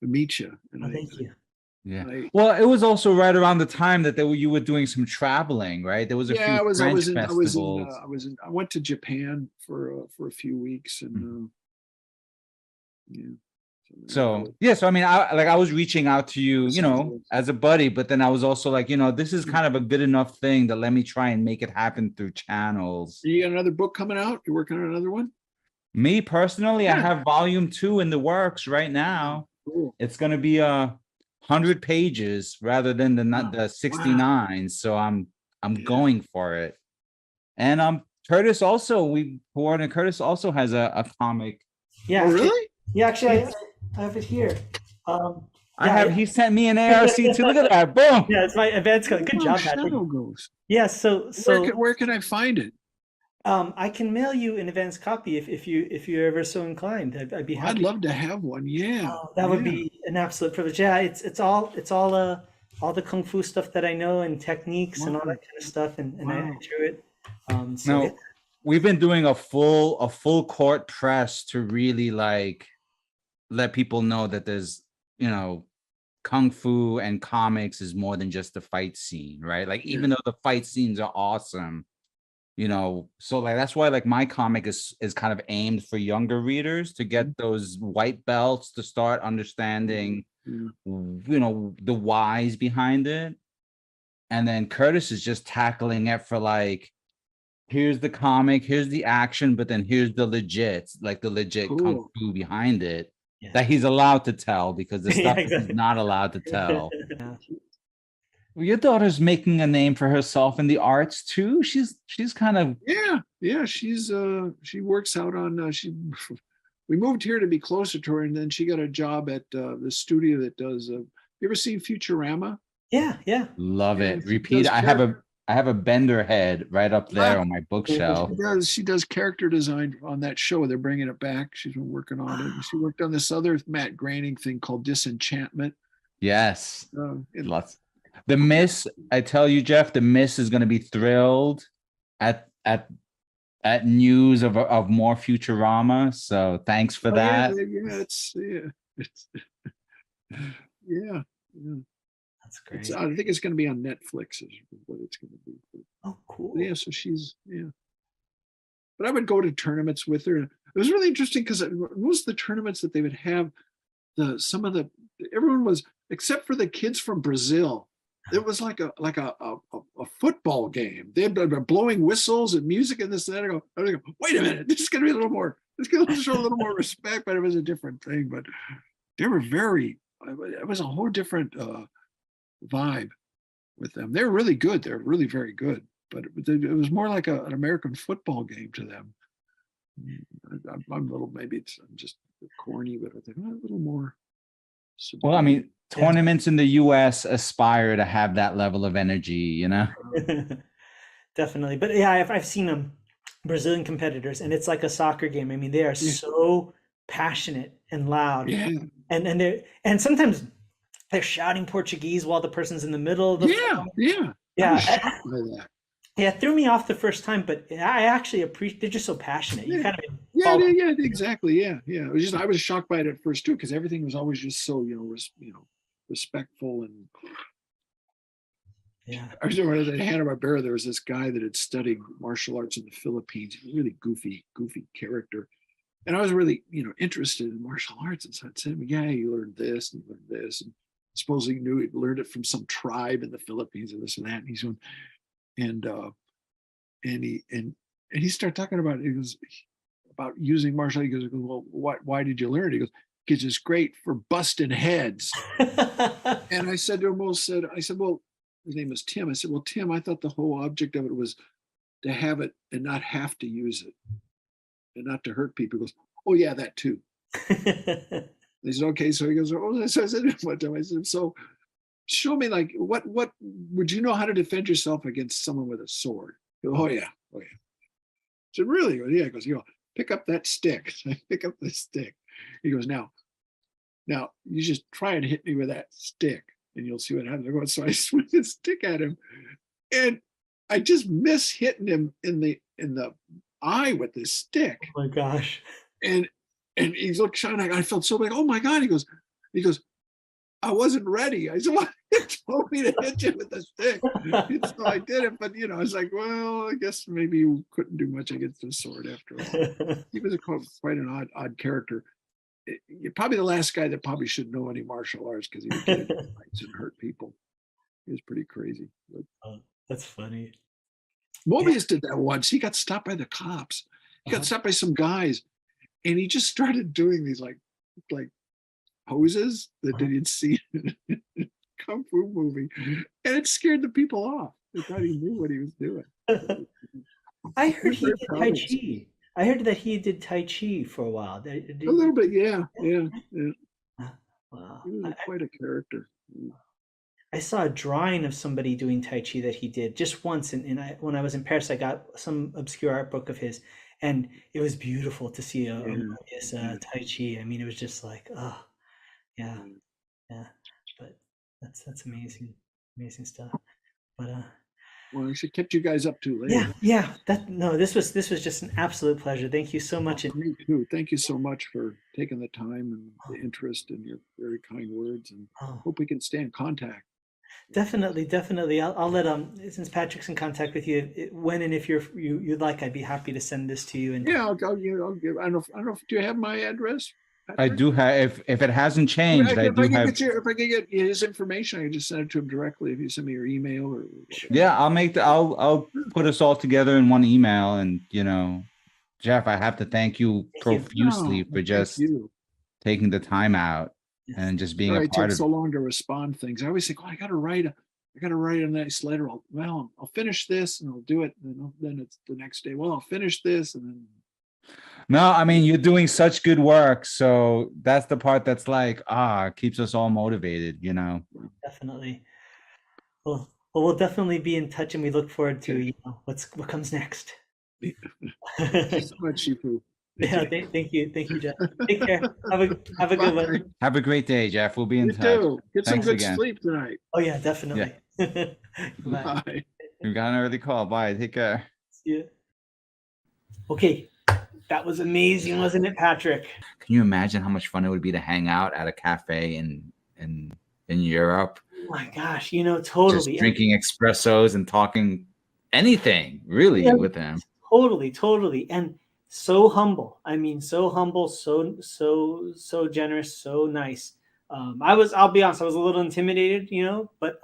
Speaker 3: meet you. And
Speaker 4: Thank you.
Speaker 5: Yeah. Well, it was also right around the time that you were doing some traveling, right? There was a few French festivals.
Speaker 3: I went to Japan for a few weeks, and yeah.
Speaker 5: So I mean, I was reaching out to you, as a buddy, but then I was also like, this is kind of a good enough thing that let me try and make it happen through channels.
Speaker 3: You got another book coming out? You're working on another one?
Speaker 5: Me personally, I have volume 2 in the works right now.
Speaker 3: Cool.
Speaker 5: It's going to be 100 pages rather than the 69. Wow. So I'm going for it. And Curtis also Curtis also has a comic.
Speaker 4: Yeah.
Speaker 3: Oh, really?
Speaker 4: Yeah, actually I have it here.
Speaker 5: He sent me an ARC too. Look at that. Boom.
Speaker 4: Yeah, it's my advance code. Good job, Patrick. Yeah, so
Speaker 3: where can I find it?
Speaker 4: I can mail you an advance copy if you're ever so inclined. I'd be happy.
Speaker 3: I'd love to have one. Yeah,
Speaker 4: that would be an absolute privilege. Yeah, it's all the kung fu stuff that I know and techniques and all that kind of stuff, and I enjoy it.
Speaker 5: Now, we've been doing a full court press to really let people know that there's kung fu and comics is more than just the fight scene, right? Even though the fight scenes are awesome. So that's why my comic is kind of aimed for younger readers to get those white belts to start understanding, the whys behind it. And then Curtis is just tackling it for here's the comic, here's the action, but then here's the legit kung fu behind it that he's allowed to tell, because the stuff he's not allowed to tell. Well, your daughter's making a name for herself in the arts too. She's kind of she works out on we moved here to be closer to her, and then she got a job at the studio that does you ever seen Futurama?
Speaker 4: Yeah,
Speaker 5: love it. Repeat. I have a Bender head right up there on my bookshelf.
Speaker 3: She does character design on that show. They're bringing it back. She's been working on it. She worked on this other Matt Groening thing called Disenchantment.
Speaker 5: Yes. Lots. The Miss, I tell you, Geof, the Miss is going to be thrilled at news of more Futurama. So thanks for that.
Speaker 3: Yeah.
Speaker 4: That's great.
Speaker 3: I think it's going to be on Netflix is what it's going to be.
Speaker 4: Oh, cool.
Speaker 3: Yeah, so she's But I would go to tournaments with her. It was really interesting because most of the tournaments that they would have, everyone was, except for the kids from Brazil. It was like a football game. They'd be blowing whistles and music and this and that. I go, wait a minute, this is going to be a little more. It's going to show a little more respect, but it was a different thing. But they were it was a whole different vibe with them. They're really good. They're really very good. But it was more like an American football game to them. I'm a little, maybe I'm just corny, but I think a little more.
Speaker 5: Well, I mean, tournaments in the US aspire to have that level of energy,
Speaker 4: Definitely. But yeah, I've seen Brazilian competitors, and it's like a soccer game. I mean, they are so passionate and loud.
Speaker 3: Yeah.
Speaker 4: And sometimes they're shouting Portuguese while the person's in the middle of the
Speaker 3: film.
Speaker 4: Yeah, it threw me off the first time, but I actually appreciate. They're just so passionate. You kind of
Speaker 3: exactly. It was I was shocked by it at first too, because everything was always just so respectful and.
Speaker 4: Yeah.
Speaker 3: I remember at Hanna-Barbera, there was this guy that had studied martial arts in the Philippines. He was a really goofy character, and I was really interested in martial arts, and so I'd say, "Yeah, you learned this and you learned this," and supposedly he learned it from some tribe in the Philippines and this and that. And he's going. And he started talking about it. He goes about using martial arts. He goes, well, why did you learn it? He goes, because it's great for busting heads. And I said to him, well, his name was Tim. I said, well, Tim, I thought the whole object of it was to have it and not have to use it and not to hurt people. He goes, oh yeah, that too. He said, okay. So he goes, oh, so I said one time, I said, so show me what would you know how to defend yourself against someone with a sword? Goes, oh yeah. I said, really? Yeah. He goes, pick up that stick. I pick up the stick. He goes, now you just try and hit me with that stick and you'll see what happens. I go, so I swing the stick at him, and I just miss hitting him in the eye with this stick.
Speaker 4: Oh my gosh.
Speaker 3: And he's like, Sean, I felt so bad. Oh my God. He goes, I wasn't ready. I said, well, you told me to hit you with the stick. And so I did it. But, I was like, well, I guess maybe you couldn't do much against the sword after all. He was quite an odd character. You're probably the last guy that probably shouldn't know any martial arts because he would get into fights and hurt people. He was pretty crazy. But
Speaker 4: that's funny.
Speaker 3: Mobius did that once. He got stopped by the cops. He got stopped by some guys. And he just started doing these like poses that they didn't see in a kung fu movie, and it scared the people off. They thought he knew what he was doing.
Speaker 4: I heard he did Tai Chi. I heard that he did Tai Chi for a while.
Speaker 3: A little bit, yeah.
Speaker 4: Wow.
Speaker 3: He was quite a character.
Speaker 4: I saw a drawing of somebody doing Tai Chi that he did just once, and when I was in Paris, I got some obscure art book of his. And it was beautiful to see a Tai Chi. I mean, it was just like, oh, yeah. But that's amazing stuff. But
Speaker 3: well, I should kept you guys up too late.
Speaker 4: Yeah. This was just an absolute pleasure. Thank you so much.
Speaker 3: Me too. Thank you so much for taking the time and the interest and your very kind words. And hope we can stay in contact.
Speaker 4: Definitely. I'll let since Patrick's in contact with you, when and if you'd like, I'd be happy to send this to you. And
Speaker 3: I'll give. I don't know. Do you have my address, Patrick?
Speaker 5: I do have. If it hasn't changed,
Speaker 3: if I can get his information, I can just send it to him directly. If you send me your email or whatever.
Speaker 5: Yeah, I'll put us all together in one email, and Geof, I have to thank you profusely for just taking the time out. And just being a part of it. It takes so long to respond things. I always think, I gotta write a nice letter. I'll finish this and I'll do it. And then it's the next day. Well, I'll finish this and then. No, I mean, you're doing such good work. So that's the part that's like, keeps us all motivated,
Speaker 4: Definitely. Well, we'll definitely be in touch, and we look forward to what comes next.
Speaker 3: Thank you so much, Shifu.
Speaker 4: Yeah, thank you, Geof. Take care. Have a good one.
Speaker 5: Have a great day, Geof. We'll be in touch.
Speaker 3: Too. Get some good sleep tonight.
Speaker 4: Oh yeah, definitely.
Speaker 3: Yeah.
Speaker 4: Bye.
Speaker 5: We've got an early call. Bye. Take care.
Speaker 4: See ya. Okay, that was amazing, wasn't it, Patrick?
Speaker 2: Can you imagine how much fun it would be to hang out at a cafe in Europe?
Speaker 4: Oh my gosh, totally.
Speaker 2: Just drinking espressos and talking anything really with him.
Speaker 4: Totally. And so humble. I mean, so humble, so generous, so nice. I'll be honest, I was a little intimidated, but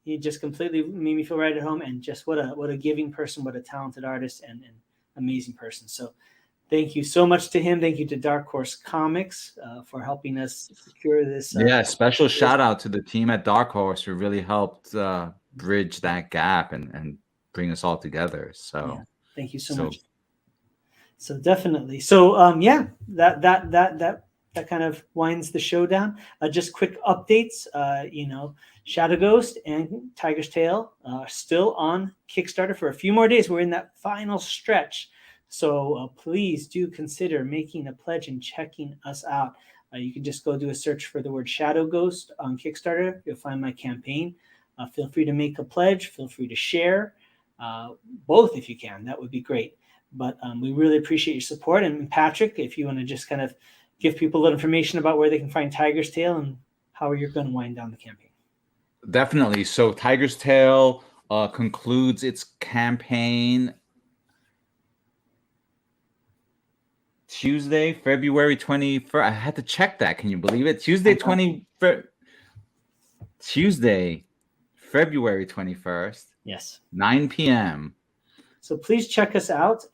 Speaker 4: he just completely made me feel right at home, and just what a giving person, what a talented artist and amazing person. So thank you so much to him. Thank you to Dark Horse Comics for helping us secure this.
Speaker 2: Special shout out to the team at Dark Horse who really helped bridge that gap and bring us all together. So
Speaker 4: thank you so much. So definitely. So that kind of winds the show down. Just quick updates. Shadow Ghost and Tiger's Tail still on Kickstarter for a few more days. We're in that final stretch. So please do consider making a pledge and checking us out. You can just go do a search for the word Shadow Ghost on Kickstarter. You'll find my campaign. Feel free to make a pledge. Feel free to share both if you can. That would be great. But we really appreciate your support. And Patrick, if you want to just kind of give people a little information about where they can find Tiger's Tail and how you're going to wind down the campaign.
Speaker 2: Definitely. So Tiger's Tail concludes its campaign Tuesday, February 21st. I had to check that. Can you believe it? Tuesday, February 21st.
Speaker 4: Yes.
Speaker 2: 9 p.m.
Speaker 4: So please check us out.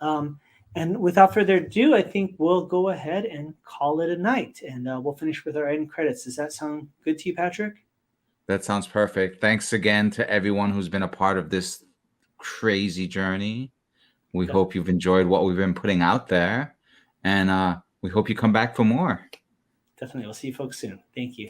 Speaker 4: And without further ado, I think we'll go ahead and call it a night. And we'll finish with our end credits. Does that sound good to you, Patrick?
Speaker 2: That sounds perfect. Thanks again to everyone who's been a part of this crazy journey. We hope you've enjoyed what we've been putting out there. And we hope you come back for more.
Speaker 4: Definitely. We'll see you folks soon. Thank you.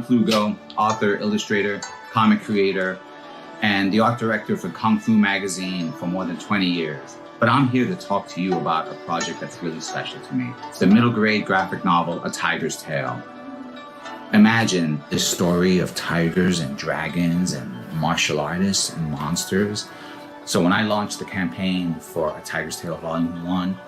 Speaker 2: I'm Plugo, author, illustrator, comic creator, and the art director for Kung Fu Magazine for more than 20 years. But I'm here to talk to you about a project that's really special to me. It's the middle grade graphic novel, A Tiger's Tale. Imagine the story of tigers and dragons and martial artists and monsters. So when I launched the campaign for A Tiger's Tale Volume 1,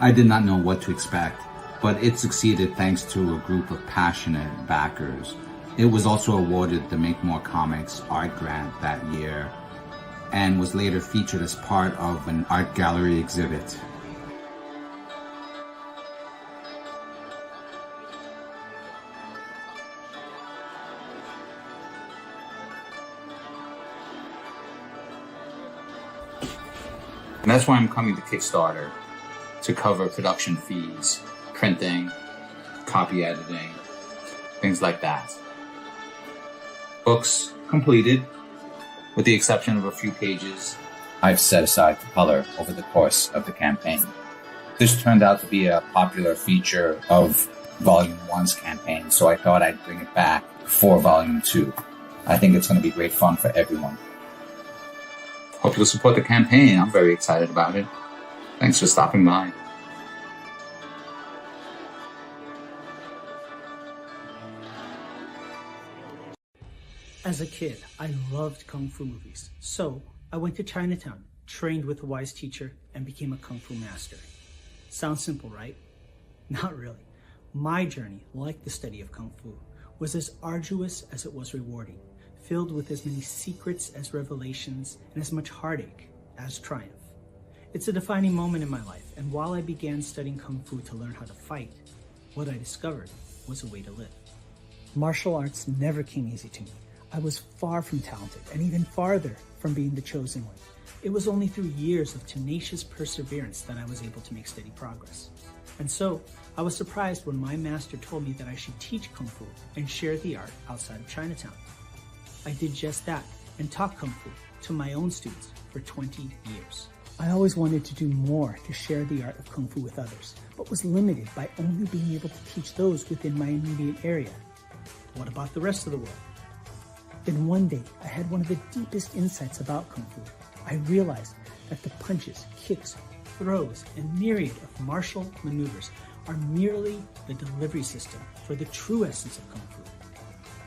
Speaker 2: I did not know what to expect, but it succeeded thanks to a group of passionate backers. It was also awarded the Make More Comics art grant that year and was later featured as part of an art gallery exhibit. And that's why I'm coming to Kickstarter, to cover production fees, printing, copy editing, things like that. Books completed, with the exception of a few pages I've set aside for color over the course of the campaign. This turned out to be a popular feature of Volume 1's campaign, so I thought I'd bring it back for Volume 2. I think it's going to be great fun for everyone. Hope you'll support the campaign. I'm very excited about it. Thanks for stopping by.
Speaker 1: As a kid, I loved Kung Fu movies. So I went to Chinatown, trained with a wise teacher, and became a Kung Fu master. Sounds simple, right? Not really. My journey, like the study of Kung Fu, was as arduous as it was rewarding, filled with as many secrets as revelations and as much heartache as triumph. It's a defining moment in my life, and while I began studying Kung Fu to learn how to fight, what I discovered was a way to live. Martial arts never came easy to me. I was far from talented, and even farther from being the chosen one. It was only through years of tenacious perseverance that I was able to make steady progress. And so, I was surprised when my master told me that I should teach Kung Fu and share the art outside of Chinatown. I did just that and taught Kung Fu to my own students for 20 years. I always wanted to do more to share the art of Kung Fu with others, but was limited by only being able to teach those within my immediate area. What about the rest of the world? Then one day, I had one of the deepest insights about Kung Fu. I realized that the punches, kicks, throws, and myriad of martial maneuvers are merely the delivery system for the true essence of Kung Fu,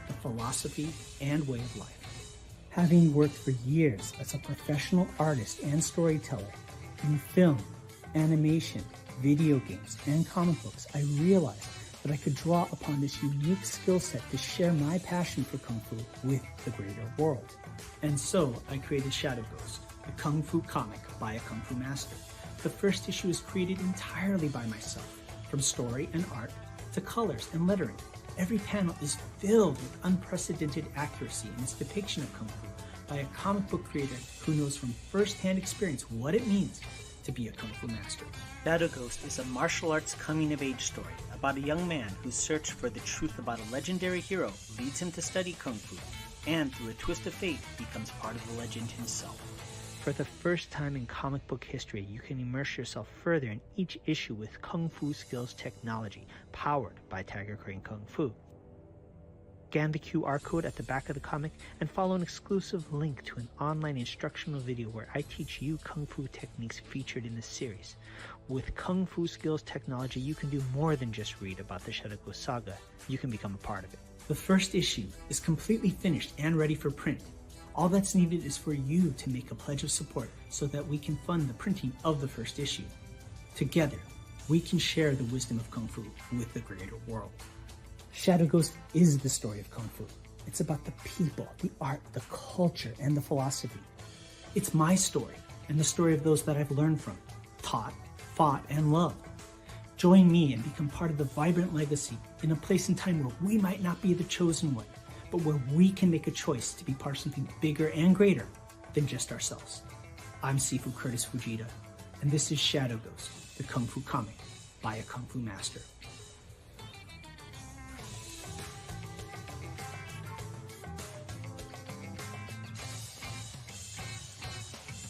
Speaker 1: the philosophy and way of life. Having worked for years as a professional artist and storyteller in film, animation, video games, and comic books, I realized that I could draw upon this unique skill set to share my passion for Kung Fu with the greater world. And so I created Shadow Ghost, a Kung Fu comic by a Kung Fu master. The first issue is created entirely by myself, from story and art to colors and lettering. Every panel is filled with unprecedented accuracy in its depiction of Kung Fu by a comic book creator who knows from first-hand experience what it means to be a Kung Fu master. Shadow Ghost is a martial arts coming-of-age story about a young man whose search for the truth about a legendary hero leads him to study Kung Fu, and through a twist of fate, becomes part of the legend himself. For the first time in comic book history, you can immerse yourself further in each issue with Kung Fu skills technology, powered by Tiger Crane Kung Fu. Scan the QR code at the back of the comic and follow an exclusive link to an online instructional video where I teach you Kung Fu techniques featured in this series. With Kung Fu skills technology, you can do more than just read about the Shadow Ghost saga. You can become a part of it. The first issue is completely finished and ready for print. All that's needed is for you to make a pledge of support so that we can fund the printing of the first issue. Together, we can share the wisdom of Kung Fu with the greater world. Shadow Ghost is the story of Kung Fu. It's about the people, the art, the culture, and the philosophy. It's my story and the story of those that I've learned from, taught, fought, and loved. Join me and become part of the vibrant legacy in a place and time where we might not be the chosen one, but where we can make a choice to be part of something bigger and greater than just ourselves. I'm Sifu Curtis Fujita, and this is Shadow Ghost, the Kung Fu comic by a Kung Fu master.